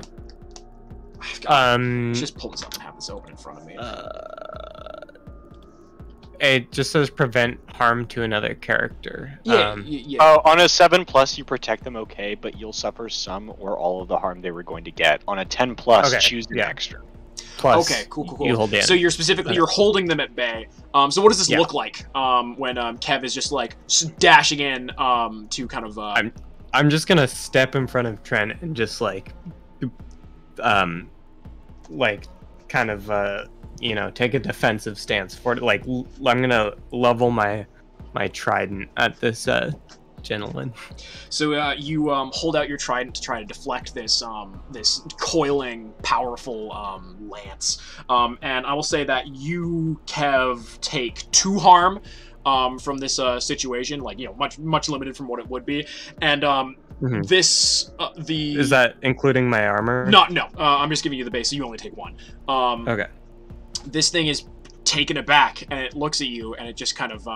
Let's just pull this up and have this open in front of me. It just says prevent harm to another character. Yeah. Oh, on a 7+, you protect them okay, but you'll suffer some or all of the harm they were going to get. On a 10+, choose an extra. Plus, okay, cool. You hold the so enemy. you're specifically you're holding them at bay. So what does this look like when Kev is just like dashing in to kind of? I'm just gonna step in front of Trent and just like kind of take a defensive stance for it. Like I'm gonna level my trident at this gentleman. So you hold out your trident to try to deflect this this coiling, powerful lance. And I will say that you, Kev, take 2 harm from this situation, like, much limited from what it would be. And Mhm. This Is that including my armor? no. I'm just giving you the base, so you only take one. Okay. This thing is taken aback, and it looks at you, and it just kind of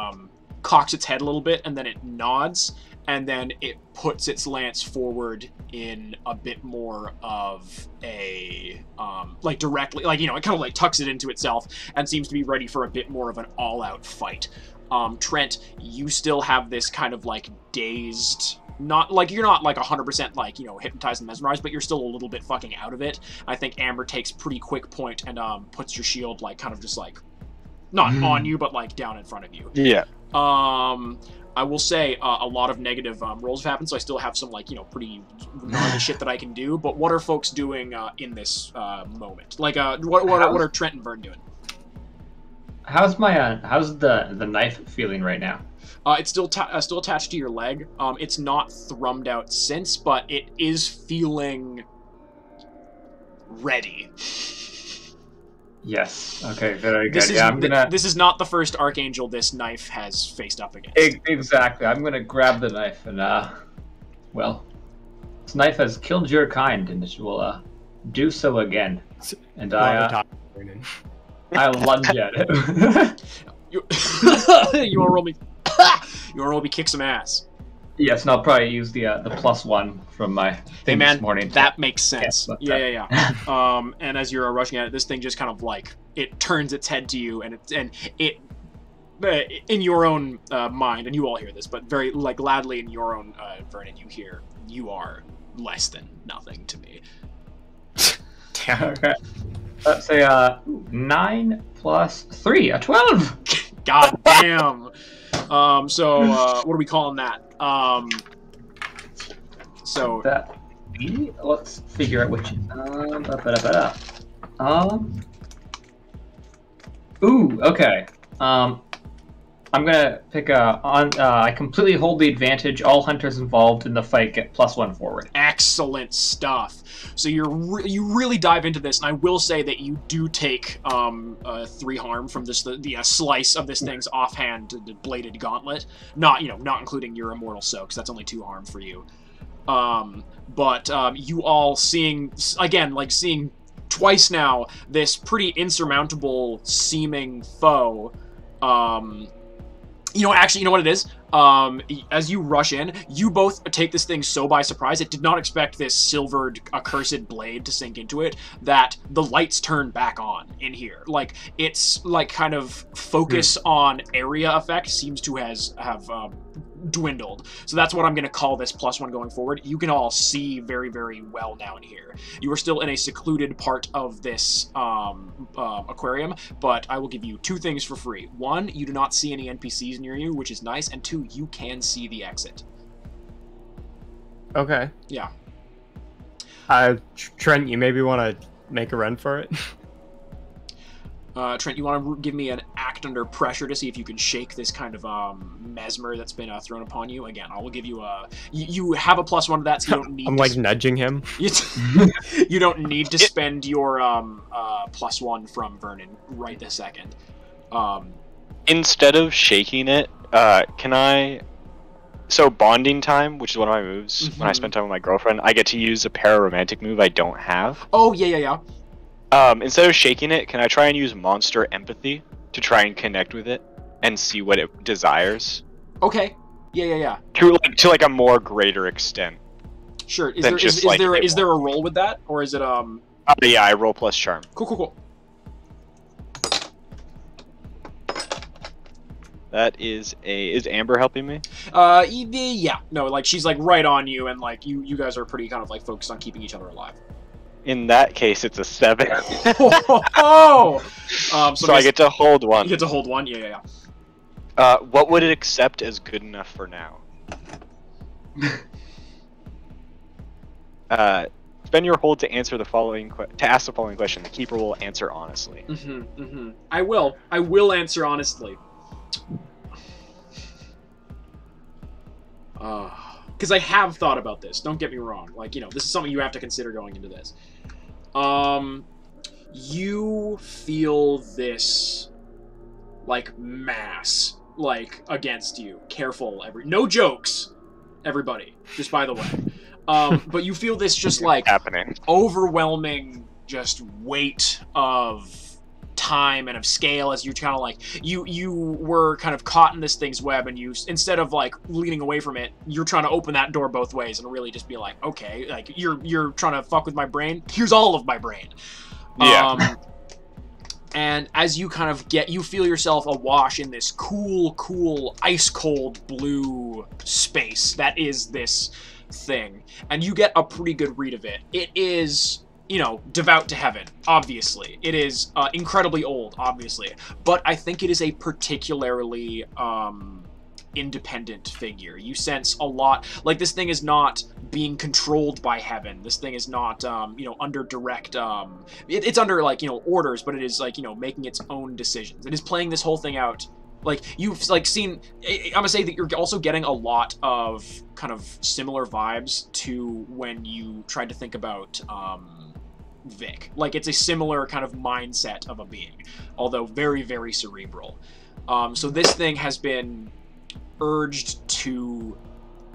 cocks its head a little bit, and then it nods, and then it puts its lance forward in a bit more of a like directly, like, you know, it kind of like tucks it into itself and seems to be ready for a bit more of an all-out fight. Trent, you still have this kind of like dazed, not like you're not like 100% like, you know, hypnotized and mesmerized, but you're still a little bit fucking out of it. I think Amber takes pretty quick point and puts your shield like kind of just like not on you, but like down in front of you. Yeah. I will say a lot of negative rolls have happened, so I still have some like, you know, pretty gnarly shit that I can do. But what are folks doing in this moment? Like, what are Trent and Vern doing? How's my how's the knife feeling right now? It's still attached to your leg. It's not thrummed out since, but it is feeling ready. Yes. Okay. Very good. This is not the first Archangel this knife has faced up against. Exactly. I'm gonna grab the knife and well, this knife has killed your kind, and it will do so again. And I lunge at it. You want to roll me? You want to roll me kick some ass? Yes, and I'll probably use the +1 from my thing this morning. That makes sense. Yeah. And as you're rushing at it, this thing just kind of like it turns its head to you, and it in your own mind, and you all hear this, but very like loudly in your own Vernon, you hear, "You are less than nothing to me." Okay. Let's say 9 + 3, 12. God damn. So what are we calling that? So that let's figure out which. Ooh, okay. I'm gonna pick I completely hold the advantage. All hunters involved in the fight get +1 forward. Excellent stuff. So you really dive into this, and I will say that you do take 3 harm from this the slice of this thing's offhand bladed gauntlet. Not including your immortal soak, because that's only 2 harm for you. But you all seeing twice now this pretty insurmountable seeming foe. You know what it is? As you rush in, you both take this thing so by surprise. It did not expect this silvered, accursed blade to sink into it, that the lights turn back on in here. Like, it's like kind of focus on area effect seems to have dwindled. So that's what I'm going to call this +1 going forward. You can all see very, very well now in here. You are still in a secluded part of this aquarium, but I will give you 2 things for free. 1, you do not see any NPCs near you, which is nice, and 2, you can see the exit. Okay. Yeah. Trent, you maybe want to make a run for it? Trent, you want to give me an act under pressure to see if you can shake this kind of mesmer that's been thrown upon you? Again, I will give you a... You have a +1 to that, so you don't need... I'm like nudging him. You don't need to spend your +1 from Vernon right this second. Instead of shaking it, can I... So bonding time, which is one of my moves, when I spend time with my girlfriend, I get to use a pararomantic move I don't have. Oh, yeah. Instead of shaking it, can I try and use monster empathy to try and connect with it and see what it desires? Okay. Yeah. To like a more greater extent. Sure. Is there a roll with that, or is it Yeah, I roll plus charm. Cool. That is Amber helping me? Yeah. No, like she's like right on you, and like you guys are pretty kind of like focused on keeping each other alive. In that case, it's a 7. So I get to hold 1. You get to hold 1? Yeah. What would it accept as good enough for now? Spend your hold to answer the following ask the following question. The keeper will answer honestly. I will answer honestly. Because I have thought about this. Don't get me wrong. Like, you know, this is something you have to consider going into this. You feel this, like, mass, like, against you. Careful, no jokes, everybody. Just by the way. But you feel this just like happening. overwhelming just weight of time and of scale as you're kind of like you were kind of caught in this thing's web, and you, instead of like leaning away from it, you're trying to open that door both ways and really just be like, okay, like you're trying to fuck with my brain. Here's all of my brain. Yeah. And as you kind of you feel yourself awash in this cool, ice-cold blue space that is this thing. And you get a pretty good read of it. It is, devout to heaven, obviously. It is incredibly old, obviously. But I think it is a particularly independent figure. You sense a lot, like this thing is not being controlled by heaven. This thing is not, under direct, it's under, like, orders, but it is, like, making its own decisions. It is playing this whole thing out. Like, you've, like, seen, I'm gonna say that you're also getting a lot of kind of similar vibes to when you tried to think about, Vic. Like, it's a similar kind of mindset of a being, although very, very cerebral. So this thing has been urged to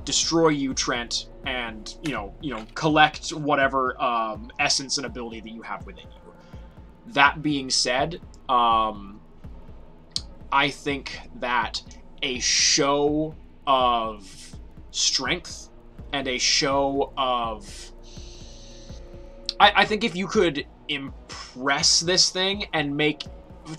destroy you, Trent, and collect whatever essence and ability that you have within you. That being said, I think that a show of strength and a show of, I think if you could impress this thing and make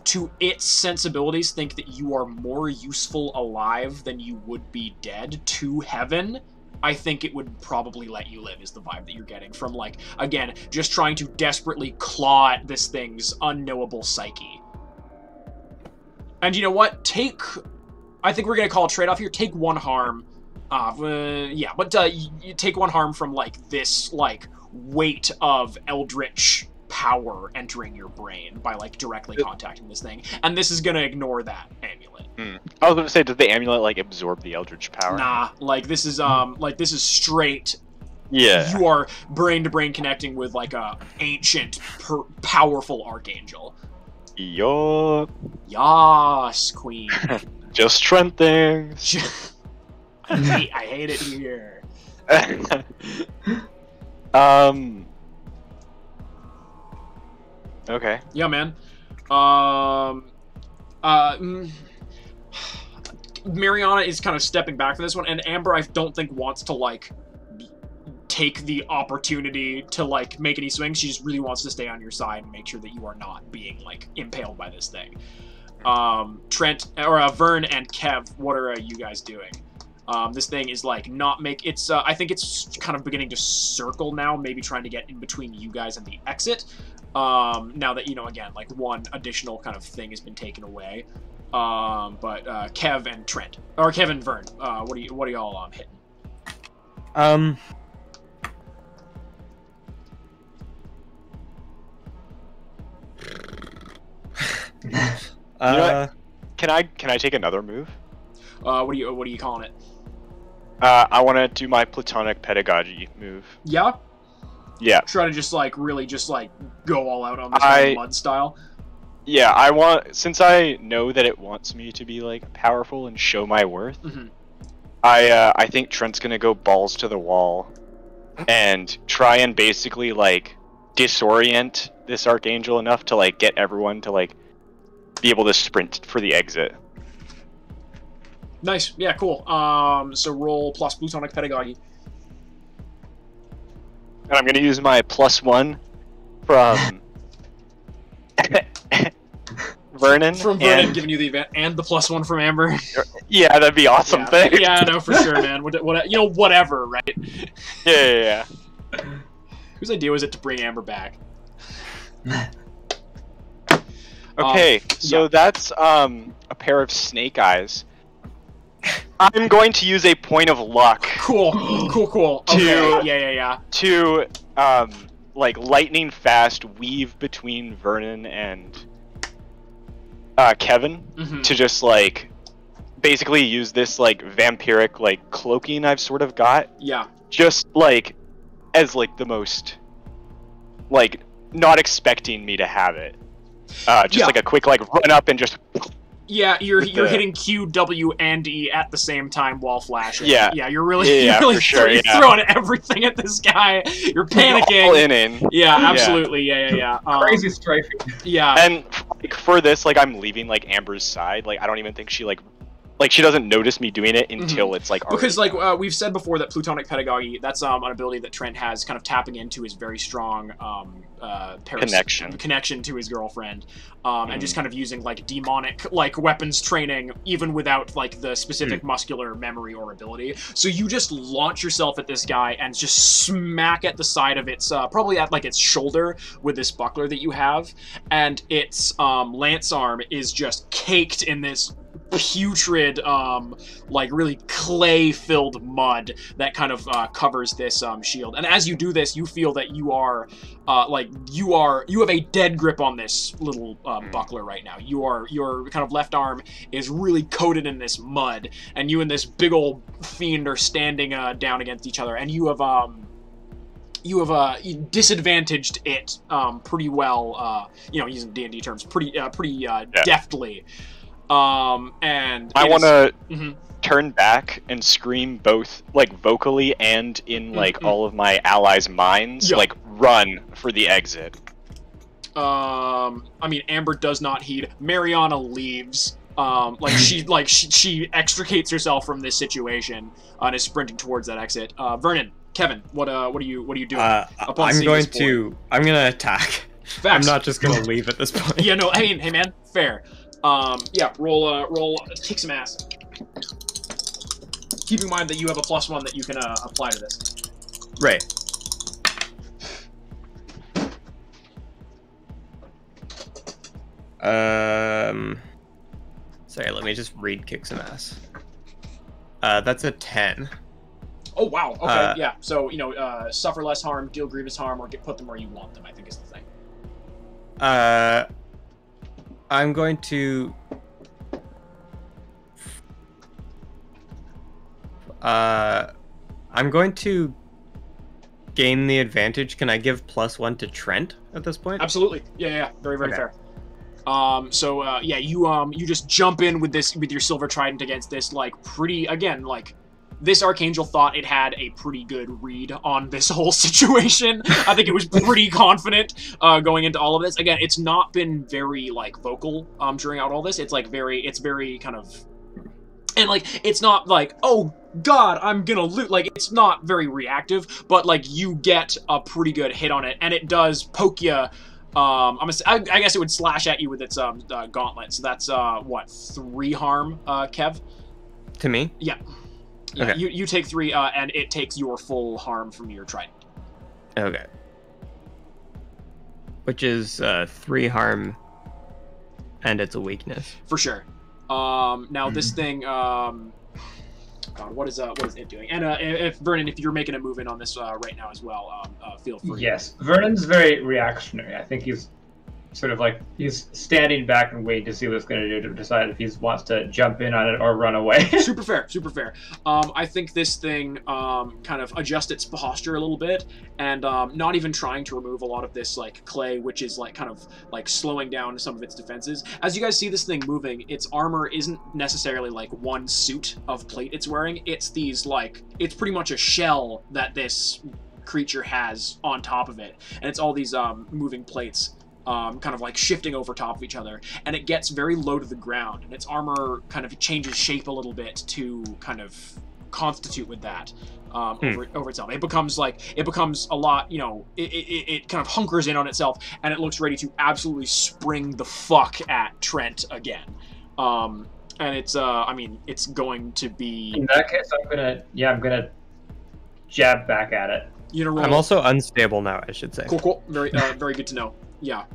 to its sensibilities think that you are more useful alive than you would be dead to heaven, I think it would probably let you live, is the vibe that you're getting from, like, again, just trying to desperately claw at this thing's unknowable psyche. And you know what? I think we're gonna call a trade-off here. Take one harm. You take one harm from, like, this, like, weight of eldritch power entering your brain by, like, directly contacting this thing, and this is gonna ignore that amulet. I was gonna say, does the amulet, like, absorb the eldritch power? Nah, like, this is straight. Yeah. You are brain to brain connecting with, like, a ancient, powerful archangel. Yup. Yas, queen. Just Trent things. I hate it here. Okay. Yeah, man. Mariana is kind of stepping back from this one, and Amber, I don't think, wants to, like, take the opportunity to, like, make any swings. She just really wants to stay on your side and make sure that you are not being, like, impaled by this thing. Trent, or Vern and Kev, what are you guys doing? This thing is, like, I think it's kind of beginning to circle now, maybe trying to get in between you guys and the exit. Now that, again, like, one additional kind of thing has been taken away. But Kev and Trent, or Kev and Vern, what are y'all hitting? You know what? Can I take another move? What are you calling it? I want to do my platonic pedagogy move. Yeah? Yeah. Try to just, like, really just, like, go all out on this mud style? Yeah, since I know that it wants me to be, like, powerful and show my worth, I think Trent's gonna go balls to the wall and try and basically, like, disorient this archangel enough to, like, get everyone to, like, be able to sprint for the exit. Nice. Yeah, cool. So roll plus Plutonic Pedagogy. And I'm going to use my +1 from Vernon. From Vernon, giving you the event, and the +1 from Amber. Yeah, that'd be awesome. Yeah, Thanks. yeah, no, for sure, man. Whatever, right? Yeah. Whose idea was it to bring Amber back? Okay, so that's a pair of snake eyes. I'm going to use a point of luck. Cool. Okay. Yeah. To like lightning fast weave between Vernon and Kevin to just like basically use this like vampiric like cloaking I've sort of got. Yeah. Just like as like the most like not expecting me to have it. Like a quick like run up and just Yeah, you're hitting Q, W, and E at the same time while flashing. Yeah. Yeah, you're really, for sure, you're throwing everything at this guy. You're panicking. All in. Yeah, absolutely. Yeah. Crazy strafing. Yeah. And like, for this, like, I'm leaving like Amber's side. Like, I don't even think she like she doesn't notice me doing it until it's like already because like we've said before that plutonic pedagogy, that's an ability that Trent has, kind of tapping into his very strong connection to his girlfriend, and just kind of using like demonic like weapons training even without like the specific muscular memory or ability. So you just launch yourself at this guy and just smack at the side of its probably at like its shoulder with this buckler that you have, and its lance arm is just caked in this putrid like really clay-filled mud that kind of covers this shield. And as you do this, you feel that you are you have a dead grip on this little buckler right now. Your kind of left arm is really coated in this mud, and you and this big old fiend are standing down against each other, and you have disadvantaged it pretty well, using D&D terms, pretty deftly. And I want to turn back and scream both, like, vocally and in, like, all of my allies' minds, like, run for the exit. I mean, Amber does not heed. Mariana leaves. She extricates herself from this situation and is sprinting towards that exit. Vernon, Kevin, what are you doing? I'm gonna attack. Facts. I'm not just gonna leave at this point. Yeah, no, hey man, fair. Roll, kick some ass. Keep in mind that you have a +1 that you can apply to this. Right. Sorry, let me just read kick some ass. That's a 10. Oh, wow. Okay, yeah. So, suffer less harm, deal grievous harm, or put them where you want them, I think is the thing. I'm going to... I'm going to gain the advantage. Can I give +1 to Trent at this point? Absolutely. Yeah. Very, very fair. You just jump in with your silver trident against this, this Archangel thought it had a pretty good read on this whole situation. I think it was pretty confident going into all of this. Again, it's not been very vocal during all this. It's very kind of, and it's not like, oh god, I'm gonna loot. It's not very reactive, but you get a pretty good hit on it, and it does poke you. I guess it would slash at you with its gauntlet. So that's 3 harm, Kev? To me? Yeah. Yeah, okay. You take 3, and it takes your full harm from your trident. Okay. Which is 3 harm, and it's a weakness. For sure. Now this thing, God, what is it doing? And if Vernon, if you're making a move in on this right now as well, feel free. Yes, Vernon's very reactionary. I think he's sort of he's standing back and waiting to see what it's going to do to decide if he wants to jump in on it or run away. Super fair. I think this thing kind of adjusts its posture a little bit, and not even trying to remove a lot of this clay, which is kind of slowing down some of its defenses. As you guys see this thing moving, its armor isn't necessarily one suit of plate it's wearing. It's these it's pretty much a shell that this creature has on top of it, and it's all these moving plates. Kind of shifting over top of each other, and it gets very low to the ground, and its armor kind of changes shape a little bit to kind of constitute with that over itself. It becomes a lot, it kind of hunkers in on itself, and it looks ready to absolutely spring the fuck at Trent again. And it's it's going to be, in that case, I'm gonna jab back at it. I'm also unstable now, I should say. Cool. Very very good to know. Yeah.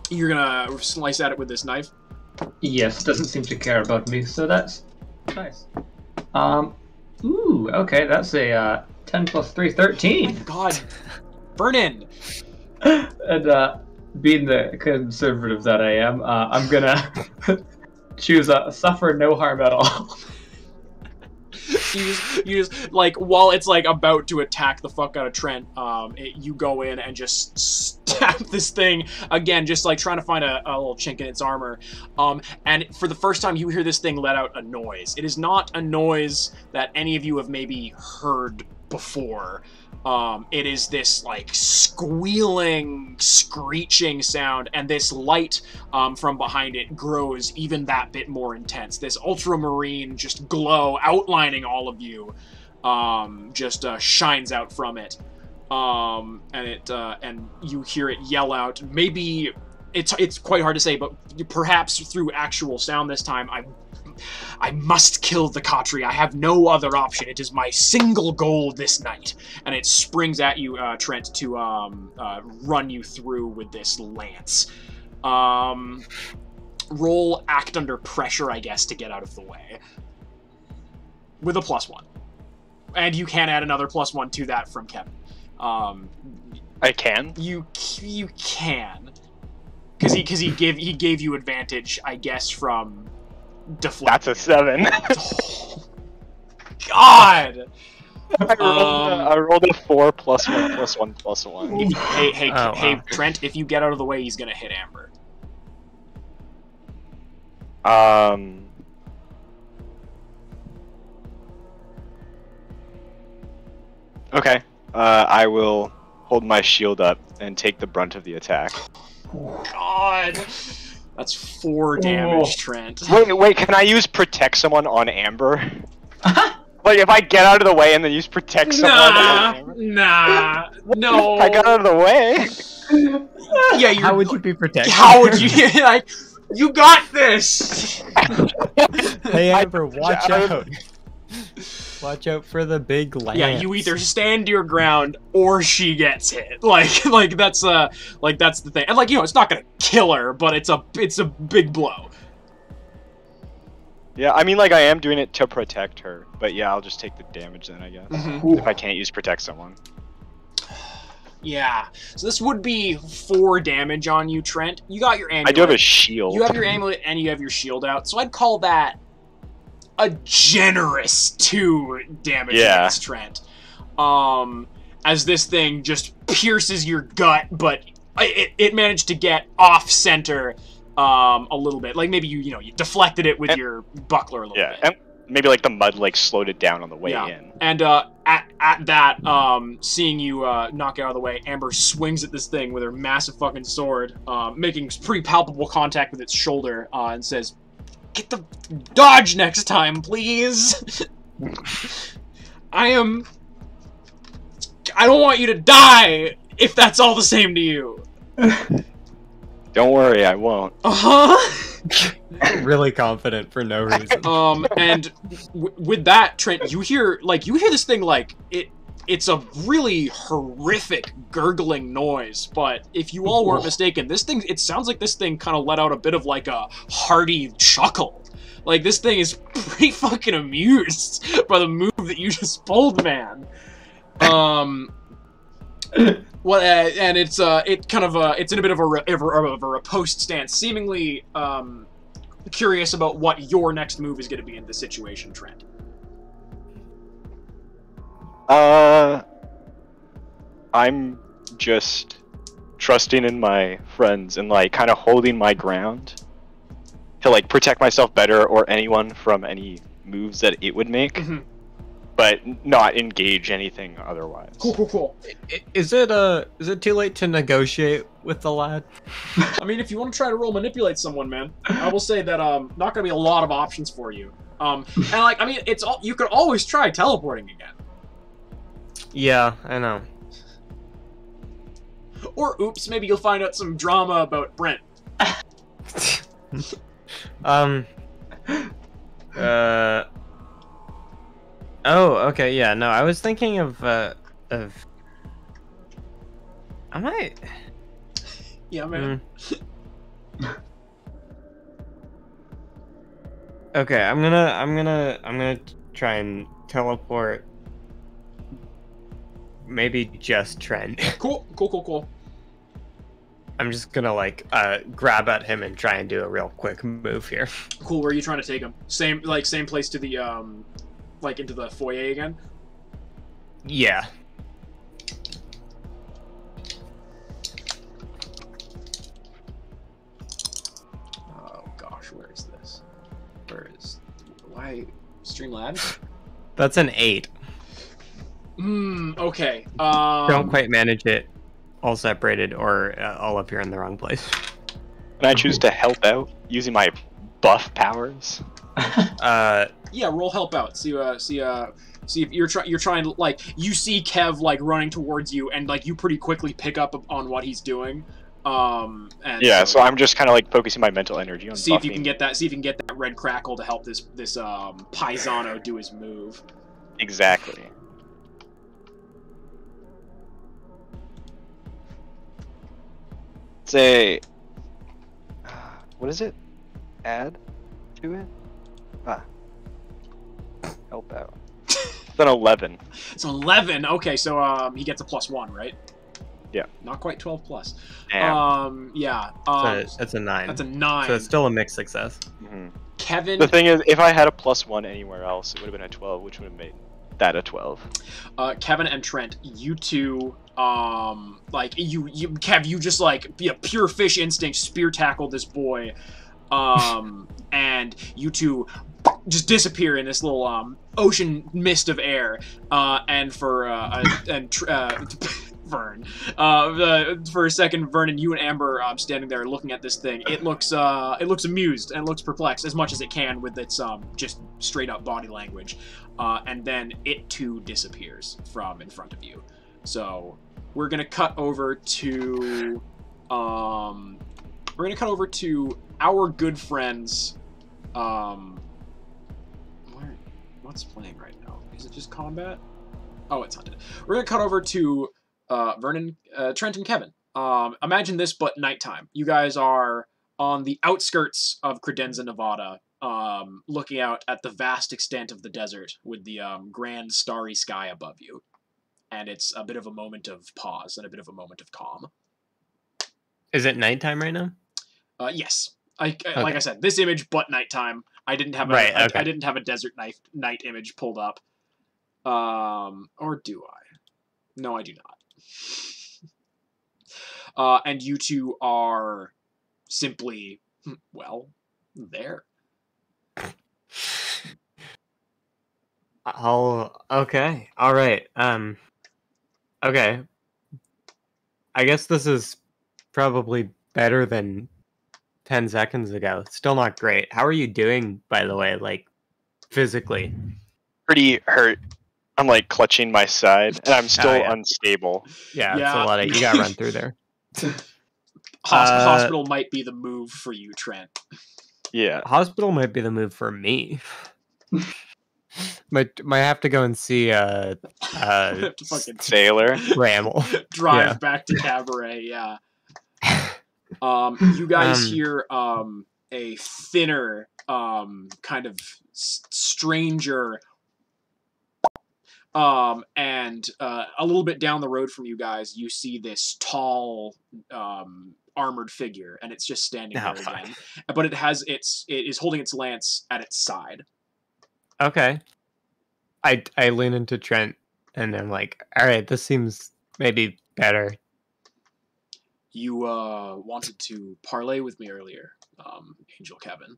You're gonna slice at it with this knife? Yes, doesn't seem to care about me, so that's nice. Ooh, okay, that's a 10 plus 3, 13. Oh my god. Vernon! And being the conservative that I am, I'm gonna choose suffer no harm at all. You just while it's about to attack the fuck out of Trent, you go in and just at this thing again, just like trying to find a little chink in its armor. And for the first time, you hear this thing let out a noise. It is not a noise that any of you have maybe heard before. It is this like squealing, screeching sound, and this light from behind it grows even that bit more intense. This ultramarine just glow outlining all of you just shines out from it. And you hear it yell out. Maybe it's quite hard to say, but perhaps through actual sound this time. I must kill the Khatri. I have no other option. It is my single goal this night. And it springs at you, Trent, to run you through with this lance. Roll act under pressure, I guess, to get out of the way. With a +1. And you can add another +1 to that from Kevin. I can? You can. Because he gave you advantage, I guess, from deflecting. That's a 7. Oh, God! I rolled a 4 +1 +1 +1. Hey, Trent, if you get out of the way, he's gonna hit Amber. Okay. I will hold my shield up and take the brunt of the attack. God! That's 4 damage, Trent. Wait, can I use Protect Someone on Amber? Like, if I get out of the way and then use Protect Someone on Amber? Nah, no. I got out of the way. Yeah, how would you be protected? How would you, like, you got this! Hey, Amber, watch out. Watch out for the big lance. Yeah, you either stand your ground or she gets hit. Like that's the thing. And like, you know, it's not gonna kill her, but it's a big blow. Yeah, I mean, like, I am doing it to protect her, but yeah, I'll just take the damage then, I guess. If I can't use Protect Someone. Yeah, so this would be 4 damage on you, Trent. You got your amulet. I do have a shield. You have your amulet and you have your shield out, so I'd call that a generous 2 damage against Trent. As this thing just pierces your gut, but it managed to get off center a little bit. Like maybe you deflected it with your buckler a little bit. And maybe like the mud like slowed it down on the way in. And at that, seeing you knock it out of the way, Amber swings at this thing with her massive fucking sword, making pretty palpable contact with its shoulder, and says, "Get the dodge next time, please." I don't want you to die if that's all the same to you. Don't worry, I won't. Really confident for no reason. And with that, Trent, you hear this thing like it's a really horrific gurgling noise, but if you all weren't mistaken, it sounds like this thing kind of let out a bit of like a hearty chuckle. Like this thing is pretty fucking amused by the move that you just pulled, man. Well, and it's in a bit of a riposte stance, seemingly curious about what your next move is going to be in this situation, Trent. I'm just trusting in my friends and like kind of holding my ground to like protect myself better or anyone from any moves that it would make, but not engage anything otherwise. Cool. Is it too late to negotiate with the lad? I mean, if you want to try to roll manipulate someone, man, I will say that not going to be a lot of options for you. And like, I mean, you could always try teleporting again. Yeah, I know. Or oops, maybe you'll find out some drama about Brent. Oh, okay, yeah, no, I was thinking of I might... Yeah, man. Okay, I'm gonna try and teleport. Maybe just Trent. Cool. I'm just gonna like grab at him and try and do a real quick move here. Cool. Where are you trying to take him? Same place to the like into the foyer again. Yeah. Streamlabs. That's an 8. Okay. Don't quite manage it all separated or all up here in the wrong place. Can I choose to help out using my buff powers? Yeah, roll help out. See if you're trying to, like, you see Kev, like, running towards you, and, like, you pretty quickly pick up on what he's doing. And yeah, so I'm just kind of like focusing my mental energy on see buffing. if you can get that red crackle to help this Paisano do his move. Exactly. Say, what is it? Add to it? Help out. It's an 11. It's 11. Okay, so he gets a +1, right? Yeah. Not quite 12 plus. Damn. Yeah. That's a 9. That's a 9. So it's still a mixed success. Mm-hmm. Kevin. The thing is, if I had a +1 anywhere else, it would have been a 12, which would have made that a 12. Kevin and Trent, you two, like, Kev, you just, like, pure fish instinct spear tackle this boy, and you two just disappear in this little, ocean mist of air, and for, Vern. For a second, Vernon, you and Amber standing there looking at this thing. It looks amused and looks perplexed as much as it can with its just straight up body language. And then it too disappears from in front of you. So we're gonna cut over to our good friends. What's playing right now? Is it just combat? Oh, it's hunted. We're gonna cut over to Vernon, Trent, and Kevin. Imagine this, but nighttime. You guys are on the outskirts of Credenza, Nevada, looking out at the vast extent of the desert with the grand starry sky above you. And it's a bit of a moment of pause and a bit of a moment of calm. Is it nighttime right now? Yes. Like I said, this image, but nighttime. I didn't have I didn't have a desert night image pulled up. Or do I? No, I do not. And you two are simply, well, there. Oh, okay. All right. Okay. I guess this is probably better than 10 seconds ago. Still not great. How are you doing, by the way, like, physically? Pretty hurt. I'm like clutching my side, and I'm still unstable. Yeah, it's a lot of, you gotta run through there. Hospital might be the move for you, Trent. Yeah. Hospital might be the move for me. Might have to go and see Sailor Ramble. Drive back to Cabaret, yeah. You guys hear a thinner, kind of stranger, and a little bit down the road from you guys, you see this tall, armored figure, and it's just standing there again. But it is holding its lance at its side. Okay. I lean into Trent, and I'm like, all right, this seems maybe better. You wanted to parlay with me earlier, Angel Kevin.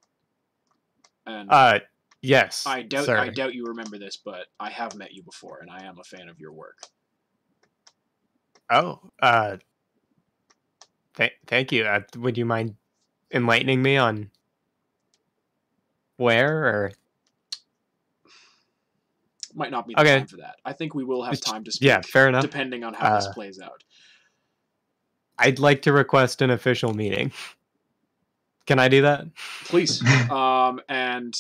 And yes. I doubt sir. I doubt you remember this, but I have met you before, and I am a fan of your work. Oh, thank you. Would you mind enlightening me on where or? Might not be the time for that. I think we will have time to speak. Yeah, fair enough. Depending on how this plays out. I'd like to request an official meeting. Can I do that? Please. And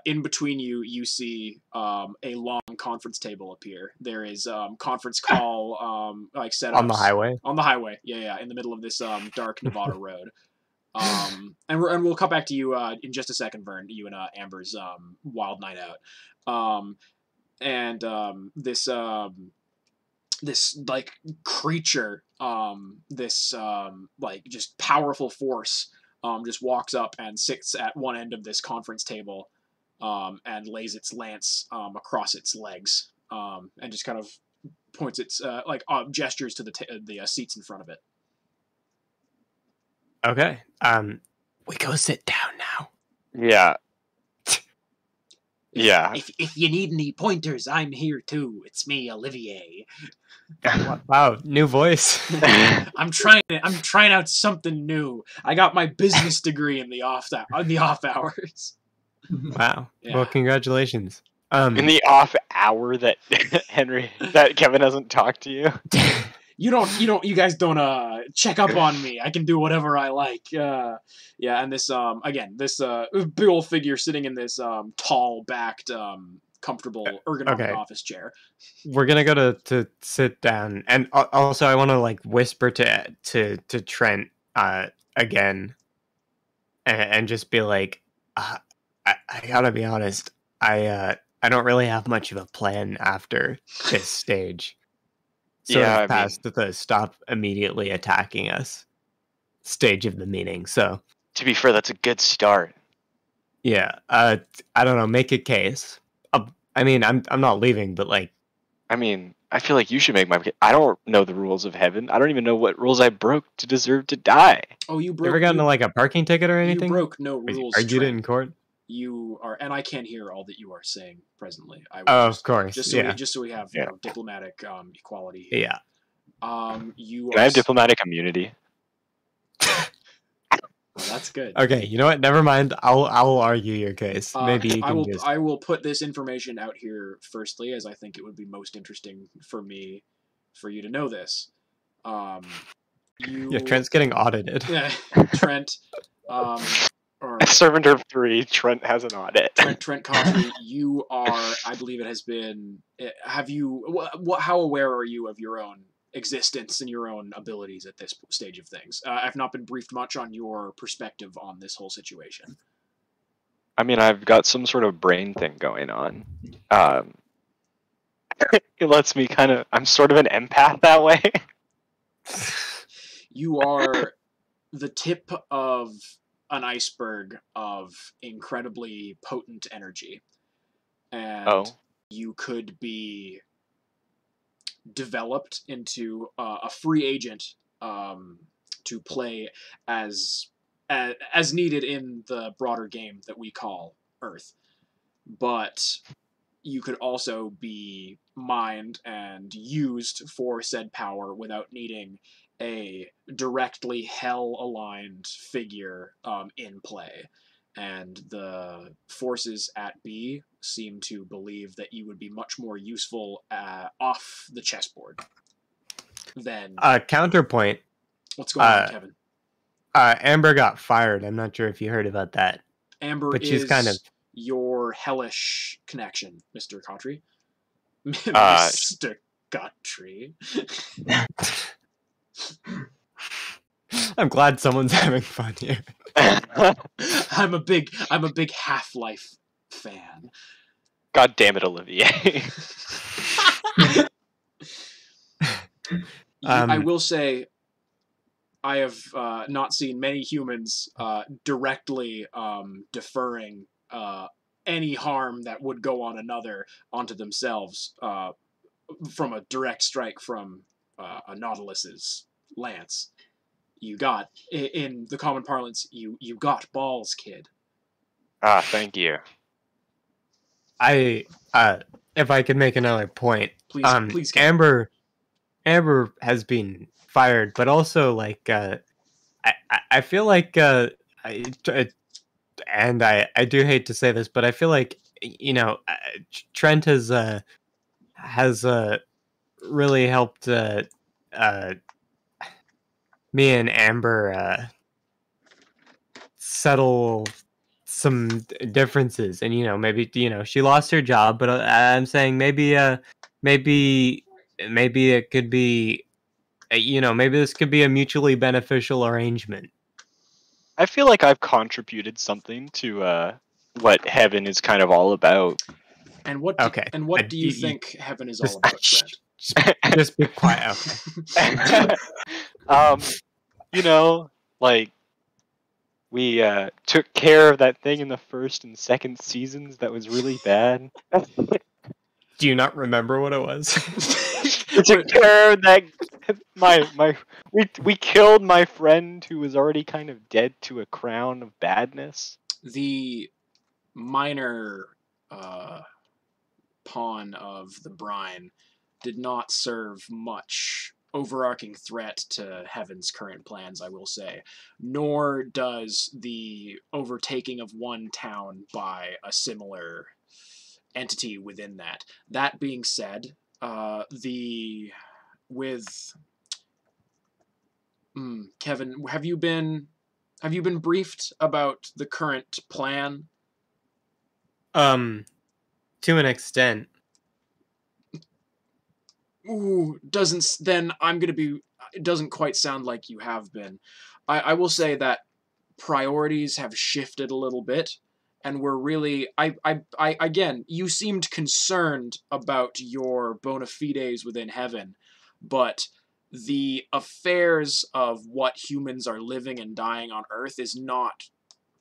in between you see a long conference table appear. There is conference call like set up on the highway. On the highway, yeah, in the middle of this dark Nevada road. And we'll cut back to you in just a second, Vern. You and Amber's wild night out. This like creature, this like just powerful force, just walks up and sits at one end of this conference table, and lays its lance across its legs, and just kind of points its gestures to the seats in front of it. Okay. We go sit down now. Yeah. Yeah. If you need any pointers, I'm here too. It's me, Olivier. Wow, new voice. I'm trying out something new. I got my business degree in the off hours. Wow. Yeah. Well, congratulations. In the off hour that that Kevin hasn't talked to you. You guys don't check up on me. I can do whatever I like. Yeah, and this again, this big old figure sitting in this tall backed comfortable ergonomic office chair. We're gonna go to sit down, and also I want to like whisper to Trent again, and just be like, I gotta be honest, I don't really have much of a plan after this stage. Sort of past the stop immediately attacking us stage of the meeting. So to be fair, that's a good start. Yeah, I don't know. Make a case. I mean, I'm not leaving, but like, I mean, I feel like you should make my case. I don't know the rules of heaven. I don't even know what rules I broke to deserve to die. Oh, you broke. You ever gotten like a parking ticket or anything? You broke no rules. Argued it in court. You are, and I can't hear all that you are saying presently. Of course. Just so we have diplomatic equality. Yeah. Can I have diplomatic immunity? Well, that's good. Okay, you know what? Never mind. I'll argue your case. Maybe you can I will put this information out here firstly, as I think it would be most interesting for you to know this. Yeah, Trent's getting audited. Yeah, Trent. Or Servant of 3, Trent has an audit. Trent Coffey, you are, I believe it has been. Have you? How aware are you of your own existence and your own abilities at this stage of things? I've not been briefed much on your perspective on this whole situation. I mean, I've got some sort of brain thing going on. It lets me I'm sort of an empath that way. You are the tip of an iceberg of incredibly potent energy. And you could be developed into a free agent to play as needed in the broader game that we call Earth. But you could also be mined and used for said power without needing a directly hell-aligned figure in play. And the forces at B seem to believe that you would be much more useful off the chessboard than... Counterpoint. What's going on, Kevin? Amber got fired. I'm not sure if you heard about that. Amber but she's is kind of your hellish connection, Mr. Cottry. Mr. Cottry. I'm glad someone's having fun here. I'm a big Half-Life fan. God damn it, Olivier. I will say, I have not seen many humans directly deferring any harm that would go on another onto themselves from a direct strike from a Nautilus's lance. You got, in the common parlance, you got balls, kid. Thank you. If I could make another point, please. Amber has been fired, but also like I feel like and I do hate to say this, but I feel like Trent has really helped me and Amber settle some differences, and maybe she lost her job, but I'm saying maybe it could be maybe this could be a mutually beneficial arrangement. I feel like I've contributed something to what heaven is kind of all about. And what do you think heaven is all about, Trent? Just be quiet. Like we took care of that thing in the first and second seasons that was really bad. Do you not remember what it was? We took care of that. We killed my friend who was already kind of dead to a crown of badness. The minor pawn of the brine did not serve much overarching threat to Heaven's current plans, I will say. Nor does the overtaking of one town by a similar entity within that. That being said, Kevin, have you been briefed about the current plan? To an extent. Ooh, it doesn't quite sound like you have been. I will say that priorities have shifted a little bit, and we're really, again, you seemed concerned about your bona fides within Heaven, but the affairs of what humans are living and dying on Earth is not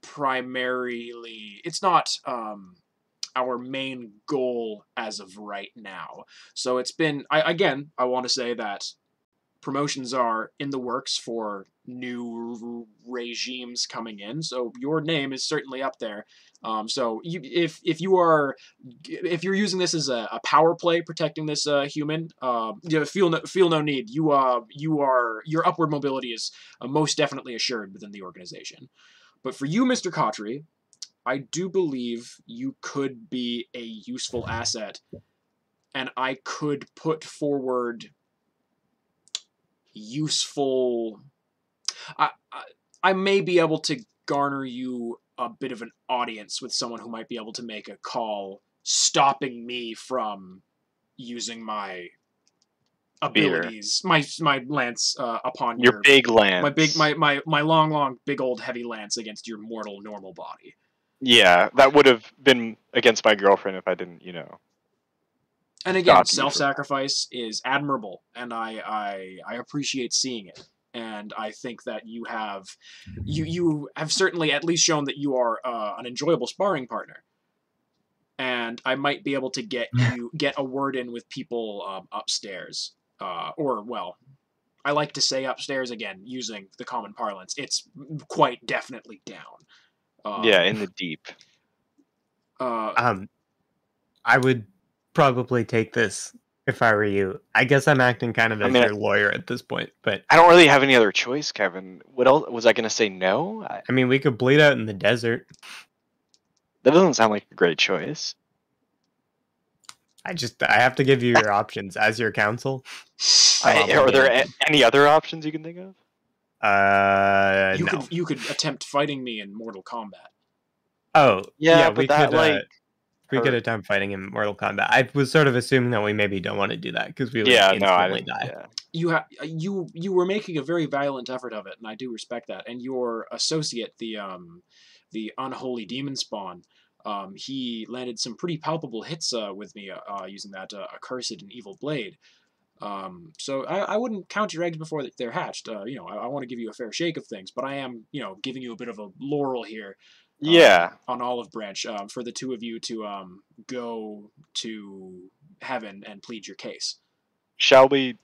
primarily, it's not, our main goal as of right now. So it's been, I want to say that promotions are in the works for new regimes coming in. So your name is certainly up there. So if you're using this as a power play protecting this human, feel no need. Your upward mobility is most definitely assured within the organization. But for you, Mr. Cautry, I do believe you could be a useful asset, and I could put forward useful... I may be able to garner you a bit of an audience with someone who might be able to make a call stopping me from using my abilities, my lance upon your big lance, my long big old heavy lance against your mortal normal body. Yeah, that would have been against my girlfriend if I didn't, And again, self-sacrifice is admirable, and I appreciate seeing it. And I think that you have certainly at least shown that you are an enjoyable sparring partner. And I might be able to get a word in with people upstairs, I like to say upstairs again using the common parlance. It's quite definitely down. In the deep. I would probably take this if I were you. I guess I'm acting kind of as your lawyer at this point, but I don't really have any other choice, Kevin. What else was I going to say? No. I mean, we could bleed out in the desert. That doesn't sound like a great choice. I have to give you your options as your counsel. Are there any other options you can think of? No. You could attempt fighting me in Mortal Kombat. Oh, yeah, but we could attempt fighting in Mortal Kombat. I was sort of assuming that we maybe don't want to do that because we would instantly die. Yeah. You were making a very violent effort of it, and I do respect that. And your associate, the unholy demon spawn, he landed some pretty palpable hits with me using that accursed and evil blade. So I wouldn't count your eggs before they're hatched. I want to give you a fair shake of things, but I am, giving you a bit of a laurel here. On Olive Branch, for the two of you to go to Heaven and plead your case. Shall we?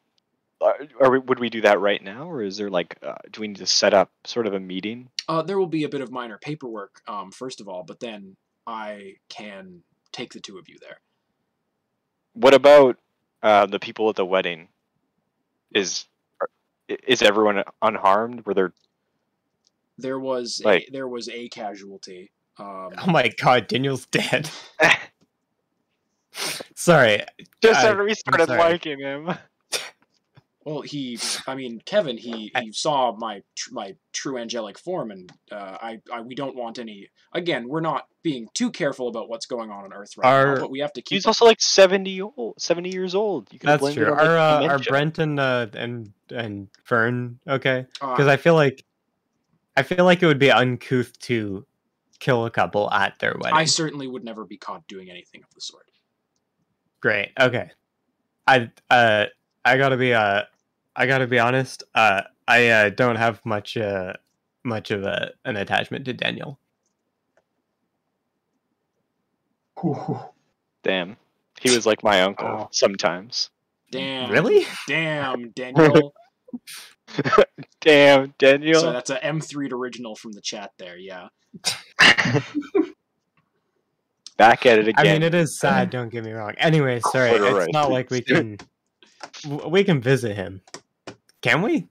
Would we do that right now, or is there do we need to set up sort of a meeting? There will be a bit of minor paperwork, first of all, but then I can take the two of you there. What about the people at the wedding? Is everyone unharmed? Were there? There was a casualty. Oh my god, Daniel's dead. Sorry. Just after we started liking him. Well, Kevin, he saw my true angelic form, and we don't want any. Again, we're not being too careful about what's going on Earth right now, but we have to keep. He's also 70 years old. You That's true. Are Brent and Fern okay? Because I feel like it would be uncouth to kill a couple at their wedding. I certainly would never be caught doing anything of the sort. Great. Okay. I gotta be honest. I don't have much of an attachment to Daniel. Damn, he was like my uncle sometimes. Damn. Really? Damn, Daniel. Damn, Daniel. So that's a M3 original from the chat there, yeah. Back at it again. I mean, it is sad. Don't get me wrong. Anyway, sorry. Quarter It's not like we can visit him. Can we?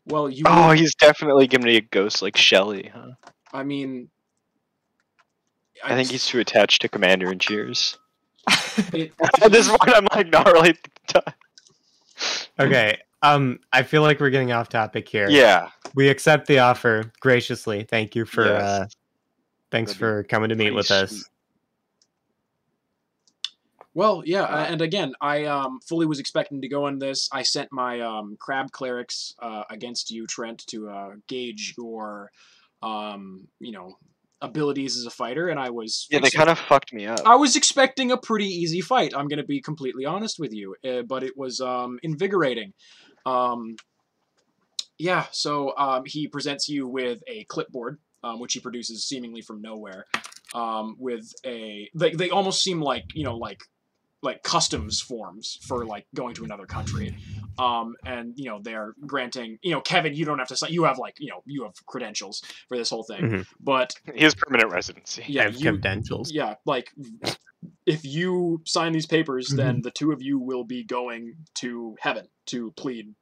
Well, you. Oh, he's definitely giving me a ghost like Shelly, huh? I mean, I think he's too attached to Commander and Cheers. It, At this point, I'm like not really. Okay. I feel like we're getting off topic here. Yeah. We accept the offer graciously. Thank you for Yes. thanks for coming to meet pretty with us. sweet. Well, yeah, and again, I fully was expecting to go on this. I sent my crab clerics against you, Trent, to gauge your, abilities as a fighter, and I was Yeah, they kind of fucked me up. I was expecting a pretty easy fight. I'm going to be completely honest with you, but it was invigorating. Yeah, so he presents you with a clipboard, which he produces seemingly from nowhere, with a they almost seem like like customs forms for like going to another country, and they're granting Kevin, you don't have to sign, you have you have credentials for this whole thing, Mhm. but His permanent residency. yeah, I have credentials. yeah, like if you sign these papers, then the two of you will be going to heaven to plead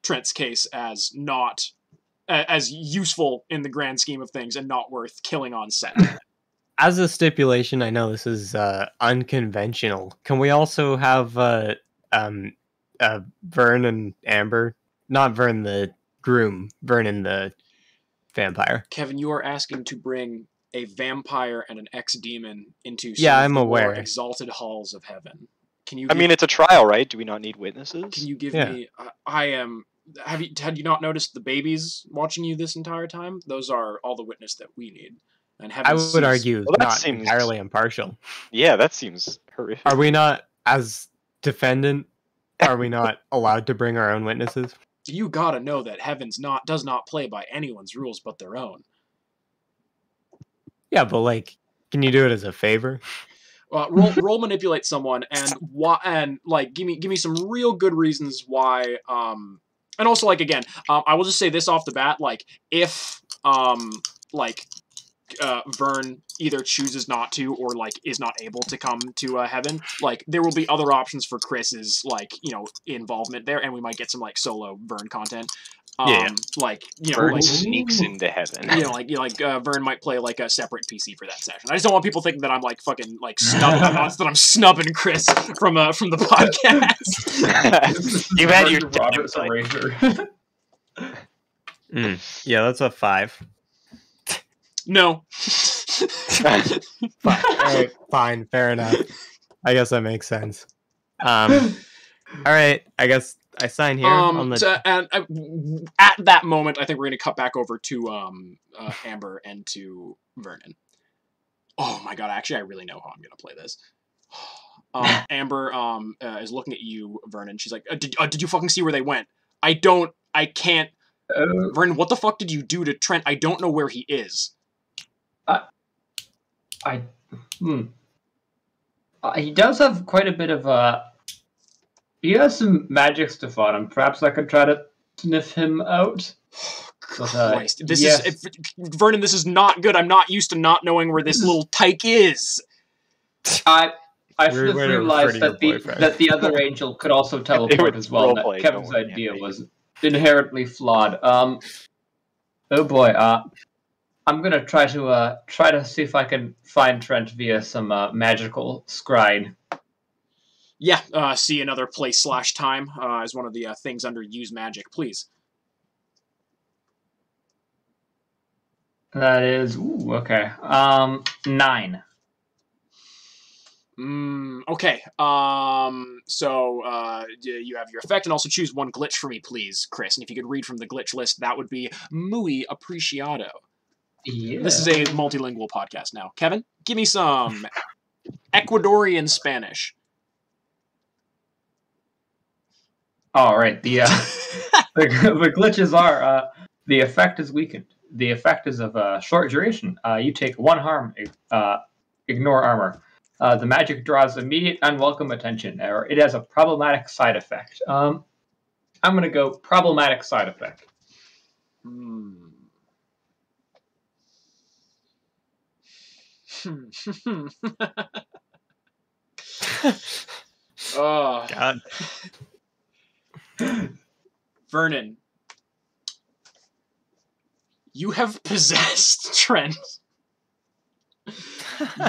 Trent's case as not as useful in the grand scheme of things and not worth killing on set. As a stipulation, I know this is unconventional. Can we also have Vern and Amber? Not Vern the groom, Vernon the vampire. Kevin, you are asking to bring a vampire and an ex-demon into some Yeah, of I'm the aware. more exalted halls of heaven. Can you? I mean, it's a trial, right? Do we not need witnesses? Can you give Yeah. me? I am. Had you not noticed the babies watching you this entire time? Those are all the witness that we need. And I would argue Well, that not seems- entirely impartial. Yeah, that seems horrific. Are we not, as defendant, are we not allowed to bring our own witnesses? You gotta know that heaven's does not play by anyone's rules but their own. Yeah, but like, can you do it as a favor? Roll manipulate someone and give me some real good reasons why. And also like again, I will just say this off the bat, like if Vern either chooses not to or like is not able to come to heaven, like there will be other options for Chris's involvement there, and we might get some like solo Vern content. Vern sneaks into heaven. Vern might play like a separate PC for that session. I just don't want people thinking that I'm like fucking like I'm snubbing Chris from the podcast. You had your Robert's eraser. Yeah, that's a 5. No. All right, fine, fair enough. I guess that makes sense. All right, I guess I sign here on the. At that moment, I think we're going to cut back over to Amber and to Vernon. Oh my god! Actually, I really know how I'm going to play this. Amber is looking at you, Vernon. She's like, "Did you fucking see where they went? I can't. Vernon, what the fuck did you do to Trent? I don't know where he is." He does have quite a bit of he has some magic stuff on him. Perhaps I could try to sniff him out. Christ, Vernon, this is not good. I'm not used to not knowing where this little tyke is. I should have realized that the other angel could also teleport as well. That Kevin's idea was inherently flawed. Oh boy, I'm gonna try to see if I can find Trent via some magical scrying. Yeah, see another place / time as one of the things under use magic, please. That is okay. 9. Okay. So you have your effect, and also choose one glitch for me, please, Chris. And if you could read from the glitch list, that would be muy apreciado. Yeah. This is a multilingual podcast now. Kevin, give me some Ecuadorian Spanish. All right. The glitches are the effect is weakened. The effect is of short duration. You take 1 harm. Ignore armor. The magic draws immediate unwelcome attention, or it has a problematic side effect. I'm going to go problematic side effect. Oh, God. Vernon, you have possessed Trent.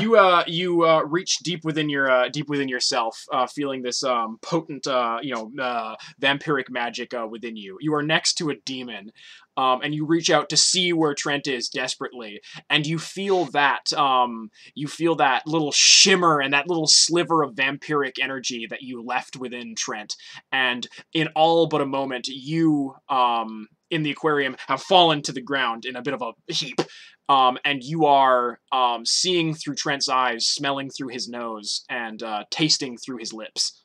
You reach deep within yourself, feeling this potent vampiric magic within you. You are next to a demon, and you reach out to see where Trent is desperately, and you feel that little shimmer and that little sliver of vampiric energy that you left within Trent, and in all but a moment, you in the aquarium have fallen to the ground in a bit of a heap. And you are seeing through Trent's eyes, smelling through his nose, and tasting through his lips,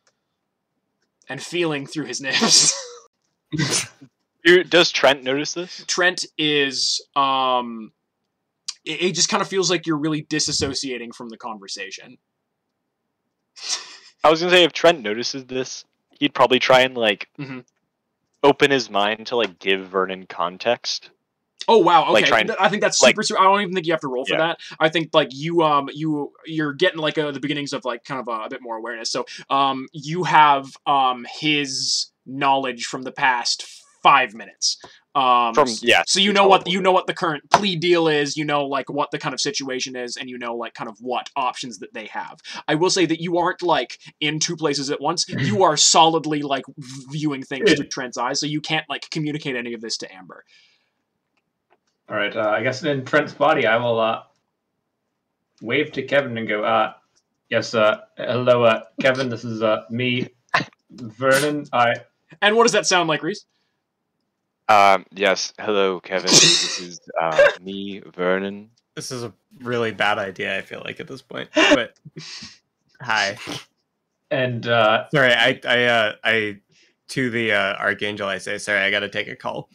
and feeling through his nips. Does Trent notice this? Trent is... it just kind of feels like you're really disassociating from the conversation. I was going to say, if Trent notices this, he'd probably try and, open his mind to, give Vernon context. Oh wow! Okay, Like I think that's super. I don't even think you have to roll for that. I think you're getting the beginnings of kind of a bit more awareness. So you have his knowledge from the past 5 minutes. So you know what the current plea deal is. You know what the kind of situation is, and you know kind of what options that they have. I will say that you aren't in two places at once. You are solidly viewing things through Trent's eyes, so you can't communicate any of this to Amber. All right, I guess in Trent's body, I will wave to Kevin and go, yes, hello, Kevin, this is me, Vernon. And what does that sound like, Reese? Yes, hello, Kevin. This is me, Vernon. This is a really bad idea, I feel like, at this point. But hi. And sorry, I to the Archangel, I say, sorry, I gotta take a call.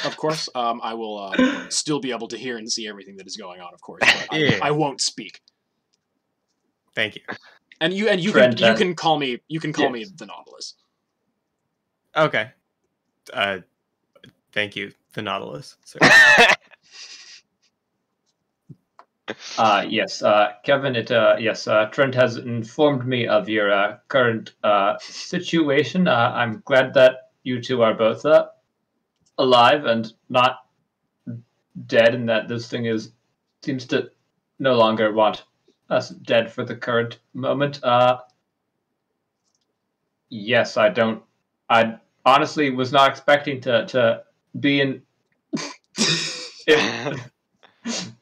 Of course, I will still be able to hear and see everything that is going on. Of course, but I won't speak. Thank you. And you can call me the Nautilus. Okay. Thank you, the Nautilus. yes, Kevin. Trent has informed me of your current situation. I'm glad that you two are both alive and not dead, and that this thing seems to no longer want us dead for the current moment. Yes, I honestly was not expecting to be in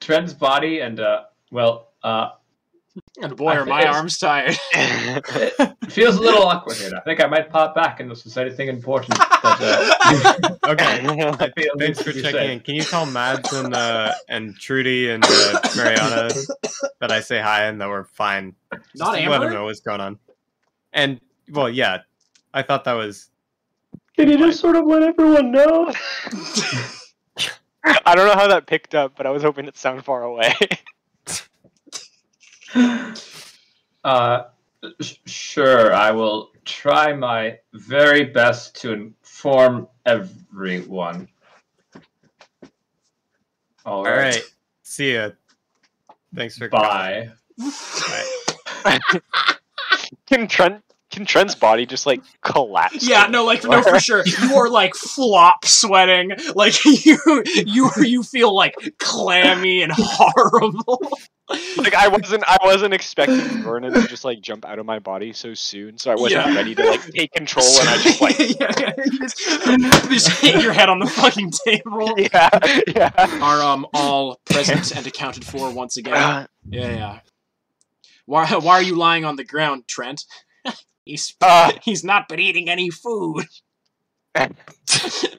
Trent's body, and and boy, are my arms tired. It feels a little awkward here. I think I might pop back and this is anything important. Okay. Thanks for checking in. Can you tell Mads and Trudy and Mariana that I say hi and that we're fine? Not Amber? Let them know what's going on. And, well, yeah. I thought that was... Can you just sort of let everyone know? I don't know how that picked up, but I was hoping it sounded far away. Sure, I will try my very best to inform everyone. All right. See ya. Thanks for Bye. Bye. Can Trent's body just collapse? Yeah, no, for sure. You are flop sweating. You feel clammy and horrible. I wasn't expecting Vernon to just jump out of my body so soon, so I wasn't ready to take control, and I just you just hit your head on the fucking table. Yeah. Are all present and accounted for once again? Yeah. Why are you lying on the ground, Trent? He's not been eating any food. It's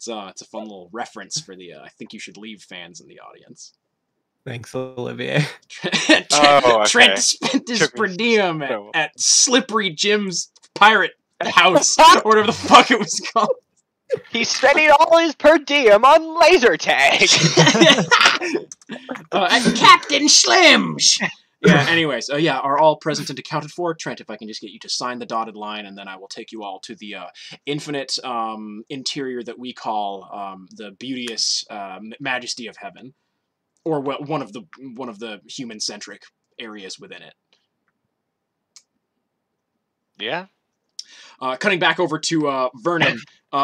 a fun little reference for the I think you should leave fans in the audience. Thanks, Olivier. Trent spent his per diem at Slippery Jim's Pirate House, or whatever the fuck it was called. He spent all his per diem on laser tag. At Captain Slim's. Yeah, anyways, are all present and accounted for? Trent, if I can just get you to sign the dotted line, and then I will take you all to the infinite interior that we call the beauteous majesty of heaven. or one of the human-centric areas within it. Yeah. Cutting back over to Vernon.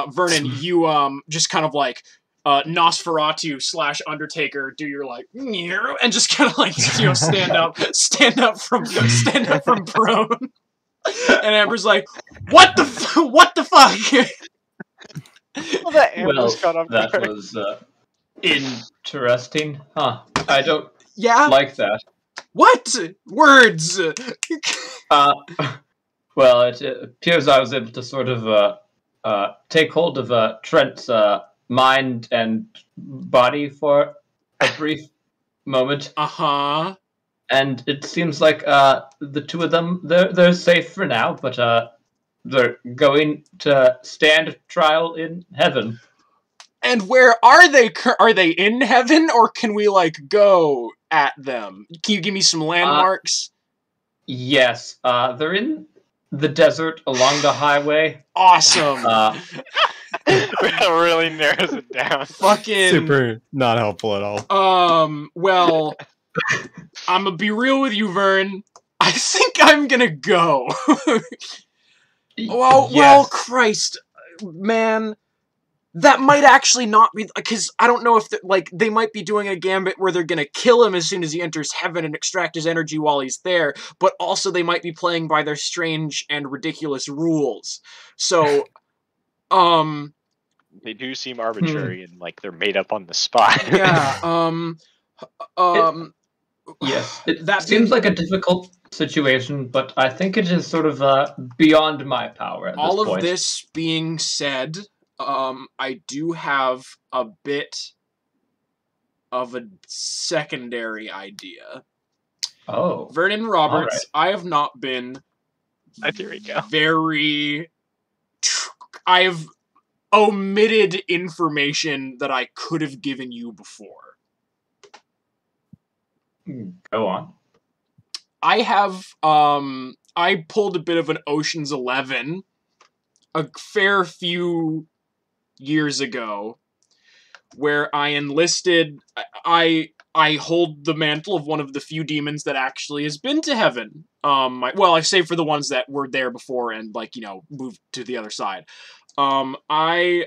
Vernon, you just kind of like Nosferatu / Undertaker do your like and just kind of like stand up from prone. And Amber's like, what the fuck? Well, that Amber's caught off that guard. was interesting, huh? I don't Yeah. like that. What words? Well, it appears I was able to sort of take hold of Trent's mind and body for a brief moment. Uh-huh. And it seems like the two of them, they're safe for now, but they're going to stand trial in heaven. And where are they? Are they in heaven, or can we, like, go at them? Can you give me some landmarks? Yes, they're in the desert along the highway. Awesome. That really narrows it down. Fucking super not helpful at all. Well, I'm gonna be real with you, Vern. I think I'm gonna go. Well, Christ, man. That might actually not be, because I don't know if, they might be doing a gambit where they're gonna kill him as soon as he enters heaven and extract his energy while he's there, but also they might be playing by their strange and ridiculous rules. So, They do seem arbitrary and like they're made up on the spot. Yeah, Yes, that seems like a difficult situation, but I think it is sort of beyond my power at this point. All of this being said, I do have a bit of a secondary idea. Oh. Vernon Roberts, I have not been Here we go. I have omitted information that I could have given you before. Go on. I have, I pulled a bit of an Ocean's 11 a fair few years ago, where I enlisted, I hold the mantle of one of the few demons that actually has been to heaven. I say for the ones that were there before and, moved to the other side. I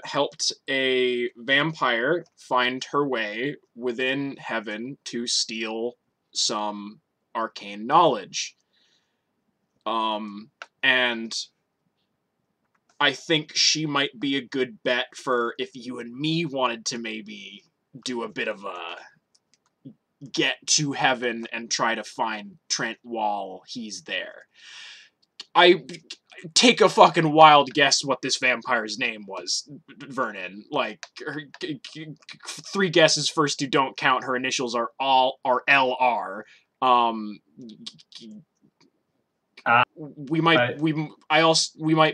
helped a vampire find her way within heaven to steal some arcane knowledge. And I think she might be a good bet for if you and me wanted to maybe do a bit of a get to heaven and try to find Trent while he's there. I take a fucking wild guess what this vampire's name was, Vernon. Like, 3 guesses first who don't count. Her initials are LR. We might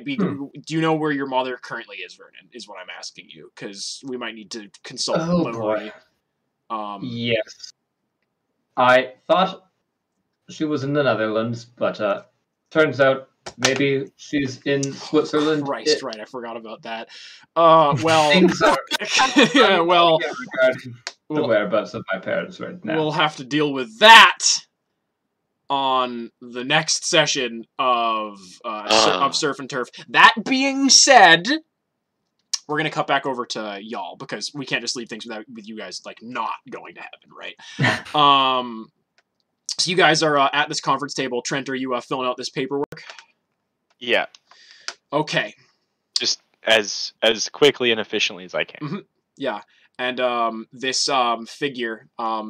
be. Do you know where your mother currently is, Vernon? Is what I'm asking you, because we might need to consult Lowry. Yes. I thought she was in the Netherlands, but turns out maybe she's in Switzerland. Christ, right, I forgot about that. Yeah, well, regarding the whereabouts of my parents right now. We'll have to deal with that on the next session of Surf and Turf. That being said, we're gonna cut back over to y'all, because we can't just leave things with you guys not going to heaven, right? So you guys are at this conference table. Trent, are you filling out this paperwork? Yeah. Okay. Just as quickly and efficiently as I can. Mm-hmm. Yeah. And this figure,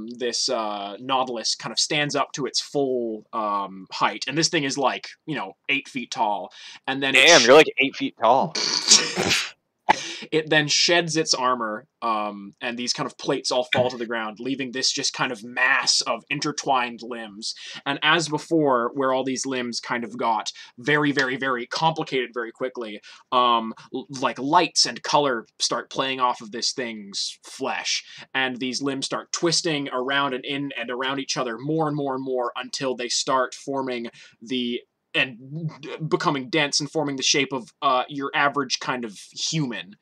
this Nautilus, kind of stands up to its full height, and this thing is 8 feet tall. And then you're like 8 feet tall. It then sheds its armor, and these kind of plates all fall to the ground, leaving this just kind of mass of intertwined limbs. And as before, where all these limbs kind of got very, very, very complicated very quickly, lights and color start playing off of this thing's flesh, and these limbs start twisting around and in and around each other more and more and more until they start forming and becoming dense and forming the shape of your average kind of human.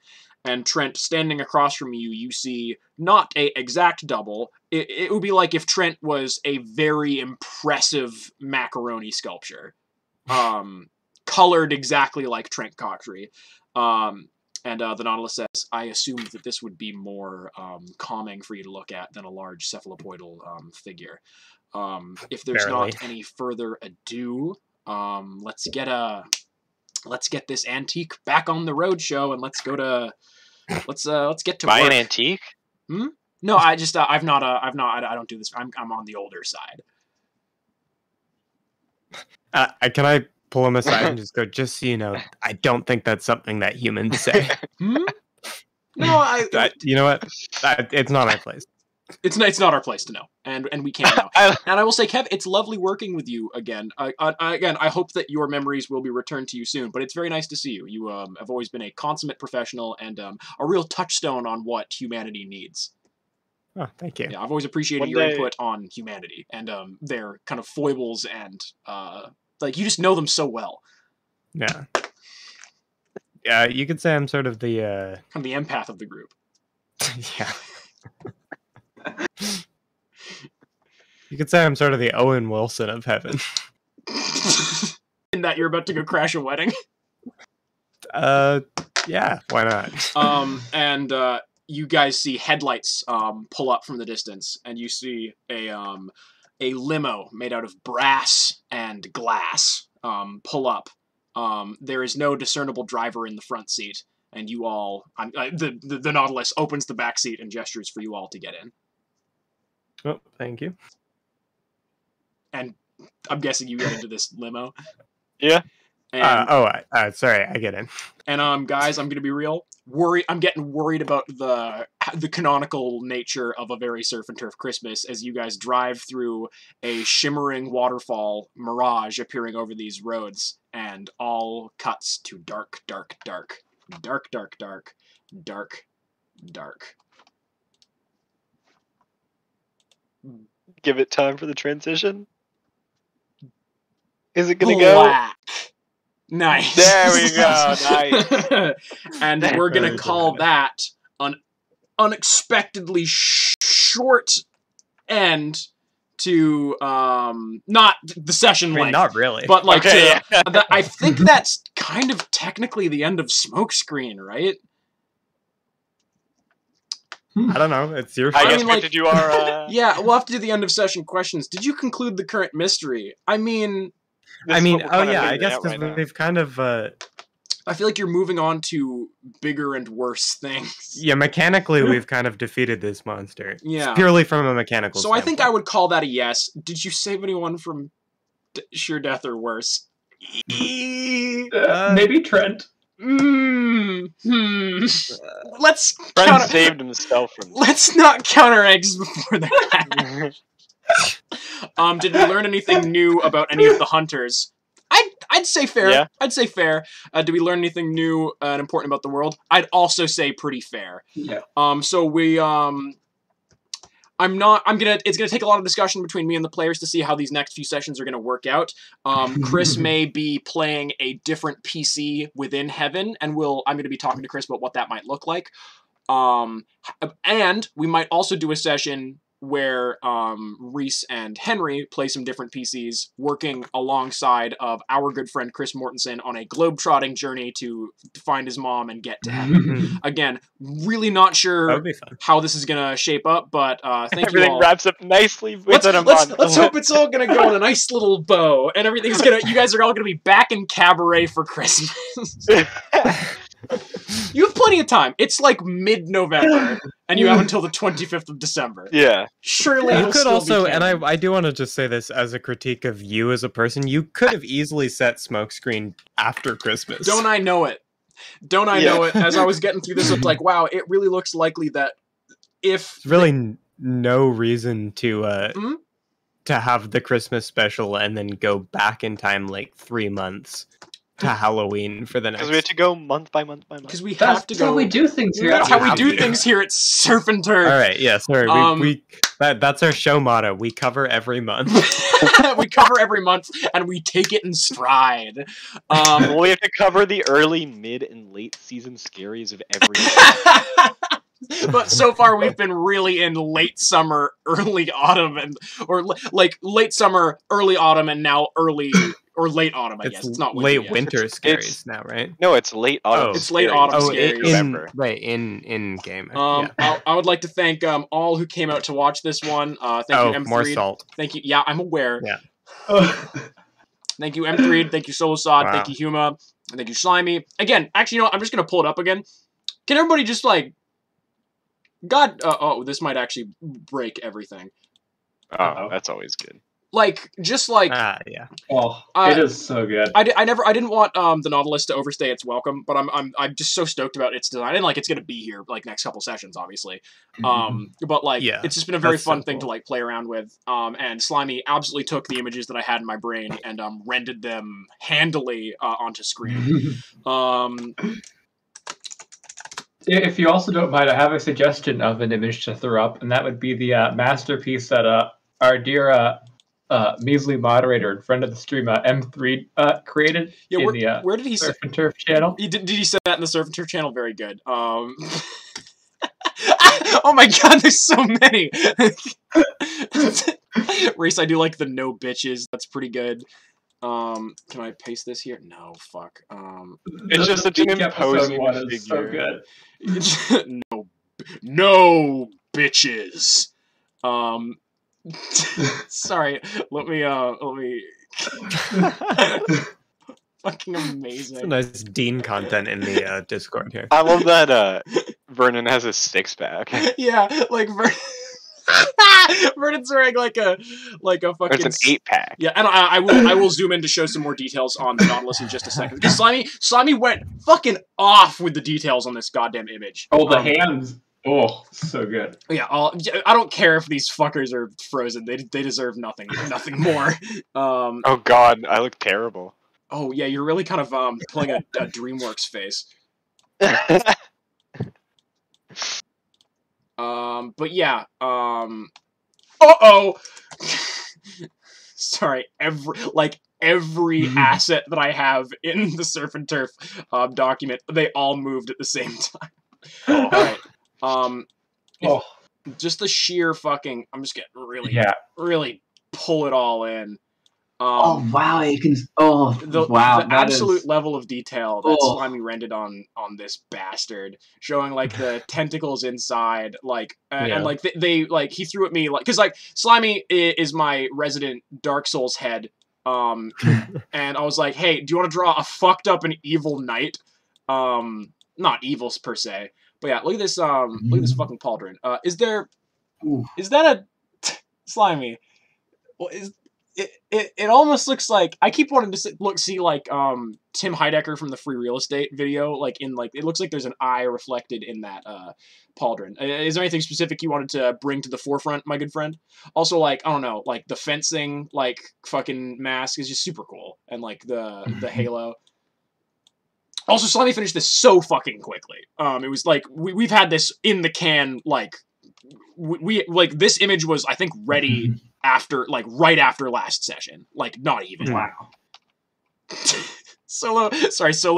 And Trent, standing across from you, you see not a exact double. It would be like if Trent was a very impressive macaroni sculpture. Colored exactly like Trent Cockery. And the Nautilus says, I assumed that this would be more calming for you to look at than a large cephalopoidal figure. If there's not any further ado, let's get this antique back on the roadshow, and let's get to Buy work. an antique? No, I don't do this. I'm on the older side. Can I pull him aside and just go, just so you know, I don't think that's something that humans say. No, you know what? It's not my place. It's not our place to know, and we can't know. And I will say, Kev, it's lovely working with you again. I hope that your memories will be returned to you soon, but it's very nice to see you. You have always been a consummate professional and a real touchstone on what humanity needs. Oh, thank you. Yeah, I've always appreciated your input on humanity and their kind of foibles and like you just know them so well. Yeah. Yeah, you could say I'm sort of the kind of the empath of the group. Yeah. You could say I'm sort of the Owen Wilson of heaven. In that you're about to go crash a wedding. Yeah, why not? And you guys see headlights pull up from the distance, and you see a limo made out of brass and glass pull up. There is no discernible driver in the front seat, and you all, the Nautilus opens the back seat and gestures for you all to get in. Oh, thank you. And I'm guessing you get into this limo. Yeah. And, sorry, I get in. And guys, I'm gonna be real. I'm getting worried about the canonical nature of A Very Surf and Turf Christmas as you guys drive through a shimmering waterfall mirage appearing over these roads, and all cuts to dark, dark, dark, dark, dark, dark, dark, dark. Give it time for the transition. Is it gonna go? Nice. There we go. Nice. And we're gonna call that an unexpectedly short end to not the session length. Not really. But like okay, I think that's kind of technically the end of SmokeScreen, right? I don't know. It's your. I guess mean, we have to do our. Yeah, we'll have to do the end of session questions. Did you conclude the current mystery? I mean, I guess because we've kind of. I feel like you're moving on to bigger and worse things. Yeah, mechanically, we've kind of defeated this monster. Yeah, it's purely from a mechanical. So I think I would call that a yes. Did you save anyone from sheer death or worse? Maybe Trent. Let's saved himself from. Let's not count our eggs before they're hatched. Did we learn anything new about any of the hunters? I'd say fair. Yeah. I'd say fair. Did we learn anything new and important about the world? I'd also say pretty fair. Yeah. So we it's gonna take a lot of discussion between me and the players to see how these next few sessions are gonna work out. Chris may be playing a different PC within Heaven, and I'm gonna be talking to Chris about what that might look like. And we might also do a session where Reese and Henry play some different PCs, working alongside of our good friend Chris Mortensen on a globe-trotting journey to find his mom and get to heaven. Again, really not sure how this is going to shape up, but thank you all. Everything wraps up nicely within a month. Let's hope it's all going to go in a nice little bow, and everything's going to... You guys are all going to be back in Cabaret for Christmas. You have plenty of time. It's like mid-November, and you have until the 25th of December. Yeah. Surely you could also, and I do want to just say this as a critique of you as a person, you could have easily set SmokeScreen after Christmas. Don't I know it? Don't I know it? As I was getting through this, it's like, wow, it really looks likely that if... There's really no reason to have the Christmas special and then go back in time like 3 months. To Halloween for the next. Because we have to go month by month by month. Because we have to go. That's how we do things here. That's how we do things here at Surf and Turf. All right, yeah, sorry. That's our show motto. We cover every month. We cover every month, and we take it in stride. Well, we have to cover the early, mid, and late season scaries of every. But so far, we've been really in late summer, early autumn, like late summer, early autumn, and now early or late autumn. I guess it's not winter late yet. winter scaries now, right? No, it's late autumn. It's late autumn scaries. November. In game. I would like to thank all who came out to watch this one. Thank you, M3. More salt. Thank you. Yeah, I'm aware. Yeah. Thank you, M3. Thank you, Solosod. Wow. Thank you, Huma. And thank you, Slimy. Again, actually, you know what? I'm just gonna pull it up again. Can everybody just like? God, this might actually break everything. Oh, that's always good. Like, just like... yeah. Oh, it is so good. I didn't want the Nautilus to overstay its welcome, but I'm just so stoked about its design. And, like, it's gonna be here, like, next couple sessions, obviously. But, like, it's just been a very fun thing to, like, play around with. And Slimy absolutely took the images that I had in my brain and rendered them handily onto screen. If you also don't mind, I have a suggestion of an image to throw up, and that would be the masterpiece that our dear measly moderator and friend of the stream, M3, created in the where did he Surf and Turf channel. Did he say that in the Surf and Turf channel? Very good. Oh my god, there's so many! Race, I do like the no bitches. That's pretty good. Can I paste this here? No, fuck. It's just such an imposing one figure. is so good. No bitches. Sorry. Let me. Fucking amazing. Some nice Dean content in the Discord here. I love that Vernon has a six-pack. Yeah, like Vernon's wearing like a fucking. It's an 8-pack. Yeah, and I will zoom in to show some more details on the Nautilus in just a second. Because Slimy went fucking off with the details on this goddamn image. Oh, the hands. Oh, so good. Yeah, I don't care if these fuckers are frozen. They deserve nothing more. Oh god, I look terrible. Oh yeah, you're really kind of pulling a DreamWorks face. But yeah, sorry, every asset that I have in the Surf and Turf document, they all moved at the same time. Alright. Just the sheer fucking, I'm just getting really pull it all in. Wow, you can. The absolute level of detail that Slimy rendered on this bastard, showing like the tentacles inside, like and like they like he threw at me like because like Slimy is my resident Dark Souls head, and I was like, hey, do you want to draw a fucked up and evil knight? Not evils per se, but yeah, look at this fucking pauldron. Is that a Slimy? Well, it almost looks like I keep wanting to see like Tim Heidecker from the Free Real Estate video, like in like it looks like there's an eye reflected in that pauldron. Is there anything specific you wanted to bring to the forefront, my good friend? Also, like I don't know, like the fencing like fucking mask is just super cool, and like the halo. Also, Slimy finished this so fucking quickly. It was like we've had this in the can like we like this image was I think ready. After, like, right after last session. Like, not even. Wow. Solo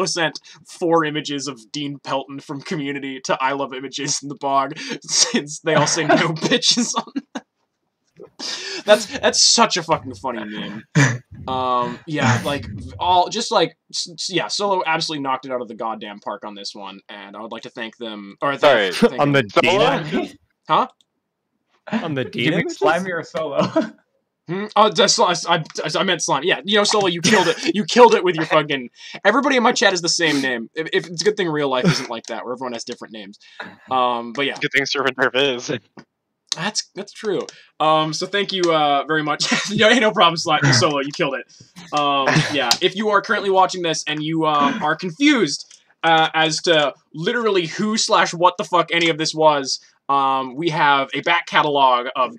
sent 4 images of Dean Pelton from Community to I Love Images in the Bog, since they all say no bitches on that. That's such a fucking funny meme. Yeah, like, Solo absolutely knocked it out of the goddamn park on this one, and I would like to thank them, or thank on the Dina? Huh? On the D. You mean Slimy or Solo? Oh, I meant Slime. Yeah, you know, Solo, you killed it. You killed it with your fucking... Everybody in my chat has the same name. If it's a good thing real life isn't like that, where everyone has different names. But yeah. Good thing Surf and Turf is. That's true. So thank you very much. No problem, Solo, you killed it. Yeah, if you are currently watching this and you are confused as to literally who/what the fuck any of this was, we have a back catalog of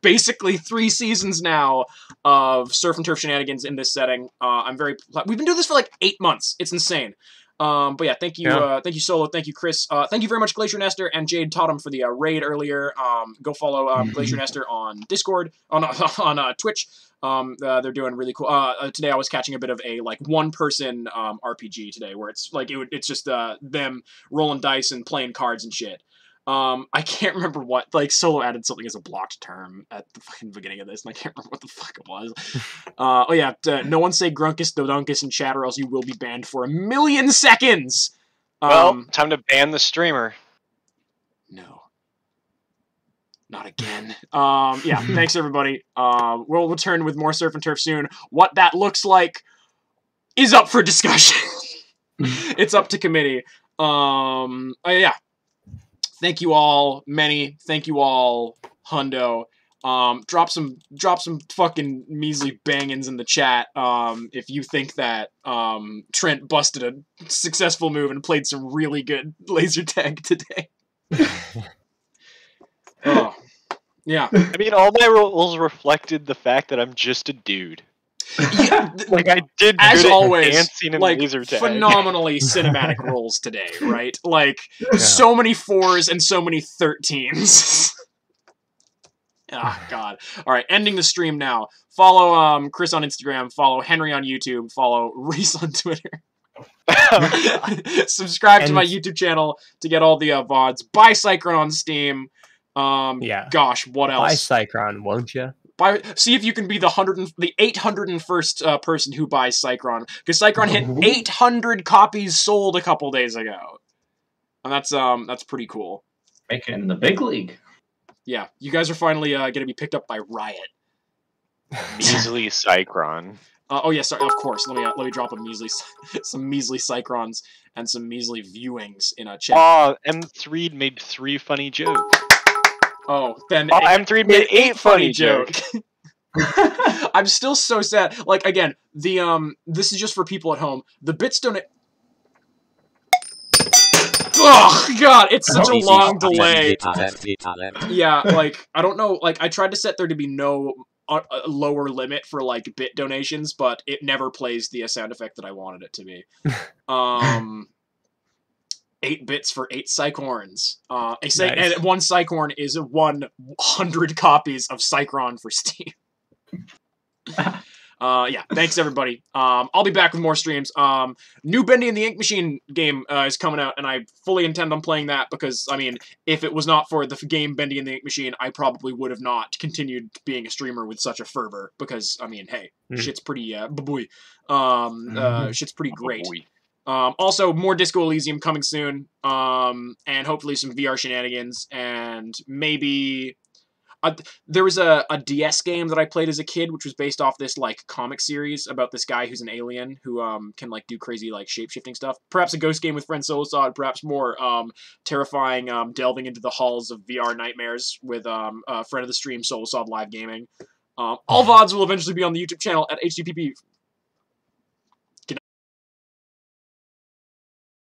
basically 3 seasons now of Surf and Turf shenanigans in this setting. We've been doing this for like 8 months. It's insane. But yeah, thank you, Solo, thank you, Chris, thank you very much, Glacier Nestor and Jade Totem for the raid earlier. Go follow Glacier Nestor on Discord, on Twitch. They're doing really cool. Today I was catching a bit of a like one-person RPG today, where it's like it's just them rolling dice and playing cards and shit. I can't remember what, like, Solo added something as a blocked term at the fucking beginning of this, and I can't remember what the fuck it was. Oh yeah, no one say Grunkus, Dodunkus in chat, or else you will be banned for 1,000,000 seconds! Well, time to ban the streamer. No. Not again. Yeah, thanks everybody. We'll return with more Surf and Turf soon. What that looks like is up for discussion. It's up to committee. Yeah. Thank you all, Many. Thank you all, Hundo. Drop some fucking measly bangins in the chat. If you think that Trent busted a successful move and played some really good laser tag today. Oh, yeah. I mean, all my rolls reflected the fact that I'm just a dude. Yeah, like I did, as good always, at dancing and like laser tag. phenomenally cinematic rolls today, right? Like so many 4s and so many 13s. Oh god. All right, ending the stream now. Follow Chris on Instagram. Follow Henry on YouTube. Follow Reese on Twitter. Subscribe to my YouTube channel to get all the VODs. Buy Cycron on Steam. Yeah. Gosh, what else? Buy Cycron, won't you? See if you can be the 801st person who buys Cycron, because Cycron hit 800 copies sold a couple days ago, and that's pretty cool. Making it in the big league. Yeah, you guys are finally gonna be picked up by Riot. Measly Cycron. Oh yeah, sorry. Of course. Let me drop some measly Cycrons and some measly viewings in a chat. Oh, M3 made 3 funny jokes. Oh, then M3 made 8 funny jokes. I'm still so sad. Like again, the this is just for people at home. The bits don't. Oh god, it's such a long delay. Yeah, like I don't know. Like I tried to set there to be no lower limit for like bit donations, but it never plays the sound effect that I wanted it to be. 8 bits for 8 Cyclorns. Nice. And 1 Cyclorn is 100 copies of Cycron for Steam. Yeah, thanks everybody. I'll be back with more streams. New Bendy and the Ink Machine game is coming out, and I fully intend on playing that because, I mean, if it was not for the game Bendy and the Ink Machine, I probably would have not continued being a streamer with such a fervor because, I mean, hey, shit's pretty, shit's pretty great. Also, more Disco Elysium coming soon, and hopefully some VR shenanigans, and maybe... there was a DS game that I played as a kid, which was based off this, like, comic series about this guy who's an alien who can, like, do crazy, like, shape-shifting stuff. Perhaps a ghost game with friend Solosod, perhaps more terrifying delving into the halls of VR nightmares with a friend of the stream, Solosod Live Gaming. All VODs will eventually be on the YouTube channel at http